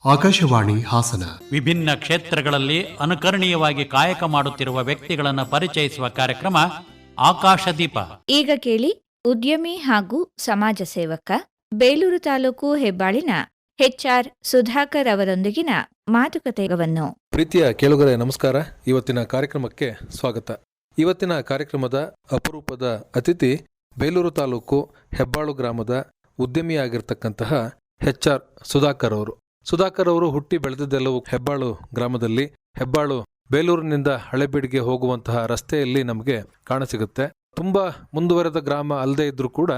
ಆಕಾಶವಾಣಿ ಹಾಸನ. ವಿಭಿನ್ನ ಕ್ಷೇತ್ರಗಳಲ್ಲಿ ಅನುಕರಣೀಯವಾಗಿ ಕಾಯಕ ಮಾಡುತ್ತಿರುವ ವ್ಯಕ್ತಿಗಳನ್ನು ಪರಿಚಯಿಸುವ ಕಾರ್ಯಕ್ರಮ ಆಕಾಶದೀಪ. ಈಗ ಕೇಳಿ, ಉದ್ಯಮಿ ಹಾಗೂ ಸಮಾಜ ಸೇವಕ, ಬೇಲೂರು ತಾಲೂಕು ಹೆಬ್ಬಾಳಿನ HR ಸುಧಾಕರ್ ಅವರೊಂದಿಗಿನ ಮಾತುಕತೆಗಳನ್ನು. ಪ್ರೀತಿಯ ಕೇಳುಗರೆ ನಮಸ್ಕಾರ. ಇವತ್ತಿನ ಕಾರ್ಯಕ್ರಮಕ್ಕೆ ಸ್ವಾಗತ. ಇವತ್ತಿನ ಕಾರ್ಯಕ್ರಮದ ಅಪರೂಪದ ಅತಿಥಿ ಬೇಲೂರು ತಾಲೂಕು ಹೆಬ್ಬಾಳು ಗ್ರಾಮದ ಉದ್ಯಮಿಯಾಗಿರ್ತಕ್ಕಂತಹ HR ಸುಧಾಕರ್ ಅವರು. ಸುಧಾಕರ್ ಅವರು ಹುಟ್ಟಿ ಬೆಳೆದಿದ್ದೆಲ್ಲವೂ ಹೆಬ್ಬಾಳು ಗ್ರಾಮದಲ್ಲಿ. ಹೆಬ್ಬಾಳು ಬೇಲೂರಿನಿಂದ ಹಳೆಬೀಡಿಗೆ ಹೋಗುವಂತಹ ರಸ್ತೆಯಲ್ಲಿ ನಮಗೆ ಕಾಣಸಿಗುತ್ತೆ. ತುಂಬಾ ಮುಂದುವರೆದ ಗ್ರಾಮ ಅಲ್ಲದೆ ಇದ್ರೂ ಕೂಡ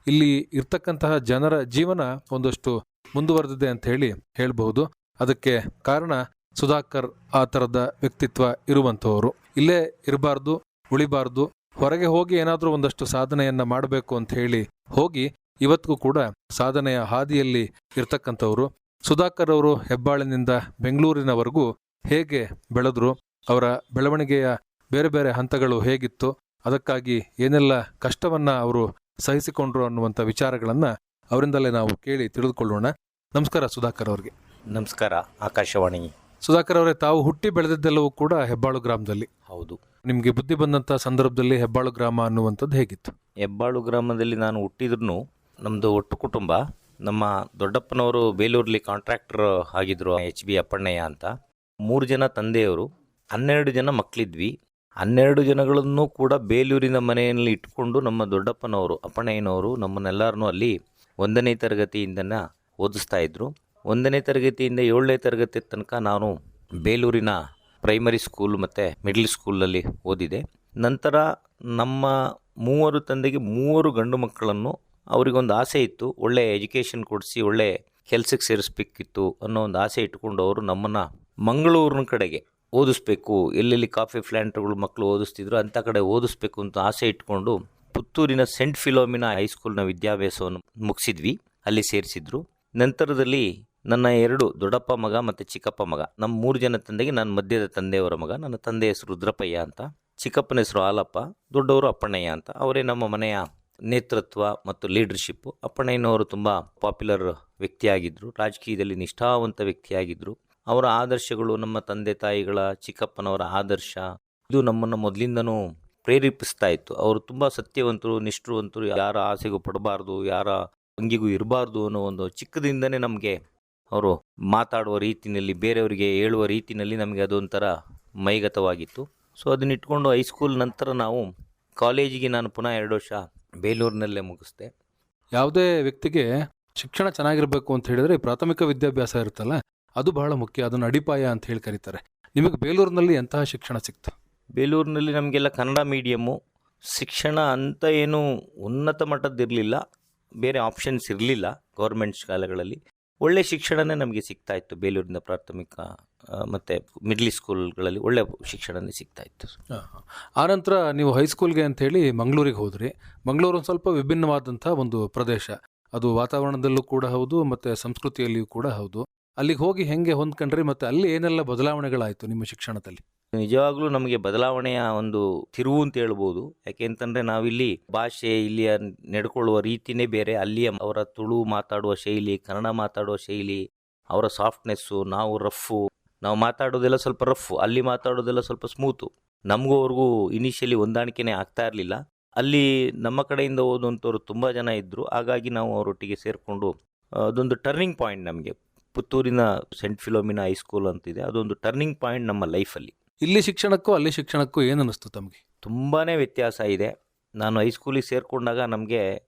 ಇಲ್ಲಿ ಇರ್ತಕ್ಕಂತಹ ಜನರ ಜೀವನ ಒಂದಷ್ಟು ಮುಂದುವರೆದಿದೆ ಅಂತ ಹೇಳಬಹುದು. ಅದಕ್ಕೆ ಕಾರಣ ಸುಧಾಕರ್ ಆ ಥರದ ವ್ಯಕ್ತಿತ್ವ ಇರುವಂಥವರು. ಇಲ್ಲೇ ಇರಬಾರ್ದು, ಉಳಿಬಾರ್ದು, ಹೊರಗೆ ಹೋಗಿ ಏನಾದರೂ ಒಂದಷ್ಟು ಸಾಧನೆಯನ್ನ ಮಾಡಬೇಕು ಅಂತ ಹೋಗಿ ಇವತ್ತಿಗೂ ಕೂಡ ಸಾಧನೆಯ ಹಾದಿಯಲ್ಲಿ ಇರ್ತಕ್ಕಂಥವ್ರು. ಸುಧಾಕರ್ ಅವರು ಹೆಬ್ಬಾಳಿನಿಂದ ಬೆಂಗಳೂರಿನವರೆಗೂ ಹೇಗೆ ಬೆಳೆದ್ರು, ಅವರ ಬೆಳವಣಿಗೆಯ ಬೇರೆ ಬೇರೆ ಹಂತಗಳು ಹೇಗಿತ್ತು, ಅದಕ್ಕಾಗಿ ಏನೆಲ್ಲ ಕಷ್ಟವನ್ನ ಅವರು ಸಹಿಸಿಕೊಂಡ್ರು ಅನ್ನುವಂಥ ವಿಚಾರಗಳನ್ನ ಅವರಿಂದಲೇ ನಾವು ಕೇಳಿ ತಿಳಿದುಕೊಳ್ಳೋಣ. ನಮಸ್ಕಾರ ಸುಧಾಕರ್ ಅವ್ರಿಗೆ. ನಮಸ್ಕಾರ. ಆಕಾಶವಾಣಿ. ಸುಧಾಕರ್ ಅವರೇ, ತಾವು ಹುಟ್ಟಿ ಬೆಳೆದಿದ್ದೆಲ್ಲವೂ ಕೂಡ ಹೆಬ್ಬಾಳು ಗ್ರಾಮದಲ್ಲಿ. ಹೌದು. ನಿಮ್ಗೆ ಬುದ್ಧಿ ಬಂದಂತ ಸಂದರ್ಭದಲ್ಲಿ ಹೆಬ್ಬಾಳು ಗ್ರಾಮ ಅನ್ನುವಂಥದ್ದು ಹೇಗಿತ್ತು? ಹೆಬ್ಬಾಳು ಗ್ರಾಮದಲ್ಲಿ ನಾನು ಹುಟ್ಟಿದ್ರು ನಮ್ಮದು ಒಟ್ಟು ಕುಟುಂಬ. ನಮ್ಮ ದೊಡ್ಡಪ್ಪನವರು ಬೇಲೂರಲ್ಲಿ ಕಾಂಟ್ರಾಕ್ಟರ್ ಆಗಿದ್ರು, HB ಅಪ್ಪಣ್ಣಯ್ಯ ಅಂತ. 3 ಜನ ತಂದೆಯವರು, 12 ಜನ ಮಕ್ಕಳಿದ್ವಿ. 12 ಜನಗಳನ್ನು ಕೂಡ ಬೇಲೂರಿನ ಮನೆಯಲ್ಲಿ ಇಟ್ಕೊಂಡು ನಮ್ಮ ದೊಡ್ಡಪ್ಪನವರು ಅಪ್ಪಣ್ಣಯ್ಯನವರು ನಮ್ಮನ್ನೆಲ್ಲರನ್ನೂ ಅಲ್ಲಿ 1ನೇ ತರಗತಿಯಿಂದನ ಓದಿಸ್ತಾ ಇದ್ರು. 1ನೇ ತರಗತಿಯಿಂದ 7ನೇ ತರಗತಿ ತನಕ ನಾನು ಬೇಲೂರಿನ ಪ್ರೈಮರಿ ಸ್ಕೂಲ್ ಮತ್ತು ಮಿಡ್ಲ್ ಸ್ಕೂಲಲ್ಲಿ ಓದಿದೆ. ನಂತರ ನಮ್ಮ 3 ತಂದೆಗೆ 3 ಗಂಡು ಮಕ್ಕಳನ್ನು, ಅವರಿಗೊಂದು ಆಸೆ ಇತ್ತು, ಒಳ್ಳೆ ಎಜುಕೇಷನ್ ಕೊಡಿಸಿ ಒಳ್ಳೆ ಕೆಲಸಕ್ಕೆ ಸೇರಿಸ್ಬೇಕಿತ್ತು ಅನ್ನೋ ಒಂದು ಆಸೆ ಇಟ್ಕೊಂಡು ಅವರು ನಮ್ಮನ್ನು ಮಂಗಳೂರಿನ ಕಡೆಗೆ ಓದಿಸ್ಬೇಕು, ಎಲ್ಲೆಲ್ಲಿ ಕಾಫಿ ಪ್ಲ್ಯಾಂಟ್ಗಳು ಮಕ್ಕಳು ಓದಿಸ್ತಿದ್ರು ಅಂಥ ಕಡೆ ಓದಿಸ್ಬೇಕು ಅಂತ ಆಸೆ ಇಟ್ಕೊಂಡು ಪುತ್ತೂರಿನ ಸೆಂಟ್ ಫಿಲೋಮಿನಾ ಹೈಸ್ಕೂಲ್ನ ವಿದ್ಯಾಭ್ಯಾಸವನ್ನು ಮುಗಿಸಿದ್ವಿ. ಅಲ್ಲಿ ಸೇರಿಸಿದ್ರು. ನಂತರದಲ್ಲಿ ನನ್ನ 2 ದೊಡ್ಡಪ್ಪ ಮಗ ಮತ್ತು ಚಿಕ್ಕಪ್ಪ ಮಗ, ನಮ್ಮ 3 ಜನ ತಂದೆಗೆ ನಾನು ಮಧ್ಯದ ತಂದೆಯವರ ಮಗ. ನನ್ನ ತಂದೆ ಹೆಸರು ರುದ್ರಪ್ಪಯ್ಯ ಅಂತ, ಚಿಕ್ಕಪ್ಪನ ಹೆಸರು ಹಾಲಪ್ಪ, ದೊಡ್ಡವರು ಅಪ್ಪಣ್ಣಯ್ಯ ಅಂತ. ಅವರೇ ನಮ್ಮ ಮನೆಯ ನೇತೃತ್ವ ಮತ್ತು ಲೀಡರ್ಶಿಪ್ಪು. ಅಪ್ಪಣ್ಣಯ್ಯನವರು ತುಂಬ ಪಾಪ್ಯುಲರ್ ವ್ಯಕ್ತಿಯಾಗಿದ್ದರು, ರಾಜಕೀಯದಲ್ಲಿ ನಿಷ್ಠಾವಂತ ವ್ಯಕ್ತಿಯಾಗಿದ್ದರು. ಅವರ ಆದರ್ಶಗಳು, ನಮ್ಮ ತಂದೆ ತಾಯಿಗಳ, ಚಿಕ್ಕಪ್ಪನವರ ಆದರ್ಶ, ಇದು ನಮ್ಮನ್ನು ಮೊದಲಿಂದನೂ ಪ್ರೇರೇಪಿಸ್ತಾ ಇತ್ತು. ಅವರು ತುಂಬ ಸತ್ಯವಂತರು, ನಿಷ್ಠುವಂತರು, ಯಾರ ಆಸೆಗೂ ಪಡಬಾರ್ದು, ಯಾರ ಅಂಗಿಗೂ ಇರಬಾರ್ದು ಅನ್ನೋ ಒಂದು ಚಿಕ್ಕದಿಂದನೇ ನಮಗೆ ಅವರು ಮಾತಾಡುವ ರೀತಿಯಲ್ಲಿ, ಬೇರೆಯವರಿಗೆ ಹೇಳುವ ರೀತಿಯಲ್ಲಿ ನಮಗೆ ಅದೊಂಥರ ಮೈಗತವಾಗಿತ್ತು. ಸೊ ಅದನ್ನಿಟ್ಕೊಂಡು ಹೈಸ್ಕೂಲ್ ನಂತರ ನಾವು ಕಾಲೇಜಿಗೆ ನಾನು ಪುನಃ 2 ವರ್ಷ ಬೇಲೂರಿನಲ್ಲೇ ಮುಗಿಸ್ದೆ. ಯಾವುದೇ ವ್ಯಕ್ತಿಗೆ ಶಿಕ್ಷಣ ಚೆನ್ನಾಗಿರ್ಬೇಕು ಅಂತ ಹೇಳಿದ್ರೆ ಪ್ರಾಥಮಿಕ ವಿದ್ಯಾಭ್ಯಾಸ ಇರುತ್ತಲ್ಲ, ಅದು ಬಹಳ ಮುಖ್ಯ. ಅದನ್ನು ಅಡಿಪಾಯ ಅಂತ ಹೇಳಿ ಕರೀತಾರೆ. ನಿಮಗೆ ಬೇಲೂರಿನಲ್ಲಿ ಎಂತಹ ಶಿಕ್ಷಣ ಸಿಕ್ತು? ಬೇಲೂರಿನಲ್ಲಿ ನಮಗೆಲ್ಲ ಕನ್ನಡ ಮೀಡಿಯಮ್ಮು. ಶಿಕ್ಷಣ ಅಂತ ಏನು ಉನ್ನತ ಮಟ್ಟದ್ದಿರಲಿಲ್ಲ, ಬೇರೆ ಆಪ್ಷನ್ಸ್ ಇರಲಿಲ್ಲ. ಗೌರ್ಮೆಂಟ್ ಶಾಲೆಗಳಲ್ಲಿ ಒಳ್ಳೆ ಶಿಕ್ಷಣನೇ ನಮಗೆ ಸಿಗ್ತಾ ಇತ್ತು. ಬೇಲೂರಿನ ಪ್ರಾಥಮಿಕ ಮತ್ತು ಮಿಡ್ಲ್ ಸ್ಕೂಲ್ಗಳಲ್ಲಿ ಒಳ್ಳೆ ಶಿಕ್ಷಣನೇ ಸಿಗ್ತಾ ಇತ್ತು. ಆನಂತರ ನೀವು ಹೈಸ್ಕೂಲ್ಗೆ ಅಂಥೇಳಿ ಮಂಗಳೂರಿಗೆ ಹೋದ್ರಿ. ಮಂಗಳೂರು ಒಂದು ಸ್ವಲ್ಪ ವಿಭಿನ್ನವಾದಂಥ ಒಂದು ಪ್ರದೇಶ. ಅದು ವಾತಾವರಣದಲ್ಲೂ ಕೂಡ ಹೌದು ಮತ್ತು ಸಂಸ್ಕೃತಿಯಲ್ಲಿಯೂ ಕೂಡ ಹೌದು. ಅಲ್ಲಿಗೆ ಹೋಗಿ ಹೆಂಗೆ ಹೊಂದ್ಕೊಂಡ್ರಿ ಮತ್ತು ಅಲ್ಲಿ ಏನೆಲ್ಲ ಬದಲಾವಣೆಗಳಾಯಿತು ನಿಮ್ಮ ಶಿಕ್ಷಣದಲ್ಲಿ? ನಿಜವಾಗ್ಲೂ ನಮಗೆ ಬದಲಾವಣೆಯ ಒಂದು ತಿರುವು ಅಂತ ಹೇಳ್ಬೋದು. ಯಾಕೆಂತಂದರೆ ನಾವಿಲ್ಲಿ ಭಾಷೆ, ಇಲ್ಲಿಯ ನಡ್ಕೊಳ್ಳುವ ರೀತಿನೇ ಬೇರೆ. ಅಲ್ಲಿಯ ಅವರ ತುಳು ಮಾತಾಡುವ ಶೈಲಿ, ಕನ್ನಡ ಮಾತಾಡುವ ಶೈಲಿ, ಅವರ ಸಾಫ್ಟ್ನೆಸ್ಸು, ನಾವು ರಫ್ಫು, ನಾವು ಮಾತಾಡೋದೆಲ್ಲ ಸ್ವಲ್ಪ ರಫ್ಫು, ಅಲ್ಲಿ ಮಾತಾಡೋದೆಲ್ಲ ಸ್ವಲ್ಪ ಸ್ಮೂತು. ನಮಗೂ ಅವ್ರಿಗೂ ಇನಿಷಿಯಲಿ ಹೊಂದಾಣಿಕೆನೇ ಆಗ್ತಾ ಇರಲಿಲ್ಲ. ಅಲ್ಲಿ ನಮ್ಮ ಕಡೆಯಿಂದ ಓದುವಂಥವ್ರು ತುಂಬ ಜನ ಇದ್ದರು. ಹಾಗಾಗಿ ನಾವು ಅವರೊಟ್ಟಿಗೆ ಸೇರಿಕೊಂಡು ಅದೊಂದು ಟರ್ನಿಂಗ್ ಪಾಯಿಂಟ್ ನಮಗೆ. ಪುತ್ತೂರಿನ ಸೆಂಟ್ ಫಿಲೋಮಿನಾ ಹೈಸ್ಕೂಲ್ ಅಂತಿದೆ, ಅದೊಂದು ಟರ್ನಿಂಗ್ ಪಾಯಿಂಟ್ ನಮ್ಮ ಲೈಫಲ್ಲಿ. ಇಲ್ಲಿ ಶಿಕ್ಷಣಕ್ಕೂ ಅಲ್ಲಿ ಶಿಕ್ಷಣಕ್ಕೂ ಏನು ಅನ್ನಿಸ್ತು ತಮಗೆ? ತುಂಬಾ ವ್ಯತ್ಯಾಸ ಇದೆ. ನಾನು ಹೈಸ್ಕೂಲಿಗೆ ಸೇರಿಕೊಂಡಾಗ ನಮಗೆ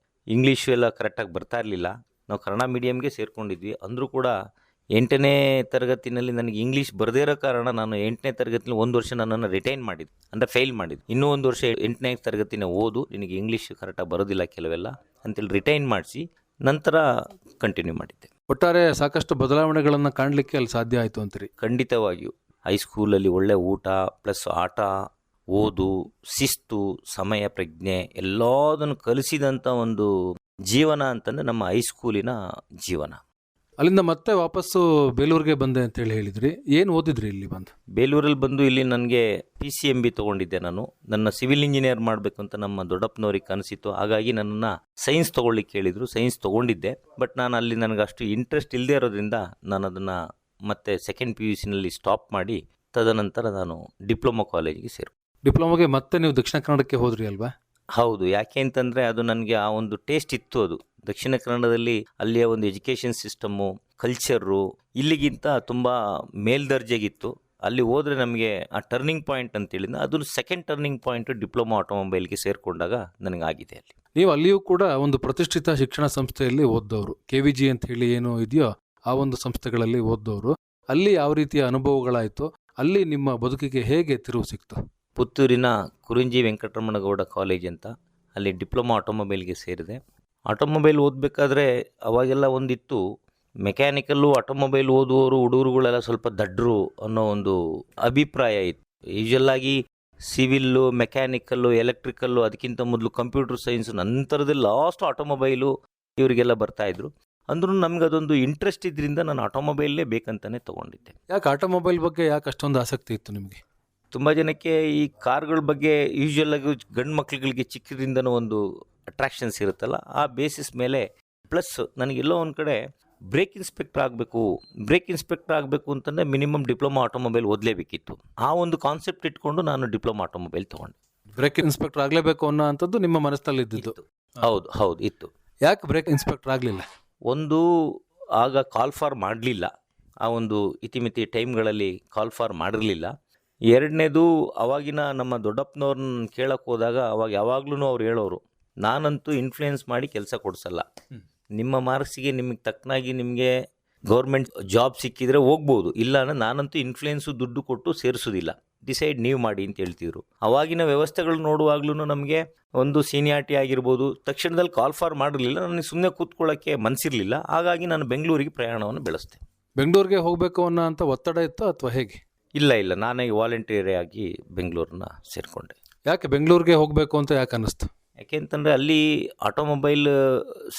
ಇಂಗ್ಲೀಷು ಎಲ್ಲ ಕರೆಕ್ಟಾಗಿ ಬರ್ತಾ ಇರಲಿಲ್ಲ. ನಾವು ಕನ್ನಡ ಮೀಡಿಯಮ್ಗೆ ಸೇರಿಕೊಂಡಿದ್ವಿ. ಅಂದರೂ ಕೂಡ 8ನೇ ತರಗತಿನಲ್ಲಿ ನನಗೆ ಇಂಗ್ಲೀಷ್ ಬರದೇ ಇರೋ ಕಾರಣ ನಾನು 8ನೇ ತರಗತಿಯಲ್ಲಿ 1 ವರ್ಷ ನನ್ನನ್ನು ರಿಟೈನ್ ಮಾಡಿದ್ದು, ಅಂದರೆ ಫೇಲ್ ಮಾಡಿದ್ದು. ಇನ್ನೂ 1 ವರ್ಷ 8ನೇ ತರಗತಿನ ಓದು, ನಿನಗೆ ಇಂಗ್ಲೀಷ್ ಕರೆಕ್ಟಾಗಿ ಬರೋದಿಲ್ಲ ಕೆಲವೆಲ್ಲ ಅಂತೇಳಿ ರಿಟೈನ್ ಮಾಡಿಸಿ ನಂತರ ಕಂಟಿನ್ಯೂ ಮಾಡಿದ್ದೆ. ಒಟ್ಟಾರೆ ಸಾಕಷ್ಟು ಬದಲಾವಣೆಗಳನ್ನು ಕಾಣಲಿಕ್ಕೆ ಅಲ್ಲಿ ಸಾಧ್ಯ ಆಯಿತು ಅಂತೀರಿ? ಖಂಡಿತವಾಗಿಯೂ. ಹೈಸ್ಕೂಲಲ್ಲಿ ಒಳ್ಳೆ ಊಟ ಪ್ಲಸ್ ಆಟ, ಓದು, ಶಿಸ್ತು, ಸಮಯ ಪ್ರಜ್ಞೆ ಎಲ್ಲದನ್ನು ಕಲಿಸಿದಂಥ ಒಂದು ಜೀವನ ಅಂತಂದರೆ ನಮ್ಮ ಹೈಸ್ಕೂಲಿನ ಜೀವನ. ಅಲ್ಲಿಂದ ಮತ್ತೆ ವಾಪಸ್ಸು ಬೇಲೂರಿಗೆ ಬಂದೆ ಅಂತೇಳಿ ಹೇಳಿದ್ರಿ. ಏನು ಓದಿದ್ರಿ ಇಲ್ಲಿ ಬಂದು? ಬೇಲೂರಲ್ಲಿ ಬಂದು ಇಲ್ಲಿ ನನಗೆ PCMB ತೊಗೊಂಡಿದ್ದೆ. ನಾನು ನನ್ನ ಸಿವಿಲ್ ಇಂಜಿನಿಯರ್ ಮಾಡಬೇಕು ಅಂತ ನಮ್ಮ ದೊಡ್ಡಪ್ಪನವ್ರಿಗೆ ಕನಸಿತ್ತು. ಹಾಗಾಗಿ ನನ್ನನ್ನು ಸೈನ್ಸ್ ತೊಗೊಳ್ಳಿಕ್ಕೆ ಹೇಳಿದರು. ಸೈನ್ಸ್ ತೊಗೊಂಡಿದ್ದೆ. ಬಟ್ ನಾನು ಅಲ್ಲಿ ನನಗೆ ಅಷ್ಟು ಇಂಟ್ರೆಸ್ಟ್ ಇಲ್ಲದೆ ಇರೋದ್ರಿಂದ ನಾನು ಅದನ್ನು ಮತ್ತು ಸೆಕೆಂಡ್ PUCನಲ್ಲಿ ಸ್ಟಾಪ್ ಮಾಡಿ ತದನಂತರ ನಾನು ಡಿಪ್ಲೊಮಾ ಕಾಲೇಜಿಗೆ ಸೇರಿದೆ. ಡಿಪ್ಲೊಮಾಗೆ ಮತ್ತೆ ನೀವು ದಕ್ಷಿಣ ಕನ್ನಡಕ್ಕೆ ಹೋದ್ರಿ ಅಲ್ವಾ? ಹೌದು, ಯಾಕೆ ಅಂತಂದರೆ ಅದು ನನಗೆ ಆ ಒಂದು ಟೇಸ್ಟ್ ಇತ್ತು. ಅದು ದಕ್ಷಿಣ ಕನ್ನಡದಲ್ಲಿ ಅಲ್ಲಿಯ ಒಂದು ಎಜುಕೇಷನ್ ಸಿಸ್ಟಮ್ಮು, ಕಲ್ಚರು ಇಲ್ಲಿಗಿಂತ ತುಂಬ ಮೇಲ್ದರ್ಜೆಗಿತ್ತು. ಅಲ್ಲಿ ಹೋದರೆ ನಮಗೆ ಆ ಟರ್ನಿಂಗ್ ಪಾಯಿಂಟ್ ಅಂತೇಳಿದ ಅದು ಸೆಕೆಂಡ್ ಟರ್ನಿಂಗ್ ಪಾಯಿಂಟ್ ಡಿಪ್ಲೊಮಾ ಆಟೋಮೊಬೈಲ್ಗೆ ಸೇರಿಕೊಂಡಾಗ ನನಗಾಗಿದೆ. ಅಲ್ಲಿ ನೀವು ಅಲ್ಲಿಯೂ ಕೂಡ ಒಂದು ಪ್ರತಿಷ್ಠಿತ ಶಿಕ್ಷಣ ಸಂಸ್ಥೆಯಲ್ಲಿ ಓದ್ದವರು, KVG ಅಂತ ಹೇಳಿ ಏನು ಇದೆಯೋ ಆ ಒಂದು ಸಂಸ್ಥೆಗಳಲ್ಲಿ ಓದ್ದವರು. ಅಲ್ಲಿ ಯಾವ ರೀತಿಯ ಅನುಭವಗಳಾಯಿತು, ಅಲ್ಲಿ ನಿಮ್ಮ ಬದುಕಿಗೆ ಹೇಗೆ ತಿರುವು ಸಿಕ್ತು? ಪುತ್ತೂರಿನ ಕುರಿಂಜಿ ವೆಂಕಟರಮಣಗೌಡ ಕಾಲೇಜ್ ಅಂತ, ಅಲ್ಲಿ ಡಿಪ್ಲೊಮಾ ಆಟೋಮೊಬೈಲ್ಗೆ ಸೇರಿದೆ. ಆಟೋಮೊಬೈಲ್ ಓದಬೇಕಾದ್ರೆ ಅವಾಗೆಲ್ಲ ಒಂದಿತ್ತು, ಮೆಕ್ಯಾನಿಕಲ್ಲು ಆಟೋಮೊಬೈಲ್ ಓದುವವರು ಹುಡುಗರುಗಳೆಲ್ಲ ಸ್ವಲ್ಪ ದಡ್ರು ಅನ್ನೋ ಒಂದು ಅಭಿಪ್ರಾಯ ಇತ್ತು. ಯೂಶಲ್ಲಾಗಿ ಸಿವಿಲ್ಲು, ಮೆಕ್ಯಾನಿಕಲ್ಲು, ಎಲೆಕ್ಟ್ರಿಕಲ್ಲು, ಅದಕ್ಕಿಂತ ಮೊದಲು ಕಂಪ್ಯೂಟರ್ ಸೈನ್ಸ್, ನಂತರದಲ್ಲಿ ಲಾಸ್ಟ್ ಆಟೋಮೊಬೈಲು ಇವರಿಗೆಲ್ಲ ಬರ್ತಾಯಿದ್ರು. ಅಂದ್ರೂ ನಮ್ಗೆ ಅದೊಂದು ಇಂಟ್ರೆಸ್ಟ್ ಇದ್ರಿಂದ ನಾನು ಆಟೋಮೊಬೈಲೇ ಬೇಕಂತಲೇ ತೊಗೊಂಡಿದ್ದೆ. ಯಾಕೆ ಆಟೋಮೊಬೈಲ್ ಬಗ್ಗೆ ಯಾಕೆ ಅಷ್ಟೊಂದು ಆಸಕ್ತಿ ಇತ್ತು ನಿಮಗೆ? ತುಂಬ ಜನಕ್ಕೆ ಈ ಕಾರ್ಗಳ ಬಗ್ಗೆ ಯೂಶಲಾಗಿ ಗಂಡು ಮಕ್ಳುಗಳಿಗೆ ಚಿಕ್ಕದ್ರಿಂದನೂ ಒಂದು ಅಟ್ರಾಕ್ಷನ್ಸ್ ಇರುತ್ತಲ್ಲ, ಆ ಬೇಸಿಸ್ ಮೇಲೆ ಪ್ಲಸ್ ನನಗೆಲ್ಲೋ ಒಂದು ಕಡೆ ಬ್ರೇಕ್ ಇನ್ಸ್ಪೆಕ್ಟರ್ ಆಗಬೇಕು ಅಂತಂದರೆ ಮಿನಿಮಮ್ ಡಿಪ್ಲೊಮಾ ಆಟೋಮೊಬೈಲ್ ಓದಲೇಬೇಕಿತ್ತು. ಆ ಒಂದು ಕಾನ್ಸೆಪ್ಟ್ ಇಟ್ಕೊಂಡು ನಾನು ಡಿಪ್ಲೊಮಾ ಆಟೋಮೊಬೈಲ್ ತೊಗೊಂಡೆ. ಬ್ರೇಕ್ ಇನ್ಸ್ಪೆಕ್ಟರ್ ಆಗಲೇಬೇಕು ಅನ್ನೋ ಅಂಥದ್ದು ನಿಮ್ಮ ಮನಸ್ಸಲ್ಲಿ ಇದ್ದಿದ್ದು? ಹೌದು ಇತ್ತು. ಯಾಕೆ ಬ್ರೇಕ್ ಇನ್ಸ್ಪೆಕ್ಟರ್ ಆಗಲಿಲ್ಲ? ಒಂದು, ಆಗ ಕಾಲ್ ಫಾರ್ ಮಾಡಲಿಲ್ಲ, ಆ ಒಂದು ಇತಿಮಿತಿ ಟೈಮ್ಗಳಲ್ಲಿ ಕಾಲ್ ಫಾರ್ ಮಾಡಿರಲಿಲ್ಲ. ಎರಡನೇದು, ಅವಾಗಿನ ನಮ್ಮ ದೊಡ್ಡಪ್ಪನವ್ರನ್ನ ಕೇಳಕ್ಕೆ ಹೋದಾಗ ಅವಾಗ ಯಾವಾಗ್ಲೂ ಅವ್ರು ಹೇಳೋರು, ನಾನಂತೂ ಇನ್ಫ್ಲೂಯೆನ್ಸ್ ಮಾಡಿ ಕೆಲಸ ಕೊಡಿಸಲ್ಲ, ನಿಮ್ಮ ಮಾರ್ಕ್ಸಿಗೆ ನಿಮಗೆ ತಕ್ಕನಾಗಿ ನಿಮಗೆ ಗೌರ್ಮೆಂಟ್ ಜಾಬ್ ಸಿಕ್ಕಿದ್ರೆ ಹೋಗ್ಬೋದು, ಇಲ್ಲ ಅಂದರೆ ನಾನಂತೂ ಇನ್ಫ್ಲೂಯೆನ್ಸು ದುಡ್ಡು ಕೊಟ್ಟು ಸೇರಿಸೋದಿಲ್ಲ, ಡಿಸೈಡ್ ನೀವು ಮಾಡಿ ಅಂತ ಹೇಳ್ತಿದ್ರು. ಅವಾಗಿನ ವ್ಯವಸ್ಥೆಗಳು ನೋಡುವಾಗ್ಲೂ ನಮಗೆ ಒಂದು ಸೀನಿಯಾರಿಟಿ ಆಗಿರ್ಬೋದು, ತಕ್ಷಣದಲ್ಲಿ ಕಾಲ್ ಫಾರ್ ಮಾಡಿರಲಿಲ್ಲ, ನನಗೆ ಸುಮ್ಮನೆ ಕೂತ್ಕೊಳ್ಳೋಕ್ಕೆ ಮನಸ್ಸಿರಲಿಲ್ಲ. ಹಾಗಾಗಿ ನಾನು ಬೆಂಗಳೂರಿಗೆ ಪ್ರಯಾಣವನ್ನು ಬೆಳೆಸ್ದೆ. ಬೆಂಗಳೂರಿಗೆ ಹೋಗಬೇಕು ಅನ್ನೋ ಅಂತ ಒತ್ತಡ ಇತ್ತು ಅಥವಾ ಹೇಗೆ? ಇಲ್ಲ, ನಾನೇ ವಾಲಂಟಿಯರಿ ಆಗಿ ಬೆಂಗಳೂರನ್ನ ಸೇರಿಕೊಂಡೆ. ಯಾಕೆ ಬೆಂಗಳೂರಿಗೆ ಹೋಗಬೇಕು ಅಂತ ಯಾಕೆ ಅನ್ನಿಸ್ತು? ಯಾಕೆಂತಂದರೆ ಅಲ್ಲಿ ಆಟೋಮೊಬೈಲ್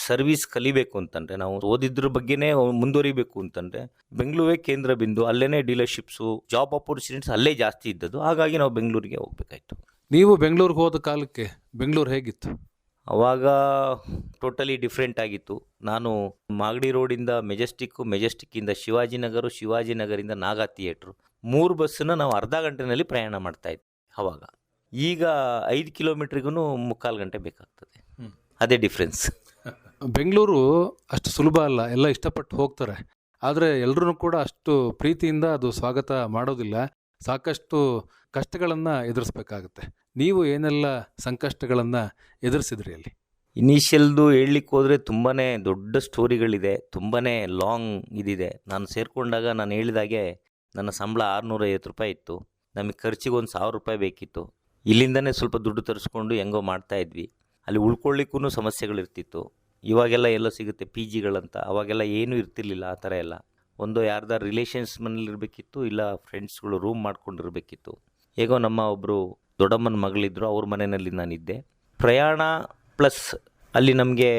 ಸರ್ವಿಸ್ ಕಲಿಬೇಕು ಅಂತಂದರೆ, ನಾವು ಓದಿದ್ರ ಬಗ್ಗೆನೇ ಮುಂದುವರಿಬೇಕು ಅಂತಂದರೆ ಬೆಂಗಳೂರೇ ಕೇಂದ್ರ ಬಿಂದು, ಅಲ್ಲೇ ಡೀಲರ್ಶಿಪ್ಸು, ಜಾಬ್ ಆಪರ್ಚುನಿಟೀಸ್ ಅಲ್ಲೇ ಜಾಸ್ತಿ ಇದ್ದದ್ದು. ಹಾಗಾಗಿ ನಾವು ಬೆಂಗಳೂರಿಗೆ ಹೋಗಬೇಕಾಯ್ತು. ನೀವು ಬೆಂಗಳೂರಿಗೆ ಹೋದ ಕಾಲಕ್ಕೆ ಬೆಂಗಳೂರು ಹೇಗಿತ್ತು? ಅವಾಗ ಟೋಟಲಿ ಡಿಫ್ರೆಂಟ್ ಆಗಿತ್ತು. ನಾನು ಮಾಗಡಿ ರೋಡಿಂದ ಮೆಜೆಸ್ಟಿಕ್ಕಿಂದ ಶಿವಾಜಿನಗರಿಂದ ನಾಗಾ ಥಿಯೇಟ್ರು 3 ಬಸ್ಸನ್ನು ನಾವು ಅರ್ಧ ಗಂಟೆನಲ್ಲಿ ಪ್ರಯಾಣ ಮಾಡ್ತಾಯಿದ್ವಿ ಅವಾಗ. ಈಗ 5 ಕಿಲೋಮೀಟ್ರಿಗೂ 3/4 ಗಂಟೆ ಬೇಕಾಗ್ತದೆ. ಅದೇ ಡಿಫ್ರೆನ್ಸ್. ಬೆಂಗಳೂರು ಅಷ್ಟು ಸುಲಭ ಅಲ್ಲ, ಎಲ್ಲ ಇಷ್ಟಪಟ್ಟು ಹೋಗ್ತಾರೆ, ಆದರೆ ಎಲ್ಲರೂ ಕೂಡ ಅಷ್ಟು ಪ್ರೀತಿಯಿಂದ ಅದು ಸ್ವಾಗತ ಮಾಡೋದಿಲ್ಲ. ಸಾಕಷ್ಟು ಕಷ್ಟಗಳನ್ನು ಎದುರಿಸ್ಬೇಕಾಗತ್ತೆ. ನೀವು ಏನೆಲ್ಲ ಸಂಕಷ್ಟಗಳನ್ನು ಎದುರಿಸಿದ್ರಿ ಅಲ್ಲಿ? ಇನಿಷಿಯಲ್ದು ಹೇಳಲಿಕ್ಕೆ ಹೋದರೆ ತುಂಬಾ ದೊಡ್ಡ ಸ್ಟೋರಿಗಳಿದೆ, ತುಂಬಾ ಲಾಂಗ್ ಇದಿದೆ. ನಾನು ಸೇರಿಕೊಂಡಾಗ ನಾನು ಹೇಳಿದಾಗೆ ನನ್ನ ಸಂಬಳ 650 ರೂಪಾಯಿ ಇತ್ತು. ನಮಗೆ ಖರ್ಚಿಗೆ ಒಂದು 1000 ರೂಪಾಯಿ ಬೇಕಿತ್ತು. ಇಲ್ಲಿಂದನೇ ಸ್ವಲ್ಪ ದುಡ್ಡು ತರಿಸ್ಕೊಂಡು ಹೆಂಗೋ ಮಾಡ್ತಾಯಿದ್ವಿ. ಅಲ್ಲಿ ಉಳ್ಕೊಳ್ಳಿಕ್ಕೂ ಸಮಸ್ಯೆಗಳಿರ್ತಿತ್ತು. ಇವಾಗೆಲ್ಲ ಎಲ್ಲ ಸಿಗುತ್ತೆ PGಗಳಂತ, ಅವಾಗೆಲ್ಲ ಏನೂ ಇರ್ತಿರ್ಲಿಲ್ಲ ಆ ಥರ ಎಲ್ಲ. ಒಂದು ಯಾರ್ದಾರು ರಿಲೇಷನ್ಸ್ ಮನೇಲಿ ಇರಬೇಕಿತ್ತು, ಇಲ್ಲ ಫ್ರೆಂಡ್ಸ್ಗಳು ರೂಮ್ ಮಾಡ್ಕೊಂಡಿರಬೇಕಿತ್ತು. ಹೇಗೋ ನಮ್ಮ ಒಬ್ಬರು ದೊಡ್ಡಮ್ಮನ ಮಗಳಿದ್ರು, ಅವ್ರ ಮನೆಯಲ್ಲಿ ನಾನಿದ್ದೆ. ಪ್ರಯಾಣ ಪ್ಲಸ್ ಅಲ್ಲಿ ನಮಗೆ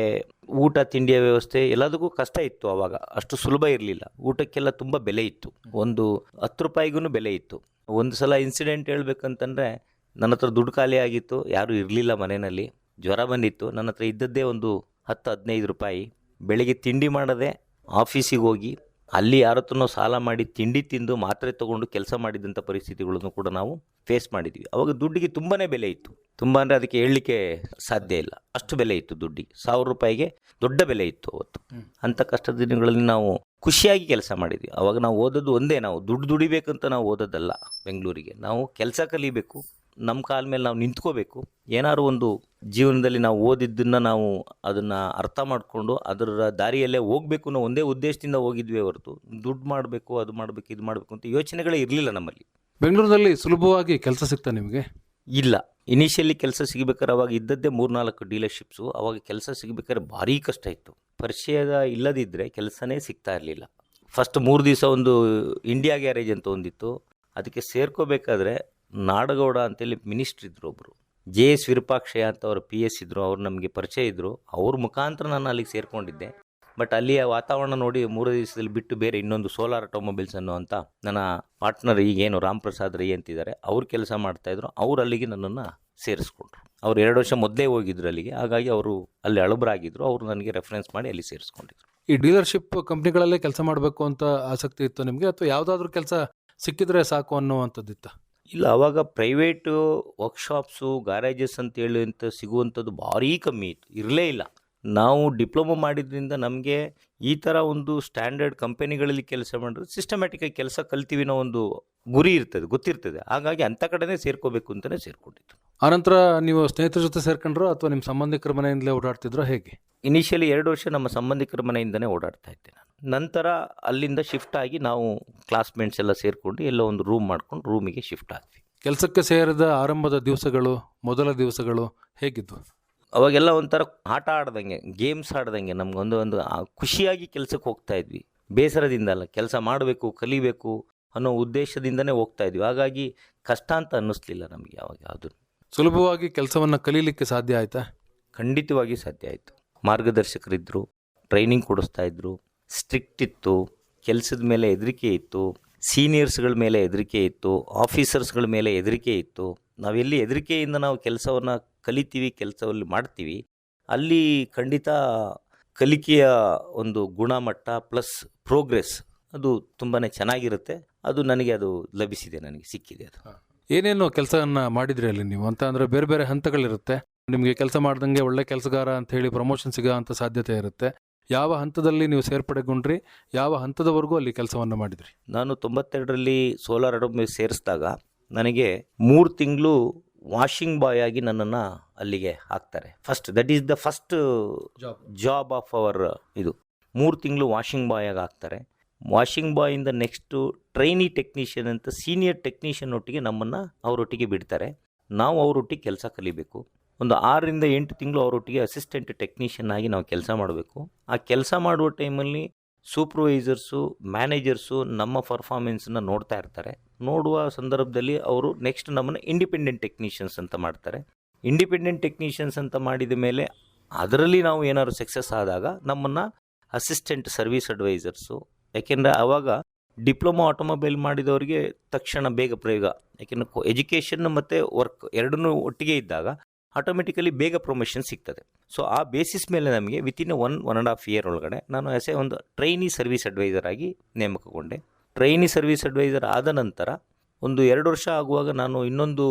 ಊಟ ತಿಂಡಿಯ ವ್ಯವಸ್ಥೆ ಎಲ್ಲದಕ್ಕೂ ಕಷ್ಟ ಇತ್ತು. ಆವಾಗ ಅಷ್ಟು ಸುಲಭ ಇರಲಿಲ್ಲ. ಊಟಕ್ಕೆಲ್ಲ ತುಂಬ ಬೆಲೆ ಇತ್ತು, ಒಂದು 10 ರೂಪಾಯಿಗೂ ಬೆಲೆ ಇತ್ತು. ಒಂದು ಸಲ ಇನ್ಸಿಡೆಂಟ್ ಹೇಳ್ಬೇಕಂತಂದರೆ, ನನ್ನ ಹತ್ರ ದುಡ್ಡು ಖಾಲಿ ಆಗಿತ್ತು, ಯಾರೂ ಇರಲಿಲ್ಲ ಮನೆಯಲ್ಲಿ, ಜ್ವರ ಬಂದಿತ್ತು. ನನ್ನ ಹತ್ರ ಇದ್ದದ್ದೇ ಒಂದು 10-15 ರೂಪಾಯಿ. ಬೆಳಗ್ಗೆ ತಿಂಡಿ ಮಾಡದೆ ಆಫೀಸಿಗೆ ಹೋಗಿ ಅಲ್ಲಿ ಯಾರ ಹತ್ರನೋ ಸಾಲ ಮಾಡಿ ತಿಂಡಿ ತಿಂದು ಮಾತ್ರೆ ತೊಗೊಂಡು ಕೆಲಸ ಮಾಡಿದಂಥ ಪರಿಸ್ಥಿತಿಗಳನ್ನು ಕೂಡ ನಾವು ಫೇಸ್ ಮಾಡಿದ್ವಿ. ಅವಾಗ ದುಡ್ಡಿಗೆ ತುಂಬಾ ಬೆಲೆ ಇತ್ತು. ತುಂಬ ಅಂದರೆ ಅದಕ್ಕೆ ಹೇಳಲಿಕ್ಕೆ ಸಾಧ್ಯ ಇಲ್ಲ, ಅಷ್ಟು ಬೆಲೆ ಇತ್ತು ದುಡ್ಡಿಗೆ. 1000 ರೂಪಾಯಿಗೆ ದೊಡ್ಡ ಬೆಲೆ ಇತ್ತು ಅವತ್ತು. ಅಂಥ ಕಷ್ಟದ ದಿನಗಳಲ್ಲಿ ನಾವು ಖುಷಿಯಾಗಿ ಕೆಲಸ ಮಾಡಿದ್ವಿ. ಅವಾಗ ನಾವು ಓದೋದು ಒಂದೇ, ನಾವು ದುಡ್ಡು ದುಡಿಬೇಕಂತ ನಾವು ಓದೋದಲ್ಲ. ಬೆಂಗಳೂರಿಗೆ ನಾವು ಕೆಲಸ ಕಲಿಬೇಕು, ನಮ್ಮ ಕಾಲ ಮೇಲೆ ನಾವು ನಿಂತ್ಕೋಬೇಕು. ಏನಾದ್ರು ಒಂದು ಜೀವನದಲ್ಲಿ ನಾವು ಓದಿದ್ದನ್ನು ನಾವು ಅದನ್ನು ಅರ್ಥ ಮಾಡಿಕೊಂಡು ಅದರ ದಾರಿಯಲ್ಲೇ ಹೋಗಬೇಕು ಅನ್ನೋ ಒಂದೇ ಉದ್ದೇಶದಿಂದ ಹೋಗಿದ್ವಿ ಹೊರತು ದುಡ್ಡು ಮಾಡಬೇಕು, ಅದು ಮಾಡಬೇಕು, ಇದು ಮಾಡಬೇಕು ಅಂತ ಯೋಚನೆಗಳೇ ಇರಲಿಲ್ಲ ನಮ್ಮಲ್ಲಿ. ಬೆಂಗಳೂರಲ್ಲಿ ಸುಲಭವಾಗಿ ಕೆಲಸ ಸಿಗ್ತಾ ನಿಮಗೆ? ಇಲ್ಲ. ಇನಿಷಿಯಲಿ ಕೆಲಸ ಸಿಗಬೇಕಾದ್ರೆ ಅವಾಗ ಇದ್ದದ್ದೇ 3-4 ಡೀಲರ್ಶಿಪ್ಸು. ಅವಾಗ ಕೆಲಸ ಸಿಗಬೇಕಾದ್ರೆ ಭಾರೀ ಕಷ್ಟ ಇತ್ತು. ಪರಿಚಯದ ಇಲ್ಲದಿದ್ದರೆ ಕೆಲಸನೇ ಸಿಗ್ತಾ ಇರಲಿಲ್ಲ. ಫಸ್ಟ್ 3 ದಿವಸ ಒಂದು ಇಂಡಿಯಾ ಗ್ಯಾರೇಜ್ ಅಂತ ಒಂದಿತ್ತು, ಅದಕ್ಕೆ ಸೇರ್ಕೋಬೇಕಾದ್ರೆ ನಾಡಗೌಡ ಅಂತೇಳಿ ಮಿನಿಸ್ಟ್ರ್ ಇದ್ದರು ಒಬ್ಬರು, JS ವಿರೂಪಾಕ್ಷಯ್ಯ ಅಂತ ಅವ್ರ PS ಇದ್ದರು, ಅವ್ರು ನಮಗೆ ಪರಿಚಯ ಇದ್ದರು. ಅವ್ರ ಮುಖಾಂತರ ನಾನು ಅಲ್ಲಿಗೆ ಸೇರಿಕೊಂಡಿದ್ದೆ. ಬಟ್ ಅಲ್ಲಿಯ ವಾತಾವರಣ ನೋಡಿ 3 ದಿವಸದಲ್ಲಿ ಬಿಟ್ಟು ಬೇರೆ ಇನ್ನೊಂದು ಸೋಲಾರ್ ಆಟೋಮೊಬೈಲ್ಸ್ ಅನ್ನೋ ಅಂತ ನನ್ನ ಪಾರ್ಟ್ನರ್ ಈಗೇನು ರಾಮಪ್ರಸಾದ್ ರೈ ಅಂತಿದ್ದಾರೆ, ಅವ್ರು ಕೆಲಸ ಮಾಡ್ತಾಯಿದ್ರು. ಅವ್ರು ಅಲ್ಲಿಗೆ ನನ್ನನ್ನು ಸೇರಿಸ್ಕೊಂಡ್ರು. ಅವ್ರು 2 ವರ್ಷ ಮೊದಲೇ ಹೋಗಿದ್ರು ಅಲ್ಲಿಗೆ. ಹಾಗಾಗಿ ಅವರು ಅಲ್ಲಿ ಅಳಬರಾಗಿದ್ದರು. ಅವರು ನನಗೆ ರೆಫರೆನ್ಸ್ ಮಾಡಿ ಅಲ್ಲಿ ಸೇರಿಸ್ಕೊಂಡಿದ್ರು. ಈ ಡೀಲರ್ಶಿಪ್ ಕಂಪ್ನಿಗಳಲ್ಲೇ ಕೆಲಸ ಮಾಡಬೇಕು ಅಂತ ಆಸಕ್ತಿ ಇತ್ತು ನಿಮಗೆ, ಅಥವಾ ಯಾವುದಾದ್ರೂ ಕೆಲಸ ಸಿಕ್ಕಿದ್ರೆ ಸಾಕು ಅನ್ನುವಂಥದ್ದಿತ್ತ? ಇಲ್ಲ, ಅವಾಗ ಪ್ರೈವೇಟು ವರ್ಕ್ಶಾಪ್ಸು ಗ್ಯಾರೇಜಸ್ ಅಂತೇಳಿ ಅಂತ ಸಿಗುವಂಥದ್ದು ಭಾರೀ ಕಮ್ಮಿ ಇತ್ತು, ಇರಲೇ ಇಲ್ಲ. ನಾವು ಡಿಪ್ಲೊಮೊ ಮಾಡಿದ್ರಿಂದ ನಮಗೆ ಈ ಥರ ಒಂದು ಸ್ಟ್ಯಾಂಡರ್ಡ್ ಕಂಪನಿಗಳಲ್ಲಿ ಕೆಲಸ ಮಾಡಿದ್ರೆ ಸಿಸ್ಟಮ್ಯಾಟಿಕಾಗಿ ಕೆಲಸ ಕಲ್ತೀವಿ ಅನ್ನೋ ಒಂದು ಗುರಿ ಇರ್ತದೆ, ಗೊತ್ತಿರ್ತದೆ. ಹಾಗಾಗಿ ಅಂಥ ಕಡೆನೇ ಸೇರ್ಕೋಬೇಕು ಅಂತಲೇ ಸೇರ್ಕೊಂಡಿತ್ತು. ಆನಂತರ ನೀವು ಸ್ನೇಹಿತರ ಜೊತೆ ಸೇರ್ಕೊಂಡ್ರೋ ಅಥವಾ ನಿಮ್ಮ ಸಂಬಂಧಿಕರ ಮನೆಯಿಂದಲೇ ಓಡಾಡ್ತಿದ್ರೋ, ಹೇಗೆ? ಇನಿಷಿಯಲಿ 2 ವರ್ಷ ನಮ್ಮ ಸಂಬಂಧಿಕರ ಮನೆಯಿಂದನೇ ಓಡಾಡ್ತಾ ಇದ್ದೆ ನಾನು. ನಂತರ ಅಲ್ಲಿಂದ ಶಿಫ್ಟ್ ಆಗಿ ನಾವು ಕ್ಲಾಸ್ಮೇಟ್ಸ್ ಎಲ್ಲ ಸೇರಿಕೊಂಡು ಎಲ್ಲೋ ಒಂದು ರೂಮ್ ಮಾಡ್ಕೊಂಡು ರೂಮಿಗೆ ಶಿಫ್ಟ್ ಆದ್ವಿ. ಕೆಲಸಕ್ಕೆ ಸೇರಿದ ಆರಂಭದ ದಿವಸಗಳು, ಮೊದಲ ದಿವಸಗಳು ಹೇಗಿದ್ವು? ಅವಾಗೆಲ್ಲ ಒಂಥರ ಆಟ ಆಡ್ದಂಗೆ, ಗೇಮ್ಸ್ ಆಡ್ದಂಗೆ, ನಮ್ಗೊಂದು ಖುಷಿಯಾಗಿ ಕೆಲಸಕ್ಕೆ ಹೋಗ್ತಾ ಇದ್ವಿ. ಬೇಸರದಿಂದ ಅಲ್ಲ, ಕೆಲಸ ಮಾಡಬೇಕು, ಕಲಿಬೇಕು ಅನ್ನೋ ಉದ್ದೇಶದಿಂದನೇ ಹೋಗ್ತಾ ಇದ್ವಿ. ಹಾಗಾಗಿ ಕಷ್ಟ ಅಂತ ಅನ್ನಿಸ್ಲಿಲ್ಲ ನಮಗೆ ಯಾವಾಗ. ಯಾವುದು ಸುಲಭವಾಗಿ ಕೆಲಸವನ್ನು ಕಲೀಲಿಕ್ಕೆ ಸಾಧ್ಯ ಆಯ್ತಾ? ಖಂಡಿತವಾಗಿ ಸಾಧ್ಯ ಆಯಿತು. ಮಾರ್ಗದರ್ಶಕರಿದ್ದರು, ಟ್ರೈನಿಂಗ್ ಕೊಡಿಸ್ತಾ ಇದ್ದರು, ಸ್ಟ್ರಿಕ್ಟ್ ಇತ್ತು, ಕೆಲಸದ ಮೇಲೆ ಹೆದರಿಕೆ ಇತ್ತು, ಸೀನಿಯರ್ಸ್ಗಳ ಮೇಲೆ ಹೆದರಿಕೆ ಇತ್ತು, ಆಫೀಸರ್ಸ್ಗಳ ಮೇಲೆ ಹೆದರಿಕೆ ಇತ್ತು. ನಾವೆಲ್ಲಿ ಹೆದರಿಕೆಯಿಂದ ನಾವು ಕೆಲಸವನ್ನು ಕಲಿತೀವಿ, ಕೆಲಸದಲ್ಲಿ ಮಾಡ್ತೀವಿ, ಅಲ್ಲಿ ಖಂಡಿತ ಕಲಿಕೆಯ ಒಂದು ಗುಣಮಟ್ಟ ಪ್ಲಸ್ ಪ್ರೋಗ್ರೆಸ್ ಅದು ತುಂಬಾ ಚೆನ್ನಾಗಿರುತ್ತೆ. ಅದು ನನಗೆ ಅದು ಲಭಿಸಿದೆ, ನನಗೆ ಸಿಕ್ಕಿದೆ ಅದು. ಏನೇನು ಕೆಲಸವನ್ನು ಮಾಡಿದ್ರಿ ಅಲ್ಲಿ ನೀವು ಅಂತ? ಅಂದರೆ ಬೇರೆ ಬೇರೆ ಹಂತಗಳಿರುತ್ತೆ. ನಿಮಗೆ ಕೆಲಸ ಮಾಡ್ದಂಗೆ ಒಳ್ಳೆ ಕೆಲಸಗಾರ ಅಂತ ಹೇಳಿ ಪ್ರಮೋಷನ್ ಸಿಗೋ ಅಂಥ ಸಾಧ್ಯತೆ ಇರುತ್ತೆ. ಯಾವ ಹಂತದಲ್ಲಿ ನೀವು ಸೇರ್ಪಡೆಗೊಂಡ್ರಿ, ಯಾವ ಹಂತದವರೆಗೂ ಅಲ್ಲಿ ಕೆಲಸವನ್ನು ಮಾಡಿದ್ರಿ? ನಾನು 92ರಲ್ಲಿ ಸೋಲಾರ್ ಅಟೋಮೊಬೈಲ್ ಸೇರಿಸಿದಾಗ ನನಗೆ 3 ತಿಂಗಳು ವಾಷಿಂಗ್ ಬಾಯ್ ಆಗಿ ನನ್ನನ್ನು ಅಲ್ಲಿಗೆ ಹಾಕ್ತಾರೆ. That is the first job of our. ಇದು 3 ತಿಂಗಳು ವಾಷಿಂಗ್ ಬಾಯ್ ಆಗಿ ಹಾಕ್ತಾರೆ. ವಾಷಿಂಗ್ ಬಾಯಿಂದ ನೆಕ್ಸ್ಟು ಟ್ರೈನಿ ಟೆಕ್ನಿಷಿಯನ್ ಅಂತ ಸೀನಿಯರ್ ಟೆಕ್ನಿಷಿಯನ್ ಒಟ್ಟಿಗೆ ನಮ್ಮನ್ನು ಅವರೊಟ್ಟಿಗೆ ಬಿಡ್ತಾರೆ. ನಾವು ಅವರೊಟ್ಟಿಗೆ ಕೆಲಸ ಕಲಿಬೇಕು. ಒಂದು 6ರಿಂದ 8 ತಿಂಗಳು ಅವರೊಟ್ಟಿಗೆ ಅಸಿಸ್ಟೆಂಟ್ ಟೆಕ್ನಿಷಿಯನ್ ಆಗಿ ನಾವು ಕೆಲಸ ಮಾಡಬೇಕು. ಆ ಕೆಲಸ ಮಾಡುವ ಟೈಮಲ್ಲಿ ಸೂಪರ್ವೈಸರ್ಸು, ಮ್ಯಾನೇಜರ್ಸು ನಮ್ಮ ಪರ್ಫಾರ್ಮೆನ್ಸನ್ನು ನೋಡ್ತಾ ಇರ್ತಾರೆ. ನೋಡುವ ಸಂದರ್ಭದಲ್ಲಿ ಅವರು ನೆಕ್ಸ್ಟ್ ನಮ್ಮನ್ನು ಇಂಡಿಪೆಂಡೆಂಟ್ ಟೆಕ್ನಿಷಿಯನ್ಸ್ ಅಂತ ಮಾಡ್ತಾರೆ. ಇಂಡಿಪೆಂಡೆಂಟ್ ಟೆಕ್ನಿಷಿಯನ್ಸ್ ಅಂತ ಮಾಡಿದ ಮೇಲೆ ಅದರಲ್ಲಿ ನಾವು ಏನಾದ್ರು ಸಕ್ಸಸ್ ಆದಾಗ ನಮ್ಮನ್ನು ಅಸಿಸ್ಟೆಂಟ್ ಸರ್ವಿಸ್ ಅಡ್ವೈಸರ್ಸು, ಯಾಕೆಂದರೆ ಆವಾಗ ಡಿಪ್ಲೊಮೊ ಆಟೋಮೊಬೈಲ್ ಮಾಡಿದವರಿಗೆ ತಕ್ಷಣ ಬೇಗ ಪ್ರಯೋಗ, ಯಾಕೆಂದರೆ ಎಜುಕೇಷನ್ ಮತ್ತು ವರ್ಕ್ ಎರಡನ್ನೂ ಒಟ್ಟಿಗೆ ಇದ್ದಾಗ ಆಟೋಮೆಟಿಕಲಿ ಬೇಗ ಪ್ರಮೋಷನ್ ಸಿಗ್ತದೆ. ಸೊ ಆ ಬೇಸಿಸ್ ಮೇಲೆ ನಮಗೆ ವಿತಿನ್ 1.5 ಇಯರ್ ಒಳಗಡೆ ನಾನು ಒಂದು ಟ್ರೈನಿ ಸರ್ವಿಸ್ ಅಡ್ವೈಸರ್ ಆಗಿ ನೇಮಕಗೊಂಡೆ. ಟ್ರೈನಿ ಸರ್ವಿಸ್ ಅಡ್ವೈಸರ್ ಆದ ನಂತರ ಒಂದು 2 ವರ್ಷ ಆಗುವಾಗ ನಾನು ಇನ್ನೊಂದು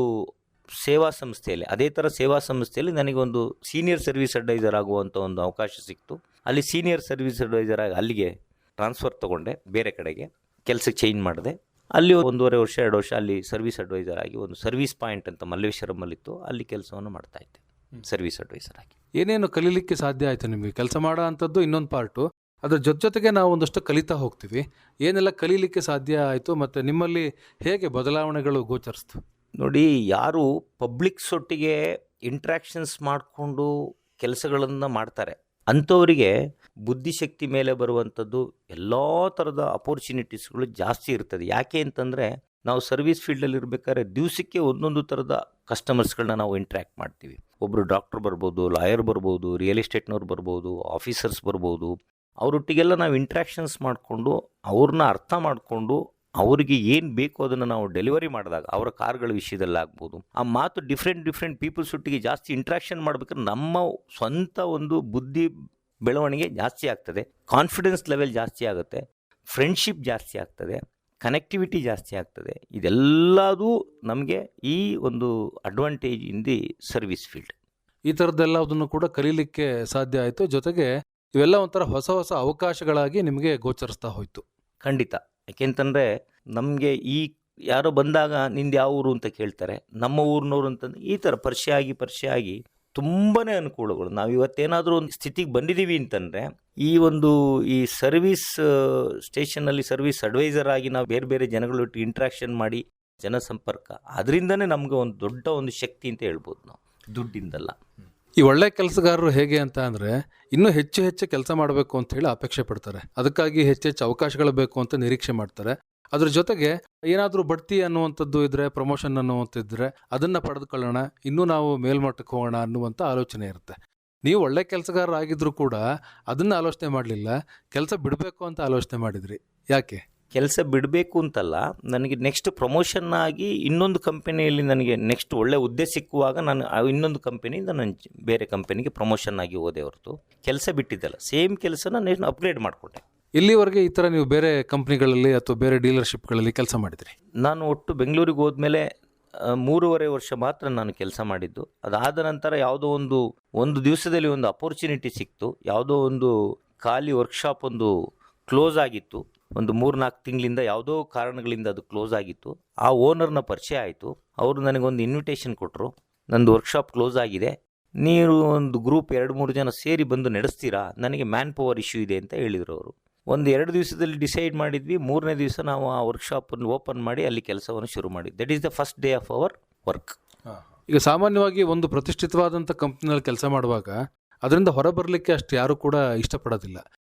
ಸೇವಾ ಸಂಸ್ಥೆಯಲ್ಲಿ, ಅದೇ ಥರ ಸೇವಾ ಸಂಸ್ಥೆಯಲ್ಲಿ ನನಗೆ ಒಂದು ಸೀನಿಯರ್ ಸರ್ವಿಸ್ ಅಡ್ವೈಸರ್ ಆಗುವಂಥ ಒಂದು ಅವಕಾಶ ಸಿಕ್ತು. ಅಲ್ಲಿ ಸೀನಿಯರ್ ಸರ್ವಿಸ್ ಅಡ್ವೈಸರ್ ಆಗಿ ಅಲ್ಲಿಗೆ ಟ್ರಾನ್ಸ್ಫರ್ ತೊಗೊಂಡೆ, ಬೇರೆ ಕಡೆಗೆ ಕೆಲಸಕ್ಕೆ ಚೇಂಜ್ ಮಾಡಿದೆ. ಅಲ್ಲಿ 1.5 ವರ್ಷ 2 ವರ್ಷ ಅಲ್ಲಿ ಸರ್ವಿಸ್ ಅಡ್ವೈಸರ್ ಆಗಿ ಒಂದು ಸರ್ವಿಸ್ ಪಾಯಿಂಟ್ ಅಂತ ಮಲ್ಲೇಶ್ವರಮಲ್ಲಿತ್ತು, ಅಲ್ಲಿ ಕೆಲಸವನ್ನು ಮಾಡ್ತಾ ಇದ್ದೆ ಸರ್ವಿಸ್ ಅಡ್ವೈಸರ್ ಆಗಿ. ಏನೇನು ಕಲೀಲಿಕ್ಕೆ ಸಾಧ್ಯ ಆಯಿತು ನಿಮಗೆ? ಕೆಲಸ ಮಾಡೋ ಅಂಥದ್ದು ಇನ್ನೊಂದು ಪಾರ್ಟು, ಅದ್ರ ಜೊತೆಗೆ ನಾವು ಒಂದಷ್ಟು ಕಲಿತಾ ಹೋಗ್ತೀವಿ. ಏನೆಲ್ಲ ಕಲೀಲಿಕ್ಕೆ ಸಾಧ್ಯ ಆಯಿತು ಮತ್ತು ನಿಮ್ಮಲ್ಲಿ ಹೇಗೆ ಬದಲಾವಣೆಗಳು ಗೋಚರಿಸ್ತು? ನೋಡಿ, ಯಾರು ಪಬ್ಲಿಕ್ಸ್ ಒಟ್ಟಿಗೆ ಇಂಟ್ರ್ಯಾಕ್ಷನ್ಸ್ ಮಾಡಿಕೊಂಡು ಕೆಲಸಗಳನ್ನು ಮಾಡ್ತಾರೆ ಅಂಥವರಿಗೆ ಬುದ್ಧಿಶಕ್ತಿ ಮೇಲೆ ಬರುವಂಥದ್ದು ಎಲ್ಲ ಥರದ ಅಪೋರ್ಚುನಿಟೀಸ್ಗಳು ಜಾಸ್ತಿ ಇರ್ತದೆ. ಯಾಕೆ ಅಂತಂದರೆ ನಾವು ಸರ್ವಿಸ್ ಫೀಲ್ಡಲ್ಲಿ ಇರಬೇಕಾದ್ರೆ ದಿವಸಕ್ಕೆ ಒಂದೊಂದು ಥರದ ಕಸ್ಟಮರ್ಸ್ಗಳನ್ನ ನಾವು ಇಂಟ್ರ್ಯಾಕ್ಟ್ ಮಾಡ್ತೀವಿ. ಒಬ್ಬರು ಡಾಕ್ಟರ್ ಬರ್ಬೋದು, ಲಾಯರ್ ಬರ್ಬೋದು, ರಿಯಲ್ ಎಸ್ಟೇಟ್ನವ್ರು ಬರ್ಬೋದು, ಆಫೀಸರ್ಸ್ ಬರ್ಬೋದು. ಅವರೊಟ್ಟಿಗೆಲ್ಲ ನಾವು ಇಂಟ್ರ್ಯಾಕ್ಷನ್ಸ್ ಮಾಡಿಕೊಂಡು ಅವ್ರನ್ನ ಅರ್ಥ ಮಾಡಿಕೊಂಡು ಅವರಿಗೆ ಏನು ಬೇಕು ಅದನ್ನು ನಾವು ಡೆಲಿವರಿ ಮಾಡಿದಾಗ ಅವರ ಕಾರ್ಗಳ ವಿಷಯದಲ್ಲಾಗ್ಬೋದು, ಆ ಮಾತು ಡಿಫ್ರೆಂಟ್ ಪೀಪಲ್ಸ್ ಒಟ್ಟಿಗೆ ಜಾಸ್ತಿ ಇಂಟ್ರ್ಯಾಕ್ಷನ್ ಮಾಡ್ಬೇಕಾದ್ರೆ ನಮ್ಮ ಸ್ವಂತ ಒಂದು ಬುದ್ಧಿ ಬೆಳವಣಿಗೆ ಜಾಸ್ತಿ ಆಗ್ತದೆ, ಕಾನ್ಫಿಡೆನ್ಸ್ ಲೆವೆಲ್ ಜಾಸ್ತಿ ಆಗುತ್ತೆ, ಫ್ರೆಂಡ್ಶಿಪ್ ಜಾಸ್ತಿ ಆಗ್ತದೆ, ಕನೆಕ್ಟಿವಿಟಿ ಜಾಸ್ತಿ ಆಗ್ತದೆ. ಇದೆಲ್ಲದೂ ನಮಗೆ ಈ ಒಂದು advantage in the service field. ಈ ಥರದ್ದೆಲ್ಲದನ್ನು ಕೂಡ ಕಲೀಲಿಕ್ಕೆ ಸಾಧ್ಯ ಆಯಿತು. ಜೊತೆಗೆ ಇವೆಲ್ಲ ಒಂಥರ ಹೊಸ ಹೊಸ ಅವಕಾಶಗಳಾಗಿ ನಿಮಗೆ ಗೋಚರಿಸ್ತಾ ಹೋಯಿತು. ಖಂಡಿತ. ಯಾಕೆಂತಂದರೆ ನಮಗೆ ಈ ಯಾರೋ ಬಂದಾಗ ನಿಂದು ಯಾವ ಊರು ಅಂತ ಕೇಳ್ತಾರೆ, ನಮ್ಮ ಊರಿನವರು ಅಂತಂದ್ರೆ ಈ ಥರ ಪರಿಚಯ ಆಗಿ ತುಂಬಾ ಅನುಕೂಲಗಳು. ನಾವು ಇವತ್ತೇನಾದರೂ ಒಂದು ಸ್ಥಿತಿಗೆ ಬಂದಿದ್ದೀವಿ ಅಂತಂದರೆ ಈ ಸರ್ವಿಸ್ ಸ್ಟೇಷನಲ್ಲಿ ಸರ್ವಿಸ್ ಅಡ್ವೈಸರ್ ಆಗಿ ನಾವು ಬೇರೆ ಬೇರೆ ಜನಗಳೊಟ್ಟಿಗೆ ಇಂಟ್ರ್ಯಾಕ್ಷನ್ ಮಾಡಿ ಜನಸಂಪರ್ಕ, ಅದರಿಂದನೇ ನಮಗೆ ಒಂದು ದೊಡ್ಡ ಒಂದು ಶಕ್ತಿ ಅಂತ ಹೇಳ್ಬೋದು ನಾವು, ದುಡ್ಡಿಂದಲ್ಲ. ಈ ಒಳ್ಳೆ ಕೆಲಸಗಾರರು ಹೇಗೆ ಅಂತ ಅಂದರೆ ಇನ್ನೂ ಹೆಚ್ಚು ಕೆಲಸ ಮಾಡಬೇಕು ಅಂತ ಹೇಳಿ ಅಪೇಕ್ಷೆ ಪಡ್ತಾರೆ. ಅದಕ್ಕಾಗಿ ಹೆಚ್ಚು ಅವಕಾಶಗಳು ಬೇಕು ಅಂತ ನಿರೀಕ್ಷೆ ಮಾಡ್ತಾರೆ. ಅದ್ರ ಜೊತೆಗೆ ಏನಾದರೂ ಬಡ್ತಿ ಅನ್ನುವಂಥದ್ದು ಇದ್ದರೆ, ಪ್ರಮೋಷನ್ ಅನ್ನುವಂಥದ್ದಿದ್ರೆ ಅದನ್ನು ಪಡೆದುಕೊಳ್ಳೋಣ, ಇನ್ನೂ ನಾವು ಮೇಲ್ಮಟ್ಟಕ್ಕೆ ಹೋಗೋಣ ಅನ್ನುವಂಥ ಆಲೋಚನೆ ಇರುತ್ತೆ. ನೀವು ಒಳ್ಳೆ ಕೆಲಸಗಾರರಾಗಿದ್ದರೂ ಕೂಡ ಅದನ್ನು ಆಲೋಚನೆ ಮಾಡಲಿಲ್ಲ, ಕೆಲಸ ಬಿಡಬೇಕು ಅಂತ ಆಲೋಚನೆ ಮಾಡಿದ್ರಿ. ಯಾಕೆ? ಕೆಲಸ ಬಿಡಬೇಕು ಅಂತಲ್ಲ, ನನಗೆ ನೆಕ್ಸ್ಟ್ ಪ್ರಮೋಷನ್ ಆಗಿ ಇನ್ನೊಂದು ಕಂಪನಿಯಲ್ಲಿ ನನಗೆ ನೆಕ್ಸ್ಟ್ ಒಳ್ಳೆ ಹುದ್ದೆ ಸಿಕ್ಕುವಾಗ ನಾನು ಇನ್ನೊಂದು ಕಂಪನಿಯಿಂದ ನಾನು ಬೇರೆ ಕಂಪನಿಗೆ ಪ್ರಮೋಷನ್ ಆಗಿ ಹೋದೆ ಹೊರತು ಕೆಲಸ ಬಿಟ್ಟಿದ್ದಲ್ಲ. ಸೇಮ್ ಕೆಲಸನ ನಾನು ಅಪ್ಗ್ರೇಡ್ ಮಾಡಿಕೊಂಡೆ. ಇಲ್ಲಿವರೆಗೆ ಈ ಥರ ನೀವು ಬೇರೆ ಕಂಪ್ನಿಗಳಲ್ಲಿ ಅಥವಾ ಬೇರೆ ಡೀಲರ್ಶಿಪ್ಗಳಲ್ಲಿ ಕೆಲಸ ಮಾಡಿದ್ರಿ? ನಾನು ಒಟ್ಟು ಬೆಂಗಳೂರಿಗೆ ಹೋದ್ಮೇಲೆ 3.5 ವರ್ಷ ಮಾತ್ರ ನಾನು ಕೆಲಸ ಮಾಡಿದ್ದು. ಅದಾದ ನಂತರ ಯಾವುದೋ ಒಂದು ದಿವಸದಲ್ಲಿ ಒಂದು ಅಪರ್ಚುನಿಟಿ ಸಿಕ್ತು. ಯಾವುದೋ ಒಂದು ಖಾಲಿ ವರ್ಕ್ಶಾಪ್ ಒಂದು ಕ್ಲೋಸ್ ಆಗಿತ್ತು. ಒಂದು 3-4 ತಿಂಗಳಿಂದ ಯಾವುದೋ ಕಾರಣಗಳಿಂದ ಅದು ಕ್ಲೋಸ್ ಆಗಿತ್ತು. ಆ ಓನರ್ನ ಪರಿಚಯ ಆಯಿತು. ಅವರು ನನಗೊಂದು ಇನ್ವಿಟೇಷನ್ ಕೊಟ್ಟರು, ನಂದು ವರ್ಕ್ಶಾಪ್ ಕ್ಲೋಸ್ ಆಗಿದೆ, ನೀವು ಒಂದು ಗ್ರೂಪ್ 2-3 ಜನ ಸೇರಿ ಬಂದು ನಡೆಸ್ತೀರಾ, ನನಗೆ ಮ್ಯಾನ್ ಪವರ್ ಇಶ್ಯೂ ಇದೆ ಅಂತ ಹೇಳಿದರು ಅವರು. 1-2 ದಿವಸದಲ್ಲಿ ಡಿಸೈಡ್ ಮಾಡಿದ್ವಿ. 3ನೇ ದಿವಸ ನಾವು ಆ ವರ್ಕ್ಶಾಪನ್ನು ಓಪನ್ ಮಾಡಿ ಅಲ್ಲಿ ಕೆಲಸವನ್ನು ಶುರು ಮಾಡಿದ್ವಿ. That is the first day of our work. ಈಗ ಸಾಮಾನ್ಯವಾಗಿ ಒಂದು ಪ್ರತಿಷ್ಠಿತವಾದಂಥ ಕಂಪ್ನಿನಲ್ಲಿ ಕೆಲಸ ಮಾಡುವಾಗ ಅದರಿಂದ ಹೊರಬರಲಿಕ್ಕೆ ಅಷ್ಟು ಯಾರೂ ಕೂಡ ಇಷ್ಟಪಡೋದಿಲ್ಲ.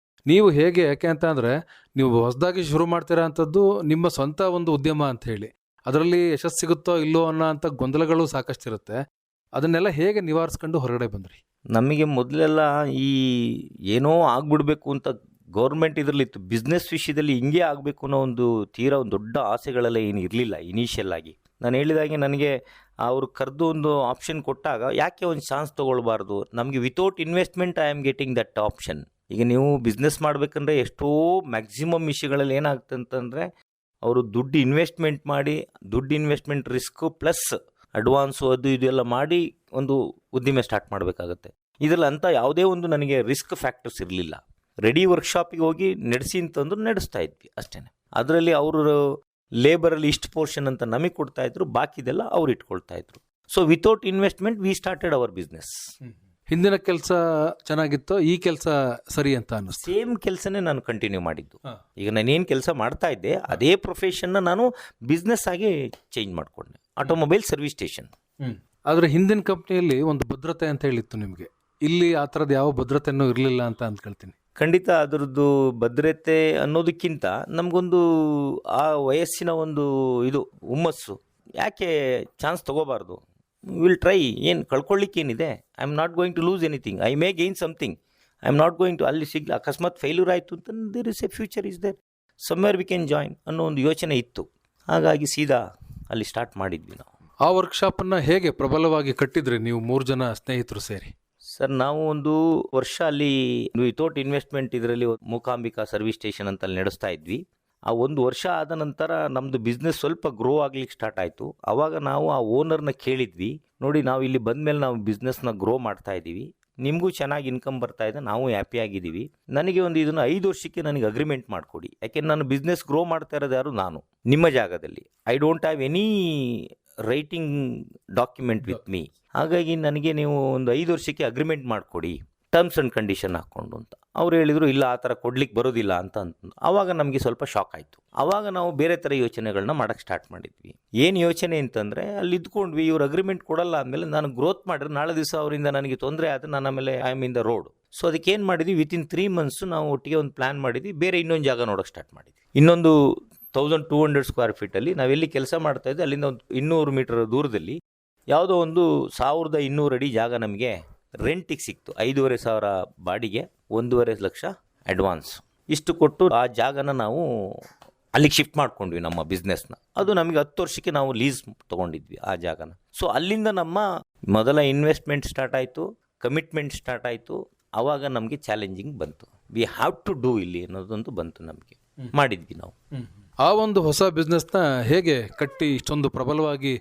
ನೀವು ಹೇಗೆ, ಯಾಕೆ ಅಂತ ಅಂದರೆ ನೀವು ಹೊಸದಾಗಿ ಶುರು ಮಾಡ್ತೀರಾ ಅಂಥದ್ದು ನಿಮ್ಮ ಸ್ವಂತ ಒಂದು ಉದ್ಯಮ ಅಂತ ಹೇಳಿ, ಅದರಲ್ಲಿ ಯಶಸ್ಸು ಸಿಗುತ್ತೋ ಇಲ್ಲೋ ಅನ್ನೋ ಅಂಥ ಗೊಂದಲಗಳು ಸಾಕಷ್ಟಿರುತ್ತೆ. ಅದನ್ನೆಲ್ಲ ಹೇಗೆ ನಿವಾರಿಸ್ಕೊಂಡು ಹೊರಗಡೆ ಬಂದ್ರಿ? ನಮಗೆ ಮೊದಲೆಲ್ಲ ಈ ಏನೋ ಆಗ್ಬಿಡ್ಬೇಕು ಅಂತ ಗೌರ್ಮೆಂಟ್ ಇದರಲ್ಲಿತ್ತು. ಬಿಸ್ನೆಸ್ ವಿಷಯದಲ್ಲಿ ಹಿಂಗೆ ಆಗಬೇಕು ಅನ್ನೋ ಒಂದು ತೀರಾ ಒಂದು ದೊಡ್ಡ ಆಸೆಗಳೆಲ್ಲ ಏನು ಇರಲಿಲ್ಲ ಇನಿಷಿಯಲ್ ಆಗಿ. ನಾನು ಹೇಳಿದಾಗೆ ನನಗೆ ಅವರು ಕರೆದು ಒಂದು ಆಪ್ಷನ್ ಕೊಟ್ಟಾಗ ಯಾಕೆ ಒಂದು ಚಾನ್ಸ್ ತೊಗೊಳ್ಬಾರ್ದು, ನಮಗೆ without investment I am getting that option. ಈಗ ನೀವು ಬಿಸ್ನೆಸ್ ಮಾಡಬೇಕಂದ್ರೆ ಎಷ್ಟೋ ಮ್ಯಾಕ್ಸಿಮಮ್ ವಿಷಯಗಳಲ್ಲಿ ಏನಾಗುತ್ತೆ ಅಂತಂದರೆ ಅವರು ದುಡ್ಡು ಇನ್ವೆಸ್ಟ್ಮೆಂಟ್ ರಿಸ್ಕು ಪ್ಲಸ್ ಅಡ್ವಾನ್ಸು ಅದು ಇದೆಲ್ಲ ಮಾಡಿ ಒಂದು ಉದ್ದಿಮೆ ಸ್ಟಾರ್ಟ್ ಮಾಡಬೇಕಾಗತ್ತೆ. ಇದರಲ್ಲಿ ಅಂತ ಯಾವುದೇ ಒಂದು ನನಗೆ ರಿಸ್ಕ್ ಫ್ಯಾಕ್ಟರ್ಸ್ ಇರಲಿಲ್ಲ. ರೆಡಿ ವರ್ಕ್ಶಾಪಿಗೆ ಹೋಗಿ ನಡೆಸಿ ಅಂತಂದ್ರು ನಡೆಸ್ತಾ ಇದ್ವಿ ಅಷ್ಟೇ. ಅದರಲ್ಲಿ ಅವರು ಲೇಬರಲ್ಲಿ ಇಷ್ಟು ಪೋರ್ಷನ್ ಅಂತ ನಮಗೆ ಕೊಡ್ತಾ ಇದ್ರು, ಬಾಕಿದೆಲ್ಲ ಅವ್ರು ಇಟ್ಕೊಳ್ತಾ ಇದ್ರು. So without investment we started our business. ಹಿಂದಿನ ಕೆಲಸ ಚೆನ್ನಾಗಿತ್ತು, ಈ ಕೆಲಸ ಸರಿ ಅಂತ ಅನ್ನಿಸ್ತು. ಸೇಮ್ ಕೆಲಸನೇ ನಾನು ಕಂಟಿನ್ಯೂ ಮಾಡಿದ್ದು. ಈಗ ನಾನೇನು ಕೆಲಸ ಮಾಡ್ತಾ ಇದ್ದೆ ಅದೇ ಪ್ರೊಫೆಷನ್ನ ನಾನು ಬಿಸ್ನೆಸ್ ಆಗಿ ಚೇಂಜ್ ಮಾಡಿಕೊಂಡೆ, ಆಟೋಮೊಬೈಲ್ ಸರ್ವಿಸ್ ಸ್ಟೇಷನ್. ಆದರೆ ಹಿಂದಿನ ಕಂಪ್ನಿಯಲ್ಲಿ ಒಂದು ಭದ್ರತೆ ಅಂತ ಹೇಳಿತ್ತು ನಿಮಗೆ, ಇಲ್ಲಿ ಆ ಥರದ್ದು ಯಾವ ಭದ್ರತೆಯೂ ಇರಲಿಲ್ಲ ಅಂತ ಅಂದ್ಕೊಳ್ತೀನಿ. ಖಂಡಿತ ಅದರದ್ದು ಭದ್ರತೆ ಅನ್ನೋದಕ್ಕಿಂತ ನಮಗೊಂದು ಆ ವಯಸ್ಸಿನ ಒಂದು ಇದು ಹುಮ್ಮಸ್ಸು, ಯಾಕೆ ಚಾನ್ಸ್ ತೊಗೋಬಾರ್ದು, ವಿಲ್ ಟ್ರೈ, ಏನು ಕಳ್ಕೊಳ್ಳಿಕ್ಕೇನಿದೆ, I am not going to lose anything, I may gain something, I am not going to ಅಲ್ಲಿ ಅಕಸ್ಮಾತ್ ಫೇಲ್ಯೂರ್ ಆಯಿತು ಅಂತ there is a future is there, somewhere we can join ಅನ್ನೋ ಒಂದು ಯೋಚನೆ ಇತ್ತು. ಹಾಗಾಗಿ ಸೀದಾ ಅಲ್ಲಿ ಸ್ಟಾರ್ಟ್ ಮಾಡಿದ್ವಿ ನಾವು. ಆ ವರ್ಕ್ಶಾಪನ್ನು ಹೇಗೆ ಪ್ರಬಲವಾಗಿ ಕಟ್ಟಿದ್ರಿ ನೀವು 3 ಜನ ಸ್ನೇಹಿತರು ಸೇರಿ? ಸರ್, ನಾವು ಒಂದು ವರ್ಷ ಅಲ್ಲಿ ವಿತೌಟ್ ಇನ್ವೆಸ್ಟ್ಮೆಂಟ್ ಇದರಲ್ಲಿ ಮೂಕಾಂಬಿಕಾ ಸರ್ವಿಸ್ ಸ್ಟೇಷನ್ ಅಂತ ಅಲ್ಲಿ ನಡೆಸ್ತಾ ಇದ್ವಿ. ಆ 1 ವರ್ಷ ಆದ ನಂತರ ನಮ್ಮದು ಬಿಸ್ನೆಸ್ ಸ್ವಲ್ಪ ಗ್ರೋ ಆಗ್ಲಿಕ್ಕೆ ಸ್ಟಾರ್ಟ್ ಆಯಿತು. ಆವಾಗ ನಾವು ಆ ಓನರ್ನ ಕೇಳಿದ್ವಿ, ನೋಡಿ ನಾವು ಇಲ್ಲಿ ಬಂದಮೇಲೆ ನಾವು ಬಿಸ್ನೆಸ್ನ ಗ್ರೋ ಮಾಡ್ತಾ ಇದ್ದೀವಿ, ನಿಮಗೂ ಚೆನ್ನಾಗಿ ಇನ್ಕಮ್ ಬರ್ತಾ ಇದೆ, ನಾವು ಹ್ಯಾಪಿಯಾಗಿದ್ದೀವಿ, ನನಗೆ ಒಂದು ಇದನ್ನು 5 ವರ್ಷಕ್ಕೆ ನನಗೆ ಅಗ್ರಿಮೆಂಟ್ ಮಾಡಿಕೊಡಿ. ಯಾಕೆಂದ್ರೆ ನಾನು ಬಿಸ್ನೆಸ್ ಗ್ರೋ ಮಾಡ್ತಾ ಇರೋದು ಯಾರು, ನಾನು ನಿಮ್ಮ ಜಾಗದಲ್ಲಿ. I don't have any writing document with me. ಹಾಗಾಗಿ ನನಗೆ ನೀವು ಒಂದು 5 ವರ್ಷಕ್ಕೆ ಅಗ್ರಿಮೆಂಟ್ ಮಾಡಿಕೊಡಿ, ಟರ್ಮ್ಸ್ ಆ್ಯಂಡ್ ಕಂಡೀಷನ್ ಹಾಕ್ಕೊಂಡು ಅಂತ. ಅವ್ರು ಹೇಳಿದರು, ಇಲ್ಲ ಆ ಥರ ಕೊಡ್ಲಿಕ್ಕೆ ಬರೋದಿಲ್ಲ ಅಂತ. ಆವಾಗ ನಮಗೆ ಸ್ವಲ್ಪ ಶಾಕ್ ಆಯಿತು. ಆವಾಗ ನಾವು ಬೇರೆ ಥರ ಯೋಚನೆಗಳನ್ನ ಮಾಡೋಕ್ಕೆ ಸ್ಟಾರ್ಟ್ ಮಾಡಿದ್ವಿ. ಏನು ಯೋಚನೆ ಅಂತಂದರೆ, ಅಲ್ಲಿ ಇದ್ಕೊಂಡ್ವಿ, ಇವ್ರು ಅಗ್ರಿಮೆಂಟ್ ಕೊಡಲ್ಲ ಅಂದಮೇಲೆ ನಾನು ಗ್ರೋತ್ ಮಾಡಿದ್ರೆ ನಾಳೆ ದಿವಸ ಅವರಿಂದ ನನಗೆ ತೊಂದರೆ ಆದರೆ ನಾನು ಆಮೇಲೆ I am in the road. So ಅದಕ್ಕೆ ಏನು ಮಾಡಿದ್ವಿ, ವಿತಿನ್ 3 months ನಾವು ಒಟ್ಟಿಗೆ ಒಂದು ಪ್ಲ್ಯಾನ್ ಮಾಡಿದ್ವಿ, ಬೇರೆ ಇನ್ನೊಂದು ಜಾಗ ನೋಡೋಕ್ಕೆ ಸ್ಟಾರ್ಟ್ ಮಾಡಿದ್ವಿ. ಇನ್ನೊಂದು 1200 ಸ್ಕ್ವೇರ್ ಫೀಟಲ್ಲಿ ನಾವೆಲ್ಲಿ ಕೆಲಸ ಮಾಡ್ತಾಯಿದ್ದೆ ಅಲ್ಲಿಂದ ಒಂದು 200 ಮೀಟರ್ ದೂರದಲ್ಲಿ ಯಾವುದೋ ಒಂದು 1200 ಅಡಿ ಜಾಗ ನಮಗೆ ರೆಂಟಿಗೆ ಸಿಕ್ತು. 5,500 ಬಾಡಿಗೆ, 1.5 ಲಕ್ಷ ಅಡ್ವಾನ್ಸ್. ಇಷ್ಟು ಕೊಟ್ಟು ಆ ಜಾಗನ ನಾವು ಅಲ್ಲಿಗೆ ಶಿಫ್ಟ್ ಮಾಡ್ಕೊಂಡ್ವಿ ನಮ್ಮ ಬಿಸ್ನೆಸ್ನ. ಅದು ನಮಗೆ 10 ವರ್ಷಕ್ಕೆ ನಾವು ಲೀಸ್ ತೊಗೊಂಡಿದ್ವಿ ಆ ಜಾಗನ. ಸೊ ಅಲ್ಲಿಂದ ನಮ್ಮ ಮೊದಲ ಇನ್ವೆಸ್ಟ್ಮೆಂಟ್ ಸ್ಟಾರ್ಟ್ ಆಯಿತು, ಕಮಿಟ್ಮೆಂಟ್ ಸ್ಟಾರ್ಟ್ ಆಯಿತು. ಆವಾಗ ನಮಗೆ ಚಾಲೆಂಜಿಂಗ್ ಬಂತು, ವಿ ಹ್ಯಾವ್ ಟು ಡೂ ಇಲ್ಲಿ ಅನ್ನೋದೊಂದು ಬಂತು, ನಮಗೆ ಮಾಡಿದ್ವಿ ನಾವು. ಆ ಒಂದು ಹೊಸ ಬಿಸ್ನೆಸ್ನ ಹೇಗೆ ಕಟ್ಟಿ ಇಷ್ಟೊಂದು ಪ್ರಬಲವಾಗಿ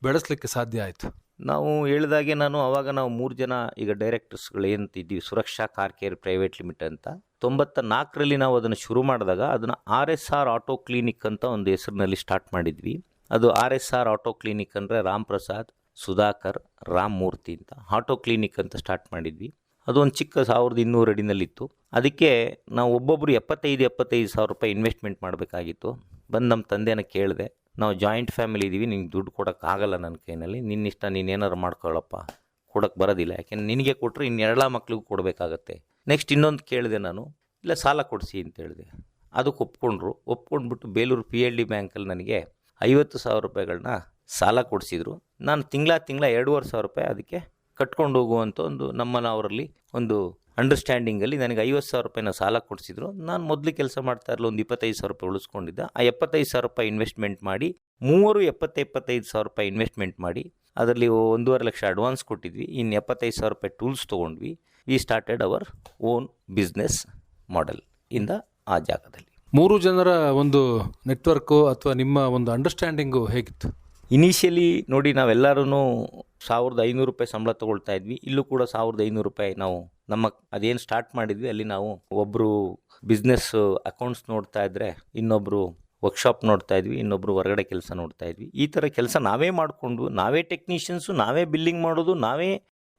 ಬೆಳೆಸಲಿಕ್ಕೆ ಸಾಧ್ಯ ಆಯಿತು? ನಾವು ಹೇಳಿದಾಗೆ ನಾವು 3 ಜನ ಈಗ ಡೈರೆಕ್ಟರ್ಸ್ಗಳು ಏನಂತಿದ್ದೀವಿ, ಸುರಕ್ಷಾ ಕಾರ್ ಕೇರ್ ಪ್ರೈವೇಟ್ ಲಿಮಿಟೆಡ್ ಅಂತ. 94ರಲ್ಲಿ ನಾವು ಅದನ್ನು ಶುರು ಮಾಡಿದಾಗ ಅದನ್ನು RSR ಆಟೋ ಕ್ಲಿನಿಕ್ ಅಂತ ಒಂದು ಹೆಸರಿನಲ್ಲಿ ಸ್ಟಾರ್ಟ್ ಮಾಡಿದ್ವಿ. ಅದು RSR ಆಟೋ ಕ್ಲಿನಿಕ್ ಅಂದರೆ ರಾಮ್ ಪ್ರಸಾದ್, ಸುಧಾಕರ್, ರಾಮ್ ಮೂರ್ತಿ ಅಂತ ಆಟೋ ಕ್ಲಿನಿಕ್ ಅಂತ ಸ್ಟಾರ್ಟ್ ಮಾಡಿದ್ವಿ. ಅದು ಒಂದು ಚಿಕ್ಕ 1200 ಅಡಿನಲ್ಲಿತ್ತು. ಅದಕ್ಕೆ ನಾವು ಒಬ್ಬೊಬ್ಬರು 75,000 ರೂಪಾಯಿ ಇನ್ವೆಸ್ಟ್ಮೆಂಟ್ ಮಾಡಬೇಕಾಗಿತ್ತು. ಬಂದು ನಮ್ಮ ತಂದೆನ ಕೇಳಿದೆ, ನಾವು ಜಾಯಿಂಟ್ ಫ್ಯಾಮಿಲಿ ಇದ್ದೀವಿ, ನಿಂಗೆ ದುಡ್ಡು ಕೊಡೋಕ್ಕಾಗಲ್ಲ ನನ್ನ ಕೈನಲ್ಲಿ, ನಿನ್ನಿಷ್ಟ, ನೀನೇನಾರು ಮಾಡ್ಕೊಳ್ಳಪ್ಪ, ಕೊಡೋಕ್ಕೆ ಬರೋದಿಲ್ಲ, ಯಾಕೆಂದ್ರೆ ನಿನಗೆ ಕೊಟ್ಟರೆ ಇನ್ನು 2 ಮಕ್ಳಿಗೂ ಕೊಡಬೇಕಾಗತ್ತೆ. ನೆಕ್ಸ್ಟ್ ಇನ್ನೊಂದು ಕೇಳಿದೆ ನಾನು, ಇಲ್ಲ ಸಾಲ ಕೊಡಿಸಿ ಅಂತ ಹೇಳಿದೆ. ಅದಕ್ಕೆ ಒಪ್ಕೊಂಡ್ಬಿಟ್ಟು ಬೇಲೂರು PLD ಬ್ಯಾಂಕಲ್ಲಿ ನನಗೆ 50,000 ರೂಪಾಯಿಗಳನ್ನ ಸಾಲ ಕೊಡಿಸಿದ್ರು. ನಾನು ತಿಂಗಳ 2,500 ರೂಪಾಯಿ ಅದಕ್ಕೆ ಕಟ್ಕೊಂಡು ಹೋಗುವಂಥ ಒಂದು ಅವರಲ್ಲಿ ಒಂದು ಅಂಡರ್ಸ್ಟ್ಯಾಂಡಿಂಗಲ್ಲಿ ನನಗೆ 50,000 ರೂಪಾಯಿನ ಸಾಲ ಕೊಡಿಸಿದ್ರು. ನಾನು ಮೊದಲು ಕೆಲಸ ಮಾಡ್ತಾ ಇರಲು ಒಂದು 25,000 ರೂಪಾಯಿ ಉಳಿಸ್ಕೊಂಡಿದ್ದೆ. ಆ 75,000 ರೂಪಾಯಿ ಇನ್ವೆಸ್ಟ್ಮೆಂಟ್ ಮಾಡಿ 25,000 ರೂಪಾಯಿ ಇನ್ವೆಸ್ಟ್ಮೆಂಟ್ ಮಾಡಿ ಅದರಲ್ಲಿ 1.5 ಲಕ್ಷ ಅಡ್ವಾನ್ಸ್ ಕೊಟ್ಟಿದ್ವಿ. ಇನ್ನು 75,000 ರೂಪಾಯಿ ಟೂಲ್ಸ್ ತೊಗೊಂಡ್ವಿ. We started our own business model ಇಂದ ಆ ಜಾಗದಲ್ಲಿ. 3 ಜನರ ಒಂದು ನೆಟ್ವರ್ಕು ಅಥವಾ ನಿಮ್ಮ ಒಂದು ಅಂಡರ್ಸ್ಟ್ಯಾಂಡಿಂಗು ಹೇಗಿತ್ತು? ಇನಿಷಿಯಲಿ ನೋಡಿ, ನಾವೆಲ್ಲರೂ 1,500 ರೂಪಾಯಿ ಸಂಬಳ ತೊಗೊಳ್ತಾ ಇದ್ವಿ. ಇಲ್ಲೂ ಕೂಡ 1,500 ರೂಪಾಯಿ ನಾವು ನಮ್ಮ ಅದೇನು ಸ್ಟಾರ್ಟ್ ಮಾಡಿದ್ವಿ ಅಲ್ಲಿ ನಾವು ಒಬ್ಬರು ಬಿಸ್ನೆಸ್ ಅಕೌಂಟ್ಸ್ ನೋಡ್ತಾ ಇದ್ದರೆ, ಇನ್ನೊಬ್ಬರು ವರ್ಕ್ಶಾಪ್ ನೋಡ್ತಾ ಇದ್ವಿ, ಇನ್ನೊಬ್ಬರು ಹೊರಗಡೆ ಕೆಲಸ ನೋಡ್ತಾ ಇದ್ವಿ. ಈ ಥರ ಕೆಲಸ ನಾವೇ ಮಾಡಿಕೊಂಡು ನಾವೇ ಟೆಕ್ನಿಷಿಯನ್ಸು, ನಾವೇ ಬಿಲ್ಲಿಂಗ್ ಮಾಡೋದು, ನಾವೇ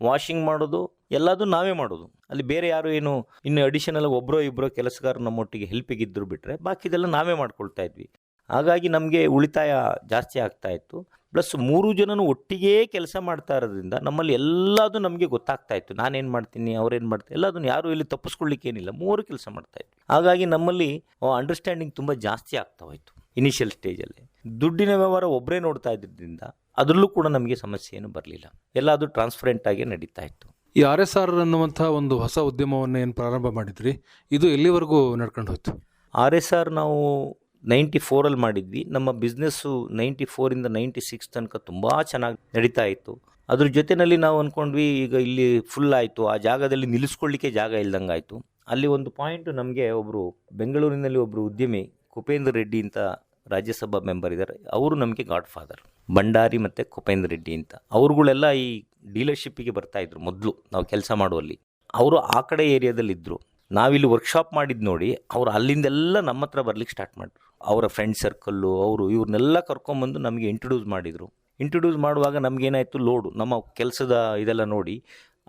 ವಾಷಿಂಗ್ ಮಾಡೋದು, ಎಲ್ಲದೂ ನಾವೇ ಮಾಡೋದು. ಅಲ್ಲಿ ಬೇರೆ ಯಾರು ಏನು ಇನ್ನು ಅಡಿಷನಲ್ ಒಬ್ಬರೋ ಇಬ್ಬರೋ ಕೆಲಸಗಾರರು ನಮ್ಮೊಟ್ಟಿಗೆ ಹೆಲ್ಪಿಗಿದ್ರು ಬಿಟ್ಟರೆ ಬಾಕಿದೆಲ್ಲ ನಾವೇ ಮಾಡ್ಕೊಳ್ತಾ ಇದ್ವಿ. ಹಾಗಾಗಿ ನಮಗೆ ಉಳಿತಾಯ ಜಾಸ್ತಿ ಆಗ್ತಾ ಇತ್ತು. ಪ್ಲಸ್ 3 ಜನನು ಒಟ್ಟಿಗೆ ಕೆಲಸ ಮಾಡ್ತಾ ಇರೋದ್ರಿಂದ ನಮ್ಮಲ್ಲಿ ಎಲ್ಲದೂ ನಮಗೆ ಗೊತ್ತಾಗ್ತಾ ಇತ್ತು. ನಾನೇನು ಮಾಡ್ತೀನಿ, ಅವ್ರೇನು ಮಾಡ್ತಾರೆ, ಎಲ್ಲದನ್ನು ಯಾರು ಇಲ್ಲಿ ತಪ್ಪಿಸ್ಕೊಳ್ಳಿಕ್ಕೇನಿಲ್ಲ, 3 ಕೆಲಸ ಮಾಡ್ತಾ ಇದ್ವಿ. ಹಾಗಾಗಿ ನಮ್ಮಲ್ಲಿ ಅಂಡರ್ಸ್ಟ್ಯಾಂಡಿಂಗ್ ತುಂಬ ಜಾಸ್ತಿ ಆಗ್ತಾ ಹೋಯಿತು ಇನಿಷಿಯಲ್ ಸ್ಟೇಜಲ್ಲಿ. ದುಡ್ಡಿನ ವ್ಯವಹಾರ ಒಬ್ಬರೇ ನೋಡ್ತಾ ಇದ್ದಿದ್ದರಿಂದ ಅದರಲ್ಲೂ ಕೂಡ ನಮಗೆ ಸಮಸ್ಯೆ ಏನು ಬರಲಿಲ್ಲ. ಎಲ್ಲ ಅದು ಟ್ರಾನ್ಸ್ಪರೆಂಟ್ ಆಗಿ ನಡೀತಾ ಇತ್ತು. ಈ RSR ಅನ್ನುವಂಥ ಒಂದು ಹೊಸ ಉದ್ಯಮವನ್ನು ಏನು ಪ್ರಾರಂಭ ಮಾಡಿದ್ರಿ, ಇದು ಎಲ್ಲಿವರೆಗೂ ನಡ್ಕೊಂಡು ಹೋಯ್ತು? RSR ನಾವು 94 ಮಾಡಿದ್ವಿ. ನಮ್ಮ ಬಿಸ್ನೆಸ್ಸು 94 96 ತನಕ ತುಂಬ ಚೆನ್ನಾಗಿ ನಡೀತಾ ಇತ್ತು. ಅದ್ರ ಜೊತೆಯಲ್ಲಿ ನಾವು ಅಂದ್ಕೊಂಡ್ವಿ ಈಗ ಇಲ್ಲಿ ಫುಲ್ ಆಯಿತು, ಆ ಜಾಗದಲ್ಲಿ ನಿಲ್ಲಿಸ್ಕೊಳ್ಳಿಕ್ಕೆ ಜಾಗ ಇಲ್ದಂಗೆ ಆಯಿತು. ಅಲ್ಲಿ ಒಂದು ಪಾಯಿಂಟ್ ನಮಗೆ ಒಬ್ಬರು ಬೆಂಗಳೂರಿನಲ್ಲಿ ಒಬ್ಬರು ಉದ್ಯಮಿ ಕುಪೇಂದ್ರ ರೆಡ್ಡಿ ಅಂತ ರಾಜ್ಯಸಭಾ ಮೆಂಬರ್ ಇದ್ದಾರೆ. ಅವರು ನಮಗೆ ಗಾಡ್ ಫಾದರ್, ಭಂಡಾರಿ ಮತ್ತು ಕುಪೇಂದ್ರ ರೆಡ್ಡಿ ಅಂತ. ಅವ್ರುಗಳೆಲ್ಲ ಈ ಡೀಲರ್ಶಿಪ್ಪಿಗೆ ಬರ್ತಾಯಿದ್ರು ಮೊದಲು ನಾವು ಕೆಲಸ ಮಾಡುವಲ್ಲಿ. ಅವರು ಆ ಕಡೆ ಏರಿಯಾದಲ್ಲಿದ್ದರು. ನಾವಿಲ್ಲಿ ವರ್ಕ್ಶಾಪ್ ಮಾಡಿದ್ದು ನೋಡಿ ಅವರು ಅಲ್ಲಿಂದೆಲ್ಲ ನಮ್ಮ ಹತ್ರ ಬರ್ಲಿಕ್ಕೆ ಸ್ಟಾರ್ಟ್ ಮಾಡಿದ್ರು. ಅವರ ಫ್ರೆಂಡ್ ಸರ್ಕಲ್ಲು ಅವರು ಇವ್ರನ್ನೆಲ್ಲ ಕರ್ಕೊಂಬಂದು ನಮಗೆ ಇಂಟ್ರೊಡ್ಯೂಸ್ ಮಾಡಿದರು. ಇಂಟ್ರೊಡ್ಯೂಸ್ ಮಾಡುವಾಗ ನಮಗೇನಾಯಿತು, ಲೋಡು ನಮ್ಮ ಕೆಲಸದ ಇದೆಲ್ಲ ನೋಡಿ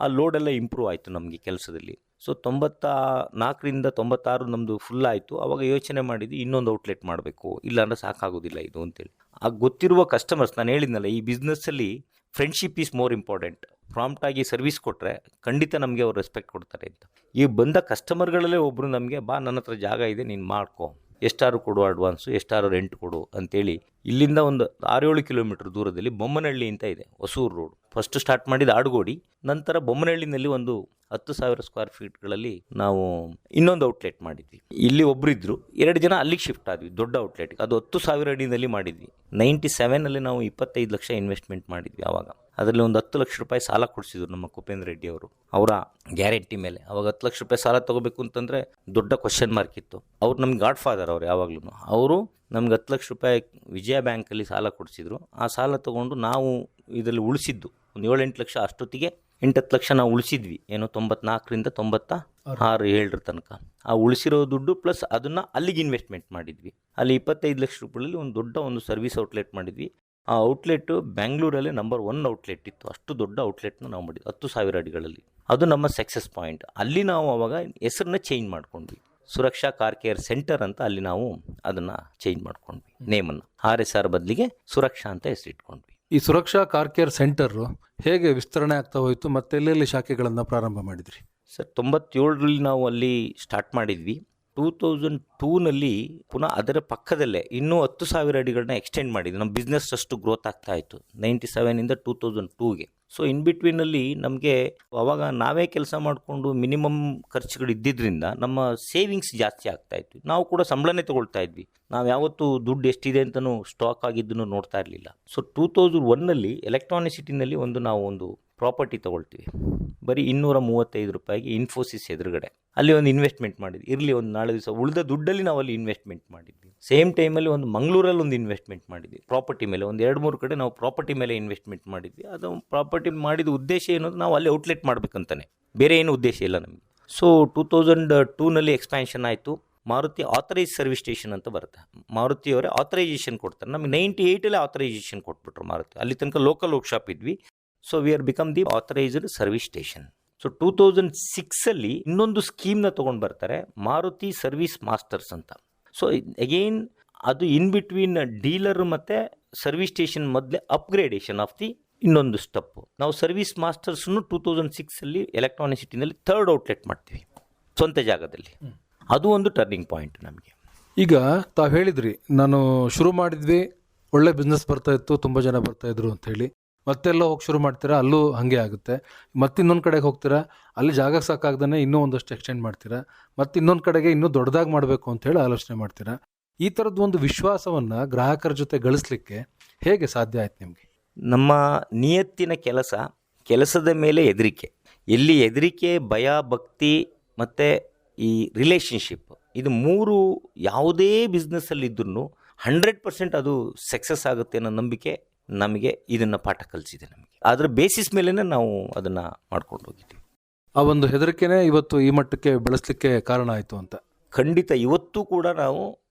ಆ ಲೋಡೆಲ್ಲ ಇಂಪ್ರೂವ್ ಆಯಿತು ನಮಗೆ ಕೆಲಸದಲ್ಲಿ. ಸೊ 94 96 ನಮ್ಮದು ಫುಲ್ ಆಯಿತು. ಆವಾಗ ಯೋಚನೆ ಮಾಡಿದ್ವಿ ಇನ್ನೊಂದು ಔಟ್ಲೆಟ್ ಮಾಡಬೇಕು, ಇಲ್ಲಾಂದ್ರೆ ಸಾಕಾಗೋದಿಲ್ಲ ಇದು ಅಂತೇಳಿ. ಆ ಗೊತ್ತಿರುವ ಕಸ್ಟಮರ್ಸ್, ನಾನು ಹೇಳಿದ್ನಲ್ಲ ಈ ಬಿಸ್ನೆಸ್ಸಲ್ಲಿ ಫ್ರೆಂಡ್ಶಿಪ್ ಈಸ್ ಮೋರ್ ಇಂಪಾರ್ಟೆಂಟ್. ಪ್ರಾಂಪ್ಟಾಗಿ ಸರ್ವಿಸ್ ಕೊಟ್ಟರೆ ಖಂಡಿತ ನಮಗೆ ಅವ್ರು ರೆಸ್ಪೆಕ್ಟ್ ಕೊಡ್ತಾರೆ ಅಂತ. ಈ ಬಂದ ಕಸ್ಟಮರ್ಗಳಲ್ಲೇ ಒಬ್ಬರು ನಮಗೆ ಬಾ ನನ್ನ ಹತ್ರ ಜಾಗ ಇದೆ ನೀನು ಮಾಡ್ಕೊ, ಎಷ್ಟಾರು ಕೊಡು ಅಡ್ವಾನ್ಸು, ಎಷ್ಟಾರು ರೆಂಟ್ ಕೊಡು ಅಂತೇಳಿ ಇಲ್ಲಿಂದ ಒಂದು 6-7 ಕಿಲೋಮೀಟರ್ ದೂರದಲ್ಲಿ ಬೊಮ್ಮನಹಳ್ಳಿ ಅಂತ ಇದೆ, ಹೊಸೂರು ರೋಡ್. ಫಸ್ಟ್ ಸ್ಟಾರ್ಟ್ ಮಾಡಿದ ಆಡುಗೋಡಿ, ನಂತರ ಬೊಮ್ಮನಹಳ್ಳಿನಲ್ಲಿ ಒಂದು 10,000 ಸ್ಕ್ವೇರ್ ಫೀಟ್ಗಳಲ್ಲಿ ನಾವು ಇನ್ನೊಂದು ಔಟ್ಲೆಟ್ ಮಾಡಿದ್ವಿ. ಇಲ್ಲಿ ಒಬ್ಬರಿದ್ದರು, 2 ಜನ ಅಲ್ಲಿಗೆ ಶಿಫ್ಟ್ ಆದ್ವಿ ದೊಡ್ಡ ಔಟ್ಲೆಟ್ಗೆ. ಅದು 10,000 ಅಡಿನಲ್ಲಿ ಮಾಡಿದ್ವಿ. 97 ನಾವು 25 ಲಕ್ಷ ಇನ್ವೆಸ್ಟ್ಮೆಂಟ್ ಮಾಡಿದ್ವಿ. ಆವಾಗ ಅದರಲ್ಲಿ ಒಂದು 10 ಲಕ್ಷ ರೂಪಾಯಿ ಸಾಲ ಕೊಡಿಸಿದ್ರು ನಮ್ಮ ಕುಪೇಂದ್ರ ರೆಡ್ಡಿ ಅವರು, ಅವರ ಗ್ಯಾರಂಟಿ ಮೇಲೆ. ಅವಾಗ 10 ಲಕ್ಷ ರೂಪಾಯಿ ಸಾಲ ತೊಗೋಬೇಕು ಅಂತಂದರೆ ದೊಡ್ಡ ಕ್ವಶನ್ ಮಾರ್ಕ್ ಇತ್ತು. ಅವ್ರು ನಮ್ಗೆ ಗಾಡ್ ಫಾದರ್ ಅವ್ರು ಯಾವಾಗಲೂ. ಅವರು ನಮ್ಗೆ 10 ಲಕ್ಷ ರೂಪಾಯಿ ವಿಜಯ ಬ್ಯಾಂಕಲ್ಲಿ ಸಾಲ ಕೊಡಿಸಿದ್ರು. ಆ ಸಾಲ ತೊಗೊಂಡು ನಾವು ಇದರಲ್ಲಿ ಉಳಿಸಿದ್ದು ಒಂದು 7-8 ಲಕ್ಷ, ಅಷ್ಟೊತ್ತಿಗೆ 8-10 ಲಕ್ಷ ನಾವು ಉಳಿಸಿದ್ವಿ. ಏನು 94 96 7 ತನಕ ಆ ಉಳಿಸಿರೋ ದುಡ್ಡು ಪ್ಲಸ್ ಅದನ್ನು ಅಲ್ಲಿಗೆ ಇನ್ವೆಸ್ಟ್ಮೆಂಟ್ ಮಾಡಿದ್ವಿ. ಅಲ್ಲಿ 25 ಲಕ್ಷ ರೂಪಾಯಲ್ಲಿ ಒಂದು ದೊಡ್ಡ ಒಂದು ಸರ್ವಿಸ್ ಔಟ್ಲೆಟ್ ಮಾಡಿದ್ವಿ. ಆ ಔಟ್ಲೆಟ್ಟು ಬೆಂಗಳೂರಲ್ಲೇ ನಂಬರ್ 1 ಔಟ್ಲೆಟ್ ಇತ್ತು. ಅಷ್ಟು ದೊಡ್ಡ ಔಟ್ಲೆಟ್ನ ನಾವು ಮಾಡಿದ್ವಿ 10,000 ಅಡಿಗಳಲ್ಲಿ. ಅದು ನಮ್ಮ ಸಕ್ಸಸ್ ಪಾಯಿಂಟ್. ಅಲ್ಲಿ ನಾವು ಅವಾಗ ಹೆಸರನ್ನ ಚೇಂಜ್ ಮಾಡ್ಕೊಂಡ್ವಿ, ಸುರಕ್ಷಾ ಕಾರ್ ಕೇರ್ ಸೆಂಟರ್ ಅಂತ. ಅಲ್ಲಿ ನಾವು ಅದನ್ನು ಚೇಂಜ್ ಮಾಡ್ಕೊಂಡ್ವಿ, ನೇಮನ್ನು RSR ಬದಲಿಗೆ ಸುರಕ್ಷಾ ಅಂತ ಹೆಸರಿಟ್ಕೊಂಡ್ವಿ. ಈ ಸುರಕ್ಷಾ ಕಾರ್ ಕೇರ್ ಸೆಂಟರ್ ಹೇಗೆ ವಿಸ್ತರಣೆ ಆಗ್ತಾ ಹೋಯಿತು, ಮತ್ತೆ ಎಲ್ಲೆಲ್ಲಿ ಶಾಖೆಗಳನ್ನು ಪ್ರಾರಂಭ ಮಾಡಿದ್ರಿ? ಸರ್ 97ರಲ್ಲಿ ನಾವು ಅಲ್ಲಿ ಸ್ಟಾರ್ಟ್ ಮಾಡಿದ್ವಿ. 2002ನಲ್ಲಿ ಪುನಃ ಅದರ ಪಕ್ಕದಲ್ಲೇ ಇನ್ನೂ 10,000 ಅಡಿಗಳನ್ನ ಎಕ್ಸ್ಟೆಂಡ್ ಮಾಡಿದ್ವಿ. ನಮ್ಮ ಬಿಸ್ನೆಸ್ ಅಷ್ಟು ಗ್ರೋತ್ ಆಗ್ತಾ ಇತ್ತು 97 2002ಗೆ. ಸೊ ಇನ್ ಬಿಟ್ವೀನಲ್ಲಿ ನಮಗೆ ಅವಾಗ ನಾವೇ ಕೆಲಸ ಮಾಡಿಕೊಂಡು ಮಿನಿಮಮ್ ಖರ್ಚುಗಳು ಇದ್ದಿದ್ದರಿಂದ ನಮ್ಮ ಸೇವಿಂಗ್ಸ್ ಜಾಸ್ತಿ ಆಗ್ತಾ ಇತ್ತು. ನಾವು ಕೂಡ ಸಂಬಳನೇ ತೊಗೊಳ್ತಾ ಇದ್ವಿ. ನಾವು ಯಾವತ್ತೂ ದುಡ್ಡು ಎಷ್ಟಿದೆ ಅಂತಲೂ ಸ್ಟಾಕ್ ಆಗಿದ್ದನ್ನು ನೋಡ್ತಾ ಇರಲಿಲ್ಲ. ಸೊ 2001ನಲ್ಲಿ ಎಲೆಕ್ಟ್ರಾನಿಸಿಟಿನಲ್ಲಿ ನಾವು ಒಂದು ಪ್ರಾಪರ್ಟಿ ತೊಗೊಳ್ತೀವಿ, ಬರೀ 235 ರೂಪಾಯಿಗೆ, ಇನ್ಫೋಸಿಸ್ ಎದುರುಗಡೆ. ಅಲ್ಲಿ ಒಂದು ಇನ್ವೆಸ್ಟ್ಮೆಂಟ್ ಮಾಡಿದ್ವಿ. ಇರಲಿ ಒಂದು ನಾಳೆ ದಿವಸ ಉಳಿದ ದುಡ್ಡಲ್ಲಿ ನಾವು ಅಲ್ಲಿ ಇನ್ವೆಸ್ಟ್ಮೆಂಟ್ ಮಾಡಿದ್ವಿ. ಸೇಮ್ ಟೈಮಲ್ಲಿ ಒಂದು ಮಂಗಳೂರಲ್ಲಿ ಒಂದು ಇನ್ವೆಸ್ಟ್ಮೆಂಟ್ ಮಾಡಿದ್ವಿ ಪ್ರಾಪರ್ಟಿ ಮೇಲೆ. ಒಂದು 2-3 ಕಡೆ ನಾವು ಪ್ರಾಪರ್ಟಿ ಮೇಲೆ ಇನ್ವೆಸ್ಟ್ಮೆಂಟ್ ಮಾಡಿದ್ವಿ. ಅದು ಪ್ರಾಪರ್ಟಿ ಮಾಡಿದ ಉದ್ದೇಶ ಏನಂದ್ರೆ ನಾವು ಅಲ್ಲಿ ಔಟ್ಲೆಟ್ ಮಾಡಬೇಕಂತಾನೆ, ಬೇರೆ ಏನು ಉದ್ದೇಶ ಇಲ್ಲ ನಮಗೆ. ಸೊ 2002ನಲ್ಲಿ ಎಕ್ಸ್ಪ್ಯಾನ್ಷನ್ ಆಯಿತು. ಮಾರುತಿ ಆಥರೈಸ್ ಸರ್ವಿಸ್ ಸ್ಟೇಷನ್ ಅಂತ ಬರುತ್ತೆ. ಮಾರುತಿಯವರೇ ಆಥರೈಸೇಷನ್ ಕೊಡ್ತಾರೆ. ನಮಗೆ 98ರಲ್ಲಿ ಆಥರೈಸೇಷನ್ ಕೊಟ್ಬಿಟ್ರು ಮಾರುತಿ. ಅಲ್ಲಿ ತನಕ ಲೋಕಲ್ ವರ್ಕ್ಶಾಪ್ ಇದ್ವಿ. So we are become the authorised service station. So 2006ಅಲ್ಲಿ ಇನ್ನೊಂದು ಸ್ಕೀಮ್ನ ತೊಗೊಂಡು ಬರ್ತಾರೆ, ಮಾರುತಿ ಸರ್ವಿಸ್ ಮಾಸ್ಟರ್ಸ್ ಅಂತ. ಸೊ ಅಗೇನ್ ಅದು ಇನ್ ಬಿಟ್ವೀನ್ ಡೀಲರ್ ಮತ್ತು ಸರ್ವಿಸ್ ಸ್ಟೇಷನ್ ಮೊದಲೇ ಅಪ್ಗ್ರೇಡೇಷನ್ ಆಫ್ ದಿ ಇನ್ನೊಂದು ಸ್ಟೆಪ್ಪು. ನಾವು ಸರ್ವಿಸ್ ಮಾಸ್ಟರ್ಸನ್ನು 2006ಅಲ್ಲಿ ಎಲೆಕ್ಟ್ರಾನಿಸಿಟಿನಲ್ಲಿ 3rd ಔಟ್ಲೆಟ್ ಮಾಡ್ತೀವಿ ಸ್ವಂತ ಜಾಗದಲ್ಲಿ. ಅದು ಒಂದು ಟರ್ನಿಂಗ್ ಪಾಯಿಂಟ್ ನಮಗೆ. ಈಗ ತಾವು ಹೇಳಿದ್ರಿ, ನಾನು ಶುರು ಮಾಡಿದ್ವಿ, ಒಳ್ಳೆ ಬಿಸ್ನೆಸ್ ಬರ್ತಾ ಇತ್ತು, ತುಂಬ ಜನ ಬರ್ತಾ ಇದ್ರು ಅಂತ ಹೇಳಿ. ಮತ್ತೆಲ್ಲೋ ಹೋಗಿ ಶುರು ಮಾಡ್ತೀರಾ, ಅಲ್ಲೂ ಹಾಗೆ ಆಗುತ್ತೆ. ಮತ್ತೆ ಇನ್ನೊಂದು ಕಡೆಗೆ ಹೋಗ್ತೀರಾ, ಅಲ್ಲಿ ಜಾಗ ಸಾಕಾಗ್ದೇ ಇನ್ನೂ ಒಂದಷ್ಟು ಎಕ್ಸ್ಟೆಂಡ್ ಮಾಡ್ತೀರಾ, ಮತ್ತೆ ಇನ್ನೊಂದು ಕಡೆಗೆ ಇನ್ನೂ ದೊಡ್ಡದಾಗಿ ಮಾಡಬೇಕು ಅಂತ ಹೇಳಿ ಆಲೋಚನೆ ಮಾಡ್ತೀರಾ. ಈ ಥರದ್ದು ಒಂದು ವಿಶ್ವಾಸವನ್ನು ಗ್ರಾಹಕರ ಜೊತೆ ಗಳಿಸ್ಲಿಕ್ಕೆ ಹೇಗೆ ಸಾಧ್ಯ ಆಯ್ತು ನಿಮಗೆ? ನಮ್ಮ ನಿಯತ್ತಿನ ಕೆಲಸದ ಮೇಲೆ ಹೆದರಿಕೆ. ಎಲ್ಲಿ ಹೆದರಿಕೆ, ಭಯ, ಭಕ್ತಿ ಮತ್ತು ಈ ರಿಲೇಷನ್ಶಿಪ್, ಇದು ಮೂರು ಯಾವುದೇ ಬಿಸ್ನೆಸ್ಸಲ್ಲಿದ್ದರೂ 100% ಅದು ಸಕ್ಸಸ್ ಆಗುತ್ತೆ ಅನ್ನೋ ನಂಬಿಕೆ ನಮಗೆ ಇದನ್ನು ಪಾಠ ಕಲಿಸಿದೆ. ನಮಗೆ ಅದರ ಬೇಸಿಸ್ ಮೇಲೇ ನಾವು ಅದನ್ನು ಮಾಡ್ಕೊಂಡು ಹೋಗಿದ್ದೀವಿ. ಆ ಒಂದು ಹೆದರಿಕೆನೇ ಇವತ್ತು ಈ ಮಟ್ಟಕ್ಕೆ ಬೆಳೆಸಲಿಕ್ಕೆ ಕಾರಣ ಆಯಿತು ಅಂತ. ಖಂಡಿತ. ಇವತ್ತು ಕೂಡ ನಾವು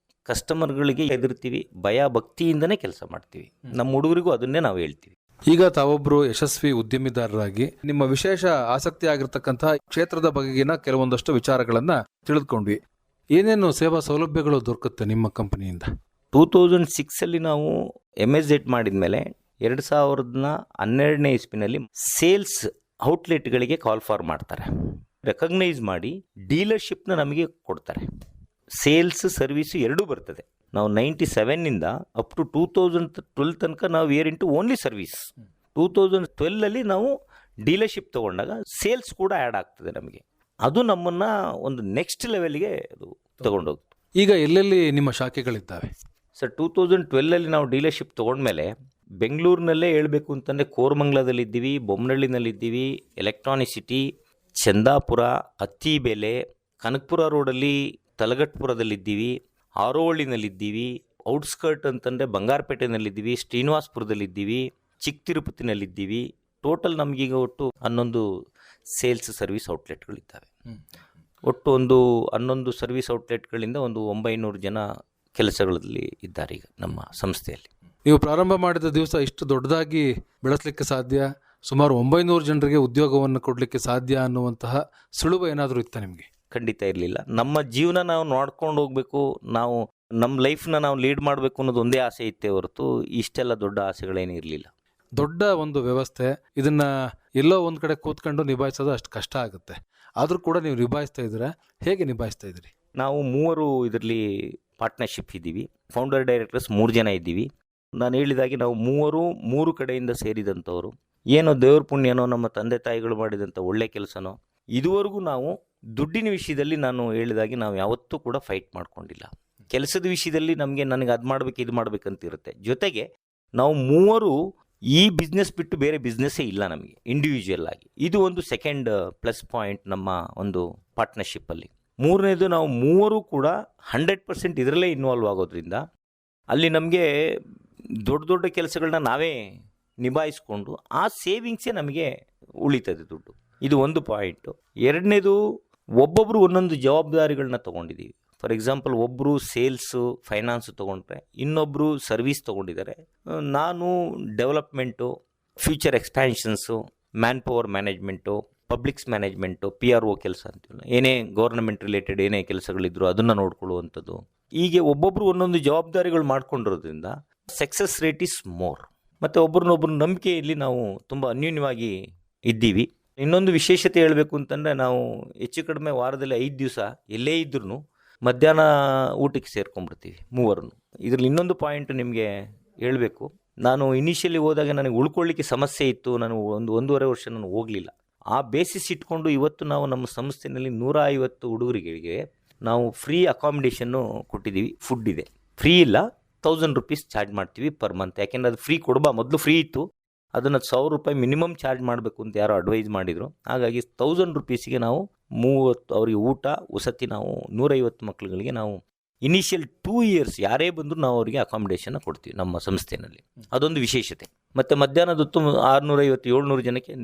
ಕಸ್ಟಮರ್ಗಳಿಗೆ ಹೆದರ್ತೀವಿ, ಭಯ ಭಕ್ತಿಯಿಂದನೇ ಕೆಲಸ ಮಾಡ್ತೀವಿ. ನಮ್ಮ ಹುಡುಗರಿಗೂ ಅದನ್ನೇ ನಾವು ಹೇಳ್ತೀವಿ. ಈಗ ತಾವೊಬ್ಬರು ಯಶಸ್ವಿ ಉದ್ಯಮಿದಾರರಾಗಿ ನಿಮ್ಮ ವಿಶೇಷ ಆಸಕ್ತಿ ಆಗಿರ್ತಕ್ಕಂತಹ ಕ್ಷೇತ್ರದ ಬಗೆಗಿನ ಕೆಲವೊಂದಷ್ಟು ವಿಚಾರಗಳನ್ನು ತಿಳಿದುಕೊಂಡ್ವಿ. ಏನೇನು ಸೇವಾ ಸೌಲಭ್ಯಗಳು ದೊರಕುತ್ತೆ ನಿಮ್ಮ ಕಂಪನಿಯಿಂದ? 2006 ನಾವು MSZ ಮಾಡಿದ ಮೇಲೆ 2012ನೇ ಇಸ್ವಿನಲ್ಲಿ ಸೇಲ್ಸ್ ಔಟ್ಲೆಟ್ಗಳಿಗೆ ಕಾಲ್ ಫಾರ್ ಮಾಡ್ತಾರೆ, ರೆಕಗ್ನೈಸ್ ಮಾಡಿ ಡೀಲರ್ಶಿಪ್ನ ನಮಗೆ ಕೊಡ್ತಾರೆ. ಸೇಲ್ಸ್ ಸರ್ವಿಸು ಎರಡೂ ಬರ್ತದೆ. ನಾವು 97ನಿಂದ ಅಪ್ ಟು 2012 ತನಕ ನಾವು ವೇರ್ ಇಂಟು ಓನ್ಲಿ ಸರ್ವಿಸ್. 2012ಅಲ್ಲಿ ನಾವು ಡೀಲರ್ಶಿಪ್ ತೊಗೊಂಡಾಗ ಸೇಲ್ಸ್ ಕೂಡ ಆ್ಯಡ್ ಆಗ್ತದೆ ನಮಗೆ. ಅದು ನಮ್ಮನ್ನು ಒಂದು ನೆಕ್ಸ್ಟ್ ಲೆವೆಲ್ಗೆ ಅದು ತೊಗೊಂಡೋಗ್ತು. ಈಗ ಎಲ್ಲೆಲ್ಲಿ ನಿಮ್ಮ ಶಾಖೆಗಳಿದ್ದಾವೆ ಸರ್? 2012ಅಲ್ಲಿ ನಾವು ಡೀಲರ್ಶಿಪ್ ತೊಗೊಂಡ್ಮೇಲೆ ಬೆಂಗಳೂರಿನಲ್ಲೇ ಹೇಳಬೇಕು ಅಂತಂದರೆ ಕೋರಮಂಗಲದಲ್ಲಿದ್ದೀವಿ, ಬೊಮ್ಮನಹಳ್ಳಿನಲ್ಲಿದ್ದೀವಿ, ಎಲೆಕ್ಟ್ರಾನಿಕ್ ಸಿಟಿ, ಚಂದಾಪುರ, ಅತ್ತಿಬೇಲೆ, ಕನಕಪುರ ರೋಡಲ್ಲಿ ತಲಗಟ್ಪುರದಲ್ಲಿದ್ದೀವಿ, ಆರೋಹಳ್ಳಿನಲ್ಲಿದ್ದೀವಿ, ಔಟ್ಸ್ಕರ್ಟ್ ಅಂತಂದರೆ ಬಂಗಾರಪೇಟೆನಲ್ಲಿದ್ದೀವಿ, ಶ್ರೀನಿವಾಸಪುರದಲ್ಲಿದ್ದೀವಿ, ಚಿಕ್ಕ ತಿರುಪತಿನಲ್ಲಿದ್ದೀವಿ. ಟೋಟಲ್ ನಮಗೀಗ ಒಟ್ಟು 11 ಸೇಲ್ಸ್ ಸರ್ವಿಸ್ ಔಟ್ಲೆಟ್ಗಳಿದ್ದಾವೆ. ಒಟ್ಟು 11 ಸರ್ವಿಸ್ ಔಟ್ಲೆಟ್ಗಳಿಂದ ಒಂದು 900 ಜನ ಕೆಲಸಗಳಲ್ಲಿ ಇದ್ದಾರೆ ಈಗ ನಮ್ಮ ಸಂಸ್ಥೆಯಲ್ಲಿ. ನೀವು ಪ್ರಾರಂಭ ಮಾಡಿದ ದಿವಸ ಇಷ್ಟು ದೊಡ್ಡದಾಗಿ ಬೆಳೆಸಲಿಕ್ಕೆ ಸಾಧ್ಯ, ಸುಮಾರು 900 ಜನರಿಗೆ ಉದ್ಯೋಗವನ್ನು ಕೊಡಲಿಕ್ಕೆ ಸಾಧ್ಯ ಅನ್ನುವಂತಹ ಸುಳುವು ಏನಾದರೂ ಇತ್ತ ನಿಮಗೆ? ಖಂಡಿತ ಇರಲಿಲ್ಲ. ನಮ್ಮ ಜೀವನ ನಾವು ನೋಡ್ಕೊಂಡು ಹೋಗಬೇಕು, ನಾವು ನಮ್ಮ ಲೈಫ್ನ ನಾವು ಲೀಡ್ ಮಾಡಬೇಕು ಅನ್ನೋದು ಒಂದೇ ಆಸೆ ಇತ್ತೇ ಹೊರತು ಇಷ್ಟೆಲ್ಲ ದೊಡ್ಡ ಆಸೆಗಳೇನೂ ಇರಲಿಲ್ಲ. ದೊಡ್ಡ ಒಂದು ವ್ಯವಸ್ಥೆ, ಇದನ್ನು ಎಲ್ಲೋ ಒಂದು ಕಡೆ ಕೂತ್ಕೊಂಡು ನಿಭಾಯಿಸೋದು ಅಷ್ಟು ಕಷ್ಟ ಆಗುತ್ತೆ. ಆದರೂ ಕೂಡ ನೀವು ನಿಭಾಯಿಸ್ತಾ ಇದ್ದೀರಾ. ಹೇಗೆ ನಿಭಾಯಿಸ್ತಾ ಇದ್ದೀರಿ? ನಾವು 3 ಇದರಲ್ಲಿ ಪಾರ್ಟ್ನರ್ಶಿಪ್ ಇದ್ದೀವಿ. ಫೌಂಡರ್ ಡೈರೆಕ್ಟರ್ಸ್ 3 ಜನ ಇದ್ದೀವಿ. ನಾನು ಹೇಳಿದಾಗೆ ನಾವು 3 ಕಡೆಯಿಂದ ಸೇರಿದಂಥವರು. ಏನೋ ದೇವ್ರ ಪುಣ್ಯನೋ ನಮ್ಮ ತಂದೆ ತಾಯಿಗಳು ಮಾಡಿದಂಥ ಒಳ್ಳೆ ಕೆಲಸನೋ, ಇದುವರೆಗೂ ನಾವು ದುಡ್ಡಿನ ವಿಷಯದಲ್ಲಿ ನಾನು ಹೇಳಿದಾಗೆ ನಾವು ಯಾವತ್ತೂ ಕೂಡ ಫೈಟ್ ಮಾಡ್ಕೊಂಡಿಲ್ಲ. ಕೆಲಸದ ವಿಷಯದಲ್ಲಿ ನನಗೆ ಅದು ಮಾಡಬೇಕು ಇದು ಮಾಡಬೇಕಂತಿರುತ್ತೆ. ಜೊತೆಗೆ ನಾವು 3 ಈ ಬಿಸ್ನೆಸ್ ಬಿಟ್ಟು ಬೇರೆ ಬಿಸ್ನೆಸ್ಸೇ ಇಲ್ಲ ನಮಗೆ ಇಂಡಿವಿಜುವಲ್ ಆಗಿ. ಇದು ಒಂದು ಸೆಕೆಂಡ್ ಪ್ಲಸ್ ಪಾಯಿಂಟ್ ನಮ್ಮ ಒಂದು ಪಾರ್ಟ್ನರ್ಶಿಪ್ಪಲ್ಲಿ. ಮೂರನೇದು, ನಾವು 3 ಕೂಡ 100% ಇದರಲ್ಲೇ ಇನ್ವಾಲ್ವ್ ಆಗೋದ್ರಿಂದ ಅಲ್ಲಿ ನಮಗೆ ದೊಡ್ಡ ಕೆಲಸಗಳನ್ನ ನಾವೇ ನಿಭಾಯಿಸ್ಕೊಂಡು ಆ ಸೇವಿಂಗ್ಸೇ ನಮಗೆ ಉಳಿತದೆ ದುಡ್ಡು. ಇದು ಒಂದು ಪಾಯಿಂಟು. ಎರಡನೇದು, ಒಬ್ಬೊಬ್ಬರು ಒಂದೊಂದು ಜವಾಬ್ದಾರಿಗಳನ್ನ ತೊಗೊಂಡಿದ್ದೀವಿ. ಫಾರ್ ಎಕ್ಸಾಂಪಲ್, ಒಬ್ಬರು ಸೇಲ್ಸು ಫೈನಾನ್ಸು ತೊಗೊಂಡ್ರೆ, ಇನ್ನೊಬ್ಬರು ಸರ್ವಿಸ್ ತೊಗೊಂಡಿದ್ದಾರೆ. ನಾನು development, future expansions, man power management, publics management, PRO ಕೆಲಸ ಅಂತೀವಲ್ಲ, ಏನೇ ಗೌರ್ನಮೆಂಟ್ ರಿಲೇಟೆಡ್ ಏನೇ ಕೆಲಸಗಳಿದ್ರು ಅದನ್ನು ನೋಡ್ಕೊಳ್ಳುವಂಥದ್ದು. ಹೀಗೆ ಒಬ್ಬೊಬ್ಬರು ಒಂದೊಂದು ಜವಾಬ್ದಾರಿಗಳು ಮಾಡ್ಕೊಂಡಿರೋದ್ರಿಂದ ಸಕ್ಸಸ್ ರೇಟ್ ಈಸ್ ಮೋರ್. ಮತ್ತು ಒಬ್ಬರನ್ನೊಬ್ಬರು ನಂಬಿಕೆಯಲ್ಲಿ ನಾವು ತುಂಬ ಅನ್ಯೂನ್ಯವಾಗಿ ಇದ್ದೀವಿ. ಇನ್ನೊಂದು ವಿಶೇಷತೆ ಹೇಳಬೇಕು ಅಂತಂದರೆ, ನಾವು ಹೆಚ್ಚು ಕಡಿಮೆ ವಾರದಲ್ಲಿ 5 ದಿವಸ ಎಲ್ಲೇ ಇದ್ರೂ ಮಧ್ಯಾಹ್ನ ಊಟಕ್ಕೆ ಸೇರ್ಕೊಂಡ್ಬಿಡ್ತೀವಿ 3. ಇದರಲ್ಲಿ ಇನ್ನೊಂದು ಪಾಯಿಂಟ್ ನಿಮಗೆ ಹೇಳಬೇಕು. ನಾನು ಇನಿಷಿಯಲಿ ಹೋದಾಗ ನನಗೆ ಉಳ್ಕೊಳ್ಳಿಕ್ಕೆ ಸಮಸ್ಯೆ ಇತ್ತು. ನಾನು 1.5 ವರ್ಷ ನಾನು ಹೋಗಲಿಲ್ಲ. ಆ ಬೇಸಿಸ್ ಇಟ್ಕೊಂಡು ಇವತ್ತು ನಾವು ನಮ್ಮ ಸಂಸ್ಥೆಯಲ್ಲಿ 150 ಹುಡುಗರಿಗೆ ನಾವು ಫ್ರೀ ಅಕಾಮಿಡೇಷನ್ನು ಕೊಟ್ಟಿದ್ದೀವಿ. ಫುಡ್ ಇದೆ, ಫ್ರೀ ಇಲ್ಲ, 1000 ರೂಪೀಸ್ ಚಾರ್ಜ್ ಮಾಡ್ತೀವಿ ಪರ್ ಮಂತ್. ಯಾಕೆಂದರೆ ಅದು ಫ್ರೀ ಮೊದಲು ಫ್ರೀ ಇತ್ತು, ಅದನ್ನು 1000 ರೂಪಾಯಿ ಮಿನಿಮಮ್ ಚಾರ್ಜ್ ಮಾಡಬೇಕು ಅಂತ ಯಾರೋ ಅಡ್ವೈಸ್ ಮಾಡಿದರು. ಹಾಗಾಗಿ 1000 ರೂಪೀಸಿಗೆ ನಾವು 30 ಅವರಿಗೆ ಊಟ ವಸತಿ, ನಾವು 150 ಮಕ್ಕಳುಗಳಿಗೆ ನಾವು ಇನಿಷಿಯಲ್ 2 ಇಯರ್ಸ್ ಯಾರೇ ಬಂದರೂ ನಾವು ಅವರಿಗೆ ಅಕಾಮಿಡೇಷನ್ ಕೊಡ್ತೀವಿ ನಮ್ಮ ಸಂಸ್ಥೆಯಲ್ಲಿ. ಅದೊಂದು ವಿಶೇಷತೆ. ಮತ್ತು ಮಧ್ಯಾಹ್ನದ ಹೊತ್ತು 650-700 ಜನಕ್ಕೆ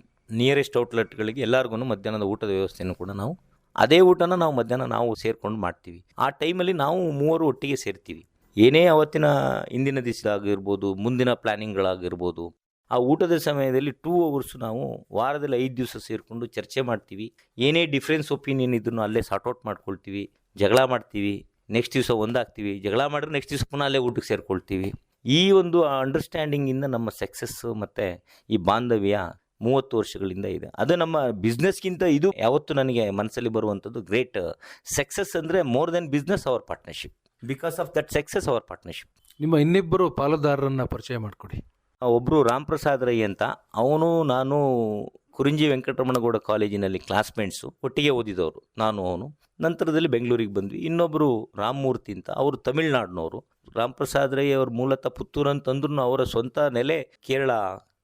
ನಿಯರೆಸ್ಟ್ ಔಟ್ಲೆಟ್ಗಳಿಗೆ ಎಲ್ಲರಿಗೂ ಮಧ್ಯಾಹ್ನದ ಊಟದ ವ್ಯವಸ್ಥೆಯನ್ನು ಕೂಡ ನಾವು ಅದೇ ಊಟನ ನಾವು ಮಧ್ಯಾಹ್ನ ನಾವು ಸೇರ್ಕೊಂಡು ಮಾಡ್ತೀವಿ. ಆ ಟೈಮಲ್ಲಿ ನಾವು 3 ಒಟ್ಟಿಗೆ ಸೇರ್ತೀವಿ. ಏನೇ ಅವತ್ತಿನ ಹಿಂದಿನ ದಿವಸ ಆಗಿರ್ಬೋದು, ಮುಂದಿನ ಪ್ಲ್ಯಾನಿಂಗ್ಗಳಾಗಿರ್ಬೋದು, ಆ ಊಟದ ಸಮಯದಲ್ಲಿ 2 ಅವರ್ಸ್ ನಾವು ವಾರದಲ್ಲಿ 5 ದಿವಸ ಸೇರಿಕೊಂಡು ಚರ್ಚೆ ಮಾಡ್ತೀವಿ. ಏನೇ ಡಿಫ್ರೆನ್ಸ್ ಒಪಿನಿಯನ್ ಇದ್ರೂ ಅಲ್ಲೇ ಸಾರ್ಟ್ಔಟ್ ಮಾಡ್ಕೊಳ್ತೀವಿ, ಜಗಳ ಮಾಡ್ತೀವಿ, ನೆಕ್ಸ್ಟ್ ದಿವಸ ಒಂದಾಗ್ತೀವಿ, ಜಗಳ ಮಾಡಿದ್ರೆ ನೆಕ್ಸ್ಟ್ ದಿವಸ ಪುನಃ ಅಲ್ಲೇ ಊಟಕ್ಕೆ ಸೇರ್ಕೊಳ್ತೀವಿ. ಈ ಒಂದು ಅಂಡರ್ಸ್ಟ್ಯಾಂಡಿಂಗಿಂದ ನಮ್ಮ ಸಕ್ಸಸ್ಸು ಮತ್ತು ಈ ಬಾಂಧವ್ಯ 30 ವರ್ಷಗಳಿಂದ ಇದೆ. ಅದು ನಮ್ಮ ಬಿಸ್ನೆಸ್ಗಿಂತ ಇದು ಯಾವತ್ತೂ ನನಗೆ ಮನಸ್ಸಲ್ಲಿ ಬರುವಂಥದ್ದು ಗ್ರೇಟ್ ಸಕ್ಸಸ್. ಅಂದರೆ more than business, our partnership. Because of that success, our partnership. ನಿಮ್ಮ ಇನ್ನಿಬ್ಬರು ಪಾಲುದಾರರನ್ನು ಪರಿಚಯ ಮಾಡಿಕೊಡಿ. ಒಬ್ಬರು ರಾಮ್ ಪ್ರಸಾದ್ ರೈ ಅಂತ, ಅವನು ನಾನು ಕುರಿಂಜಿ ವೆಂಕಟರಮಣಗೌಡ ಕಾಲೇಜಿನಲ್ಲಿ ಕ್ಲಾಸ್ಮೇಟ್ಸು, ಒಟ್ಟಿಗೆ ಓದಿದವರು ನಾನು ಅವನು. ನಂತರದಲ್ಲಿ ಬೆಂಗಳೂರಿಗೆ ಬಂದ್ವಿ. ಇನ್ನೊಬ್ಬರು ರಾಮಮೂರ್ತಿ ಅಂತ, ಅವರು ತಮಿಳ್ನಾಡಿನವರು. ರಾಮ್ ಪ್ರಸಾದ್ ರೈ ಅವರು ಮೂಲತಃ ಪುತ್ತೂರು ಅಂತಂದ್ರೂ ಅವರ ಸ್ವಂತ ನೆಲೆ ಕೇರಳ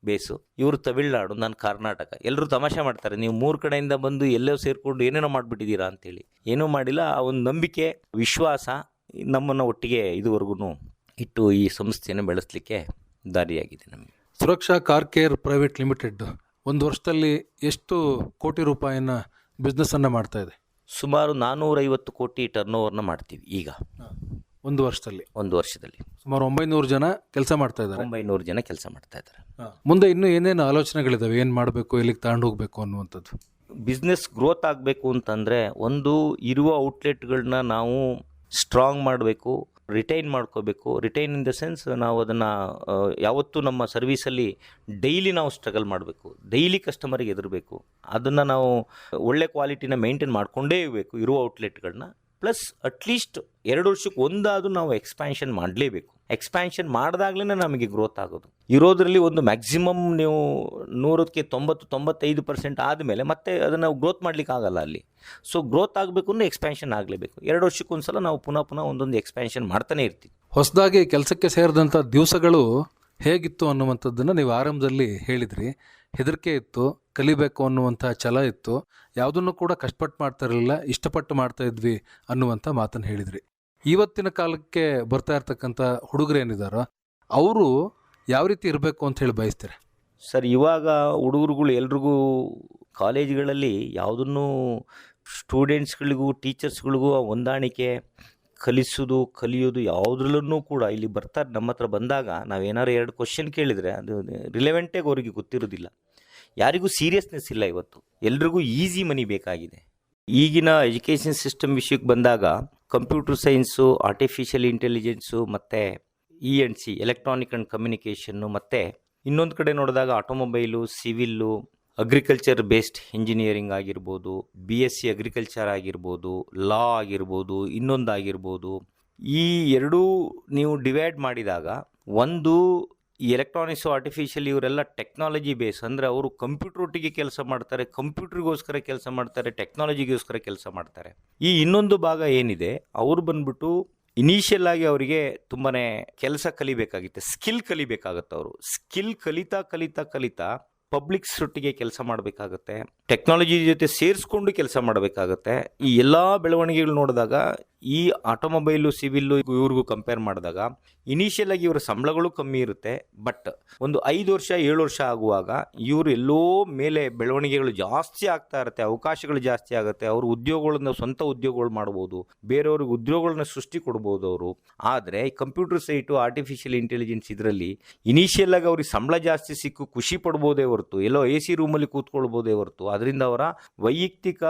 ಬೇಸು. ಇವರು ತಮಿಳ್ನಾಡು, ನಾನು ಕರ್ನಾಟಕ. ಎಲ್ಲರೂ ತಮಾಷೆ ಮಾಡ್ತಾರೆ, ನೀವು 3 ಕಡೆಯಿಂದ ಬಂದು ಎಲ್ಲೋ ಸೇರಿಕೊಂಡು ಏನೇನೋ ಮಾಡಿಬಿಟ್ಟಿದ್ದೀರಾ ಅಂತೇಳಿ. ಏನೂ ಮಾಡಿಲ್ಲ. ಆ ಒಂದು ನಂಬಿಕೆ, ವಿಶ್ವಾಸ ನಮ್ಮನ್ನು ಒಟ್ಟಿಗೆ ಇದುವರೆಗೂ ಇಟ್ಟು ಈ ಸಂಸ್ಥೆಯನ್ನು ಬೆಳೆಸಲಿಕ್ಕೆ ದಾರಿಯಾಗಿದೆ ನಮಗೆ. ಸುರಕ್ಷಾ ಕಾರ್ ಕೇರ್ ಪ್ರೈವೇಟ್ ಲಿಮಿಟೆಡ್ 1 ವರ್ಷದಲ್ಲಿ ಎಷ್ಟು ಕೋಟಿ ರೂಪಾಯಿನ ಬಿಸ್ನೆಸ್ಸನ್ನು ಮಾಡ್ತಾ ಇದೆ? ಸುಮಾರು 450 ಕೋಟಿ ಟರ್ನ್ ಓವರ್ನ ಮಾಡ್ತೀವಿ ಈಗ 1 ವರ್ಷದಲ್ಲಿ. 1 ವರ್ಷದಲ್ಲಿ ಸುಮಾರು 900 ಜನ ಕೆಲಸ ಮಾಡ್ತಾ ಇದ್ದಾರೆ. 900 ಜನ ಕೆಲಸ ಮಾಡ್ತಾ ಇದ್ದಾರೆ. ಮುಂದೆ ಇನ್ನೂ ಏನೇನು ಆಲೋಚನೆಗಳಿದಾವೆ, ಏನು ಮಾಡಬೇಕು, ಎಲ್ಲಿಗೆ ತಗೊಂಡು ಹೋಗ್ಬೇಕು ಅನ್ನುವಂಥದ್ದು? ಬಿಸ್ನೆಸ್ ಗ್ರೋತ್ ಆಗಬೇಕು ಅಂತಂದರೆ ಒಂದು ಇರುವ ಔಟ್ಲೆಟ್ಗಳನ್ನ ನಾವು ಸ್ಟ್ರಾಂಗ್ ಮಾಡಬೇಕು, ರಿಟೈನ್ ಮಾಡ್ಕೋಬೇಕು. ರಿಟೈನ್ ಇನ್ ದ ಸೆನ್ಸ್ ನಾವು ಅದನ್ನು ಯಾವತ್ತೂ ನಮ್ಮ ಸರ್ವೀಸಲ್ಲಿ ಡೈಲಿ ನಾವು ಸ್ಟ್ರಗಲ್ ಮಾಡಬೇಕು, ಡೈಲಿ ಕಸ್ಟಮರಿಗೆ ಎದುರಬೇಕು. ಅದನ್ನು ನಾವು ಒಳ್ಳೆ ಕ್ವಾಲಿಟಿನ ಮೇಂಟೈನ್ ಮಾಡಿಕೊಂಡೇ ಇರಬೇಕು ಇರುವ ಔಟ್ಲೆಟ್ಗಳನ್ನ. ಪ್ಲಸ್ ಅಟ್ಲೀಸ್ಟ್ 2 ವರ್ಷಕ್ಕೆ ಒಂದಾದರೂ ನಾವು ಎಕ್ಸ್ಪ್ಯಾನ್ಷನ್ ಮಾಡಲೇಬೇಕು. ಎಕ್ಸ್ಪ್ಯಾನ್ಷನ್ ಮಾಡಿದಾಗಲೇ ನಮಗೆ ಗ್ರೋತ್ ಆಗೋದು. ಇರೋದ್ರಲ್ಲಿ ಒಂದು ಮ್ಯಾಕ್ಸಿಮಮ್ ನೀವು 100ಕ್ಕೆ 90-95% ಆದಮೇಲೆ ಮತ್ತೆ ಅದನ್ನು ಗ್ರೋತ್ ಮಾಡಲಿಕ್ಕೆ ಆಗಲ್ಲ ಅಲ್ಲಿ. ಸೊ ಗ್ರೋತ್ ಆಗಬೇಕು ಅಂದರೆ ಎಕ್ಸ್ಪ್ಯಾನ್ಷನ್ ಆಗಲೇಬೇಕು. 2 ವರ್ಷಕ್ಕೊಂದ್ಸಲ ನಾವು ಪುನಃ ಒಂದೊಂದು ಎಕ್ಸ್ಪ್ಯಾನ್ಷನ್ ಮಾಡ್ತಾನೆ ಇರ್ತೀವಿ. ಹೊಸದಾಗಿ ಕೆಲಸಕ್ಕೆ ಸೇರಿದಂಥ ದಿವಸಗಳು ಹೇಗಿತ್ತು ಅನ್ನುವಂಥದ್ದನ್ನು ನೀವು ಆರಂಭದಲ್ಲಿ ಹೇಳಿದ್ರಿ. ಹೆದರಿಕೆ ಇತ್ತು, ಕಲಿಬೇಕು ಅನ್ನುವಂಥ ಛಲ ಇತ್ತು, ಯಾವುದನ್ನು ಕೂಡ ಕಷ್ಟಪಟ್ಟು ಮಾಡ್ತಾ ಇರಲಿಲ್ಲ, ಇಷ್ಟಪಟ್ಟು ಮಾಡ್ತಾ ಇದ್ವಿ ಅನ್ನುವಂಥ ಮಾತನ್ನು ಹೇಳಿದ್ರಿ. ಇವತ್ತಿನ ಕಾಲಕ್ಕೆ ಬರ್ತಾ ಇರ್ತಕ್ಕಂಥ ಹುಡುಗರು ಏನಿದ್ದಾರೋ ಅವರು ಯಾವ ರೀತಿ ಇರಬೇಕು ಅಂತ ಹೇಳಿ ಬಯಸ್ತಾರೆ? ಸರ್, ಇವಾಗ ಹುಡುಗರುಗಳು ಎಲ್ರಿಗೂ ಕಾಲೇಜ್ಗಳಲ್ಲಿ ಯಾವುದನ್ನು ಸ್ಟೂಡೆಂಟ್ಸ್ಗಳಿಗೂ ಟೀಚರ್ಸ್ಗಳಿಗೂ ಹೊಂದಾಣಿಕೆ, ಕಲಿಯೋದು ಯಾವುದ್ರಲ್ಲೂ ಕೂಡ ಇಲ್ಲಿ ಬರ್ತಾರೆ. ನಮ್ಮ ಹತ್ರ ಬಂದಾಗ ನಾವೇನಾದ್ರು 2 ಕ್ವಶನ್ ಕೇಳಿದರೆ ಅದು ರಿಲೆವೆಂಟಾಗಿ ಅವರಿಗೆ ಗೊತ್ತಿರೋದಿಲ್ಲ. ಯಾರಿಗೂ ಸೀರಿಯಸ್ನೆಸ್ ಇಲ್ಲ. ಇವತ್ತು ಎಲ್ರಿಗೂ ಈಸಿ ಮನಿ ಬೇಕಾಗಿದೆ. ಈಗಿನ ಎಜುಕೇಷನ್ ಸಿಸ್ಟಮ್ ವಿಷಯಕ್ಕೆ ಬಂದಾಗ ಕಂಪ್ಯೂಟರ್ ಸೈನ್ಸು, ಆರ್ಟಿಫಿಷಿಯಲ್ ಇಂಟೆಲಿಜೆನ್ಸು ಮತ್ತು ENC ಎಲೆಕ್ಟ್ರಾನಿಕ್ ಆ್ಯಂಡ್ ಕಮ್ಯುನಿಕೇಷನ್ನು, ಮತ್ತು ಇನ್ನೊಂದು ಕಡೆ ನೋಡಿದಾಗ automobile, civil, agriculture based engineering ಆಗಿರ್ಬೋದು, BSc ಅಗ್ರಿಕಲ್ಚರ್ ಆಗಿರ್ಬೋದು, ಲಾ ಆಗಿರ್ಬೋದು, ಇನ್ನೊಂದಾಗಿರ್ಬೋದು. ಈ ಎರಡೂ ನೀವು ಡಿವೈಡ್ ಮಾಡಿದಾಗ ಒಂದು ಈ ಎಲೆಕ್ಟ್ರಾನಿಕ್ಸು, ಆರ್ಟಿಫಿಷಿಯಲ್ ಇವರೆಲ್ಲ ಟೆಕ್ನಾಲಜಿ ಬೇಸ್, ಅಂದರೆ ಅವರು ಕಂಪ್ಯೂಟರ್ ಒಟ್ಟಿಗೆ ಕೆಲಸ ಮಾಡ್ತಾರೆ, ಕಂಪ್ಯೂಟರ್ಗೋಸ್ಕರ ಕೆಲಸ ಮಾಡ್ತಾರೆ, ಟೆಕ್ನಾಲಜಿಗೋಸ್ಕರ ಕೆಲಸ ಮಾಡ್ತಾರೆ. ಈ ಇನ್ನೊಂದು ಭಾಗ ಏನಿದೆ, ಅವರು ಬಂದ್ಬಿಟ್ಟು ಇನಿಷಿಯಲ್ ಆಗಿ ಅವರಿಗೆ ತುಂಬಾ ಕೆಲಸ ಕಲಿಬೇಕಾಗುತ್ತೆ, ಸ್ಕಿಲ್ ಕಲಿಬೇಕಾಗತ್ತೆ. ಅವರು ಸ್ಕಿಲ್ ಕಲಿತಾ ಪಬ್ಲಿಕ್ಸ್ ಒಟ್ಟಿಗೆ ಕೆಲಸ ಮಾಡಬೇಕಾಗತ್ತೆ, ಟೆಕ್ನಾಲಜಿ ಜೊತೆ ಸೇರಿಸ್ಕೊಂಡು ಕೆಲಸ ಮಾಡಬೇಕಾಗತ್ತೆ. ಈ ಎಲ್ಲ ಬೆಳವಣಿಗೆಗಳು ನೋಡಿದಾಗ ಈ ಆಟೋಮೊಬೈಲು, ಸಿವಿಲ್ಲು ಇವ್ರಿಗೂ ಕಂಪೇರ್ ಮಾಡಿದಾಗ ಇನಿಷಿಯಲ್ ಆಗಿ ಇವರ ಸಂಬಳಗಳು ಕಮ್ಮಿ ಇರುತ್ತೆ. ಬಟ್ ಒಂದು 5 ವರ್ಷ 7 ವರ್ಷ ಆಗುವಾಗ ಇವರು ಎಲ್ಲೋ ಮೇಲೆ ಬೆಳವಣಿಗೆಗಳು ಜಾಸ್ತಿ ಆಗ್ತಾ ಇರುತ್ತೆ, ಅವಕಾಶಗಳು ಜಾಸ್ತಿ ಆಗುತ್ತೆ. ಅವರು ಉದ್ಯೋಗಗಳನ್ನ, ಸ್ವಂತ ಉದ್ಯೋಗಗಳು ಮಾಡ್ಬೋದು, ಬೇರೆಯವ್ರಿಗೆ ಉದ್ಯೋಗಗಳನ್ನ ಸೃಷ್ಟಿ ಕೊಡ್ಬೋದು ಅವರು. ಆದರೆ ಕಂಪ್ಯೂಟರ್ ಸೈಟು, ಆರ್ಟಿಫಿಷಿಯಲ್ ಇಂಟೆಲಿಜೆನ್ಸ್ ಇದರಲ್ಲಿ ಇನಿಷಿಯಲ್ ಆಗಿ ಅವ್ರಿಗೆ ಸಂಬಳ ಜಾಸ್ತಿ ಸಿಕ್ಕು ಖುಷಿ ಪಡ್ಬೋದೇ ಹೊರತು, ಎಲ್ಲೋ AC ರೂಮಲ್ಲಿ ಕೂತ್ಕೊಳ್ಬೋದೇ ಹೊರತು ಅದರಿಂದ ಅವರ ವೈಯಕ್ತಿಕ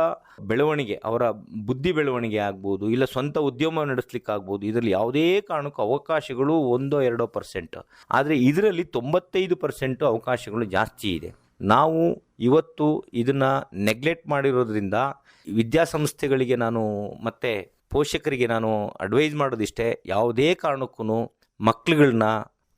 ಬೆಳವಣಿಗೆ, ಅವರ ಬುದ್ಧಿ ಬೆಳವಣಿಗೆ ಆಗ್ಬೋದು, ಇಲ್ಲ ಸ್ವಂತ ಉದ್ಯಮ ನಡೆಸಲಿಕ್ಕೆ ಆಗ್ಬೋದು, ಇದರಲ್ಲಿ ಯಾವುದೇ ಕಾರಣಕ್ಕೂ ಅವಕಾಶಗಳು 1-2%. ಆದರೆ ಇದರಲ್ಲಿ 95% ಅವಕಾಶಗಳು ಜಾಸ್ತಿ ಇದೆ. ನಾವು ಇವತ್ತು ಇದನ್ನು ನೆಗ್ಲೆಕ್ಟ್ ಮಾಡಿರೋದ್ರಿಂದ ವಿದ್ಯಾಸಂಸ್ಥೆಗಳಿಗೆ ನಾನು ಮತ್ತು ಪೋಷಕರಿಗೆ ನಾನು ಅಡ್ವೈಸ್ ಮಾಡೋದಿಷ್ಟೇ, ಯಾವುದೇ ಕಾರಣಕ್ಕೂ ಮಕ್ಕಳುಗಳನ್ನ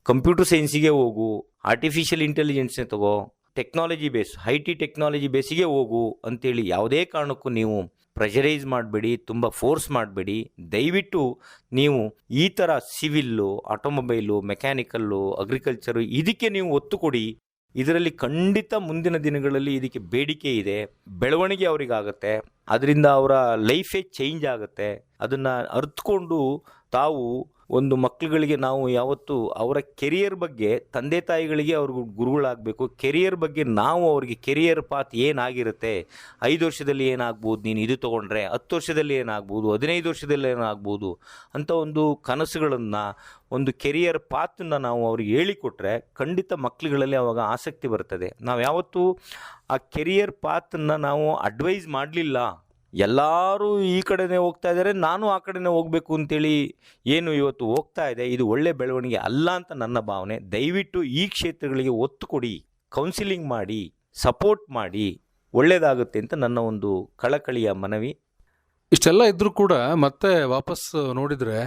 ಕಂಪ್ಯೂಟರ್ ಸೈನ್ಸಿಗೆ ಹೋಗು, ಆರ್ಟಿಫಿಷಿಯಲ್ ಇಂಟೆಲಿಜೆನ್ಸ್ನೇ ತಗೋ, ಟೆಕ್ನಾಲಜಿ ಬೇಸ್, IT ಟೆಕ್ನಾಲಜಿ ಬೇಸಿಗೆ ಹೋಗು ಅಂತೇಳಿ ಯಾವುದೇ ಕಾರಣಕ್ಕೂ ನೀವು ಪ್ರೆಷರೈಸ್ ಮಾಡಬೇಡಿ, ತುಂಬ ಫೋರ್ಸ್ ಮಾಡಬೇಡಿ. ದಯವಿಟ್ಟು ನೀವು ಈ ಥರ ಸಿವಿಲ್ಲು, ಆಟೋಮೊಬೈಲು, ಮೆಕ್ಯಾನಿಕಲ್ಲು, ಅಗ್ರಿಕಲ್ಚರು ಇದಕ್ಕೆ ನೀವು ಒತ್ತು ಕೊಡಿ. ಇದರಲ್ಲಿ ಖಂಡಿತ ಮುಂದಿನ ದಿನಗಳಲ್ಲಿ ಇದಕ್ಕೆ ಬೇಡಿಕೆ ಇದೆ, ಬೆಳವಣಿಗೆ ಅವರಿಗಾಗತ್ತೆ, ಅದರಿಂದ ಅವರ ಲೈಫೇ ಚೇಂಜ್ ಆಗುತ್ತೆ. ಅದನ್ನು ಅರ್ಥಕೊಂಡು ತಾವು ಒಂದು ಮಕ್ಕಳುಗಳಿಗೆ ನಾವು ಯಾವತ್ತು ಅವರ ಕೆರಿಯರ್ ಬಗ್ಗೆ, ತಂದೆ ತಾಯಿಗಳಿಗೆ ಅವ್ರಿಗೆ ಗುರುಗಳಾಗಬೇಕು. ಕೆರಿಯರ್ ಬಗ್ಗೆ ನಾವು ಅವರಿಗೆ ಕೆರಿಯರ್ ಪಾತ್ ಏನಾಗಿರುತ್ತೆ, 5 ವರ್ಷದಲ್ಲಿ ಏನಾಗ್ಬೋದು, ನೀನು ಇದು ತೊಗೊಂಡ್ರೆ 10 ವರ್ಷದಲ್ಲಿ ಏನಾಗ್ಬೋದು, 15 ವರ್ಷದಲ್ಲಿ ಏನಾಗ್ಬೋದು ಅಂತ ಒಂದು ಕನಸುಗಳನ್ನು, ಒಂದು ಕೆರಿಯರ್ ಪಾತನ್ನು ನಾವು ಅವ್ರಿಗೆ ಹೇಳಿಕೊಟ್ರೆ ಖಂಡಿತ ಮಕ್ಕಳುಗಳಲ್ಲಿ ಅವಾಗ ಆಸಕ್ತಿ ಬರ್ತದೆ. ನಾವು ಯಾವತ್ತೂ ಆ ಕೆರಿಯರ್ ಪಾತನ್ನು ನಾವು ಅಡ್ವೈಸ್ ಮಾಡಲಿಲ್ಲ, ಎಲ್ಲರೂ ಈ ಕಡೆನೇ ಹೋಗ್ತಾ ಇದ್ದಾರೆ, ನಾನು ಆ ಕಡೆನೇ ಹೋಗಬೇಕು ಅಂತೇಳಿ ಏನು ಇವತ್ತು ಹೋಗ್ತಾ ಇದೆ, ಇದು ಒಳ್ಳೆ ಬೆಳವಣಿಗೆ ಅಲ್ಲ ಅಂತ ನನ್ನ ಭಾವನೆ. ದಯವಿಟ್ಟು ಈ ಕ್ಷೇತ್ರಗಳಿಗೆ ಒತ್ತು ಕೊಡಿ, ಕೌನ್ಸಿಲಿಂಗ್ ಮಾಡಿ, ಸಪೋರ್ಟ್ ಮಾಡಿ, ಒಳ್ಳೆಯದಾಗುತ್ತೆ ಅಂತ ನನ್ನ ಒಂದು ಕಳಕಳಿಯ ಮನವಿ. ಇಷ್ಟೆಲ್ಲ ಇದ್ದರೂ ಕೂಡ ಮತ್ತೆ ವಾಪಸ್ ನೋಡಿದರೆ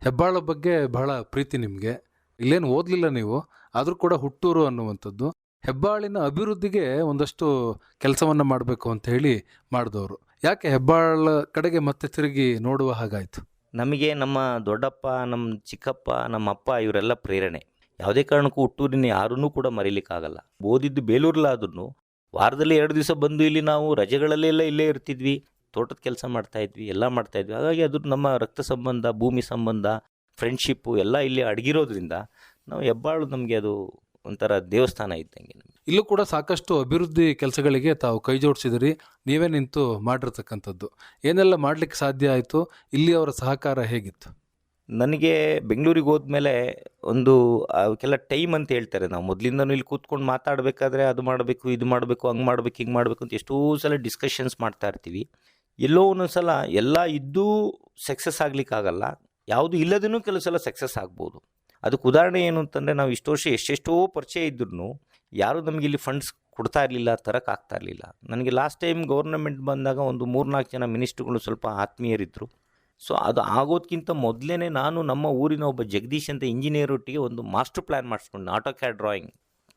ಹೆಬ್ಬಾಳ ಬಗ್ಗೆ ಬಹಳ ಪ್ರೀತಿ ನಿಮಗೆ. ಇಲ್ಲೇನು ಓದಲಿಲ್ಲ ನೀವು, ಆದರೂ ಕೂಡ ಹುಟ್ಟೂರು ಅನ್ನುವಂಥದ್ದು ಹೆಬ್ಬಾಳಿನ ಅಭಿವೃದ್ಧಿಗೆ ಒಂದಷ್ಟು ಕೆಲಸವನ್ನ ಮಾಡಬೇಕು ಅಂತ ಹೇಳಿ ಮಾಡಿದವರು. ಯಾಕೆ ಹೆಬ್ಬಾಳ ಕಡೆಗೆ ಮತ್ತೆ ತಿರುಗಿ ನೋಡುವ ಹಾಗಾಯ್ತು? ನಮಗೆ ನಮ್ಮ ದೊಡ್ಡಪ್ಪ, ನಮ್ಮ ಚಿಕ್ಕಪ್ಪ, ನಮ್ಮ ಅಪ್ಪ ಇವರೆಲ್ಲ ಪ್ರೇರಣೆ. ಯಾವುದೇ ಕಾರಣಕ್ಕೂ ಹುಟ್ಟೂರಿನ ಯಾರನ್ನೂ ಕೂಡ ಮರೀಲಿಕ್ಕಾಗಲ್ಲ. ಓದಿದ್ದು ಬೇಲೂರಲ್ಲಾದ್ರೂ ವಾರದಲ್ಲಿ 2 ದಿವಸ ಬಂದು ಇಲ್ಲಿ ನಾವು ರಜೆಗಳಲ್ಲೆಲ್ಲ ಇಲ್ಲೇ ಇರ್ತಿದ್ವಿ, ತೋಟದ ಕೆಲಸ ಮಾಡ್ತಾ ಇದ್ವಿ, ಎಲ್ಲ ಮಾಡ್ತಾ ಇದ್ವಿ. ಹಾಗಾಗಿ ಅದು ನಮ್ಮ ರಕ್ತ ಸಂಬಂಧ, ಭೂಮಿ ಸಂಬಂಧ, ಫ್ರೆಂಡ್ಶಿಪ್ಪು ಎಲ್ಲ ಇಲ್ಲಿ ಅಡಗಿರೋದ್ರಿಂದ ನಾವು ಹೆಬ್ಬಾಳು ನಮಗೆ ಅದು ಒಂಥರ ದೇವಸ್ಥಾನ ಇದ್ದಂಗೆ. ಇಲ್ಲೂ ಕೂಡ ಸಾಕಷ್ಟು ಅಭಿವೃದ್ಧಿ ಕೆಲಸಗಳಿಗೆ ತಾವು ಕೈ ಜೋಡಿಸಿದಿರಿ, ನೀವೇ ನಿಂತು ಮಾಡಿರ್ತಕ್ಕಂಥದ್ದು. ಏನೆಲ್ಲ ಮಾಡಲಿಕ್ಕೆ ಸಾಧ್ಯ ಆಯಿತು? ಇಲ್ಲಿ ಅವರ ಸಹಕಾರ ಹೇಗಿತ್ತು? ನನಗೆ ಬೆಂಗಳೂರಿಗೆ ಹೋದ್ಮೇಲೆ ಒಂದು ಅವಕ್ಕೆಲ್ಲ ಟೈಮ್ ಅಂತ ಹೇಳ್ತಾರೆ. ನಾವು ಮೊದಲಿಂದನೂ ಇಲ್ಲಿ ಕೂತ್ಕೊಂಡು ಮಾತಾಡಬೇಕಾದ್ರೆ ಅದು ಮಾಡಬೇಕು, ಇದು ಮಾಡಬೇಕು, ಹಂಗೆ ಮಾಡಬೇಕು, ಹಿಂಗೆ ಮಾಡಬೇಕು ಅಂತ ಎಷ್ಟೋ ಸಲ ಡಿಸ್ಕಷನ್ಸ್ ಮಾಡ್ತಾ ಇರ್ತೀವಿ. ಎಲ್ಲೋ ಒಂದೊಂದು ಸಲ ಎಲ್ಲ ಇದ್ದೂ ಸಕ್ಸಸ್ ಆಗಲಿಕ್ಕಾಗಲ್ಲ, ಯಾವುದು ಇಲ್ಲದೂ ಕೆಲವು ಸಲ ಸಕ್ಸಸ್ ಆಗ್ಬೋದು. ಅದಕ್ಕೆ ಉದಾಹರಣೆ ಏನು ಅಂತಂದರೆ, ನಾವು ಇಷ್ಟು ವರ್ಷ ಎಷ್ಟೆಷ್ಟೋ ಪರಿಚಯ ಇದ್ರೂ ಯಾರೂ ನಮಗೆ ಇಲ್ಲಿ ಫಂಡ್ಸ್ ಕೊಡ್ತಾ ಇರಲಿಲ್ಲ, ತರೋಕ್ಕಾಗ್ತಾ ಇರಲಿಲ್ಲ. ನನಗೆ ಲಾಸ್ಟ್ ಟೈಮ್ ಗೌರ್ನಮೆಂಟ್ ಬಂದಾಗ ಒಂದು 3-4 ಜನ ಮಿನಿಸ್ಟ್ರುಗಳು ಸ್ವಲ್ಪ ಆತ್ಮೀಯರಿದ್ದರು. ಸೊ ಅದು ಆಗೋದಕ್ಕಿಂತ ಮೊದಲೇ ನಾನು ನಮ್ಮ ಊರಿನ ಒಬ್ಬ ಜಗದೀಶ್ ಅಂತ ಇಂಜಿನಿಯರ್ ಒಟ್ಟಿಗೆ ಒಂದು ಮಾಸ್ಟರ್ ಪ್ಲ್ಯಾನ್ ಮಾಡಿಸ್ಕೊಂಡು ಆಟೋಕ್ಯಾಡ್ ಡ್ರಾಯಿಂಗ್,